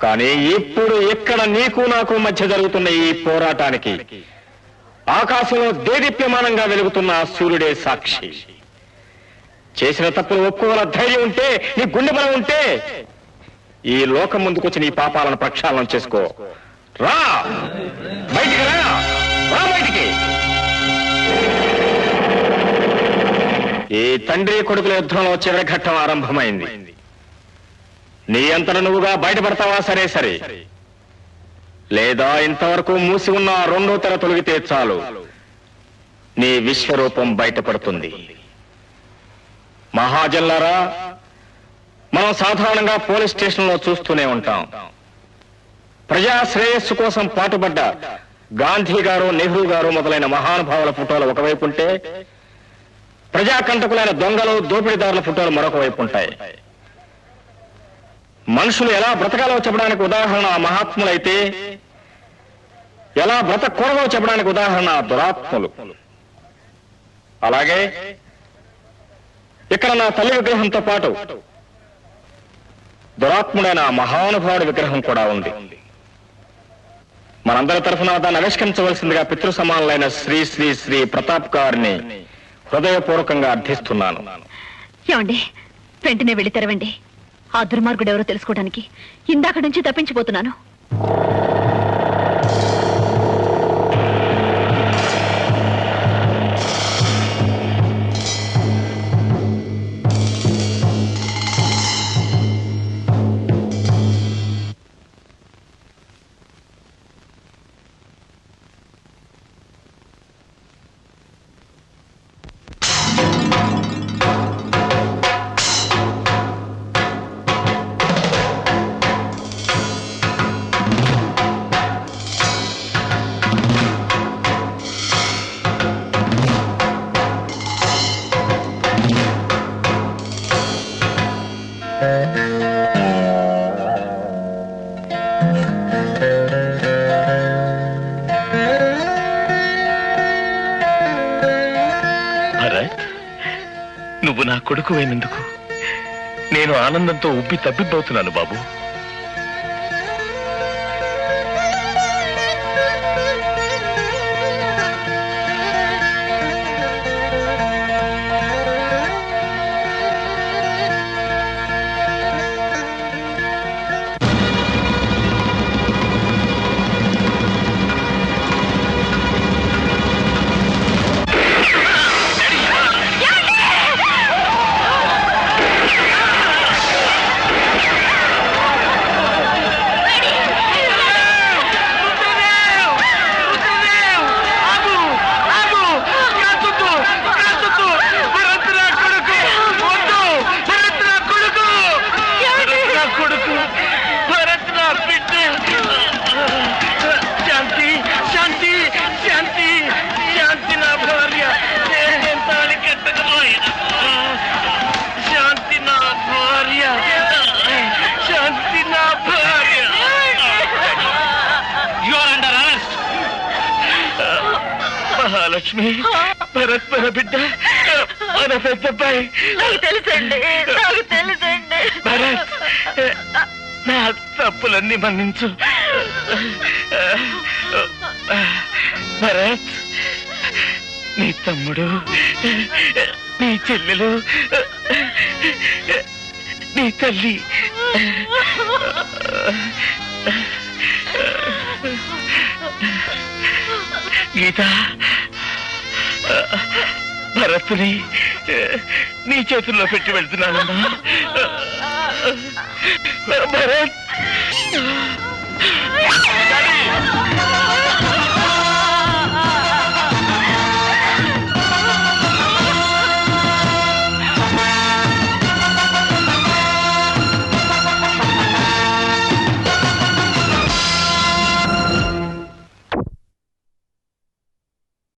కానీ ఇప్పుడు ఇక్కడ నీకు నాకు మధ్య జరుగుతున్న ఈ పోరాటానికి ఆకాశంలో దేదీప్యమానంగా వెలుగుతున్న సూర్యుడే సాక్షి. చేసిన తప్పులు ఒప్పుకోగల ధైర్యం ఉంటే, నీ గుండె బలం ఉంటే ఈ లోకం ముందుకొచ్చి నీ పాపాలను ప్రక్షాళన చేసుకో. రా బయటికి, రా బయటికి. ఈ తండ్రి కొడుకుల యుద్ధంలో చివరి ఘట్టం ఆరంభమైంది. నీ అంతట నువ్వుగా బయటపడతావా సరే సరే, లేదా ఇంతవరకు మూసి ఉన్న 2వ తెర తొలగితే చాలు నీ విశ్వరూపం బయటపడుతుంది. మహాజన్లారా, మనం సాధారణంగా పోలీస్ స్టేషన్లో చూస్తూనే ఉంటాం. ప్రజా శ్రేయస్సు కోసం పాటుపడ్డ గాంధీ గారు, నెహ్రూ గారు మొదలైన మహానుభావుల ఫోటోలు ఒకవైపు ఉంటే, ప్రజాకంటకులైన దొంగలు, దోపిడీదారుల ఫోటోలు మరొక వైపు ఉంటాయి. మనుషులు ఎలా బ్రతకాలో చెప్పడానికి ఉదాహరణ మహాత్ములైతే, ఎలా బ్రతకూడదో చెప్పడానికి ఉదాహరణ దురాత్ములు. అలాగే ఇక్కడ నా తల్లి విగ్రహంతో పాటు దురాత్ముడైన మహానుభావుడి విగ్రహం కూడా ఉంది. మనందరి తరఫున దాన్ని ఆవిష్కరించవలసిందిగా పితృ సమానులైన శ్రీ శ్రీ శ్రీ ప్రతాప్ గారిని హృదయపూర్వకంగా అర్థిస్తున్నాను. ఏమండి, వెంటనే వెళ్ళి తెరవండి. ఆ దుర్మార్గుడు ఎవరో తెలుసుకోవడానికి ఇందాక నుంచి తప్పించిపోతున్నాను. నువ్వు నా కొడుకు అయినందుకు నేను ఆనందంతో ఉబ్బి తబ్బిబ్బవుతున్నాను బాబు. మహాలక్ష్మి, భరత్ మన బిడ్డ, మన పెద్దబ్బాయి. నాకు తెలుసండి, నాకు తెలుసండి. భరత్, నా తప్పులన్నీ మన్నించు. భరత్, నీ తమ్ముడు, నీ చెల్లెలు, నీ తల్లి గీత, భరత్ని నీ చేతుల్లో పెట్టి వెళ్తున్నానమ్మా. భరత్,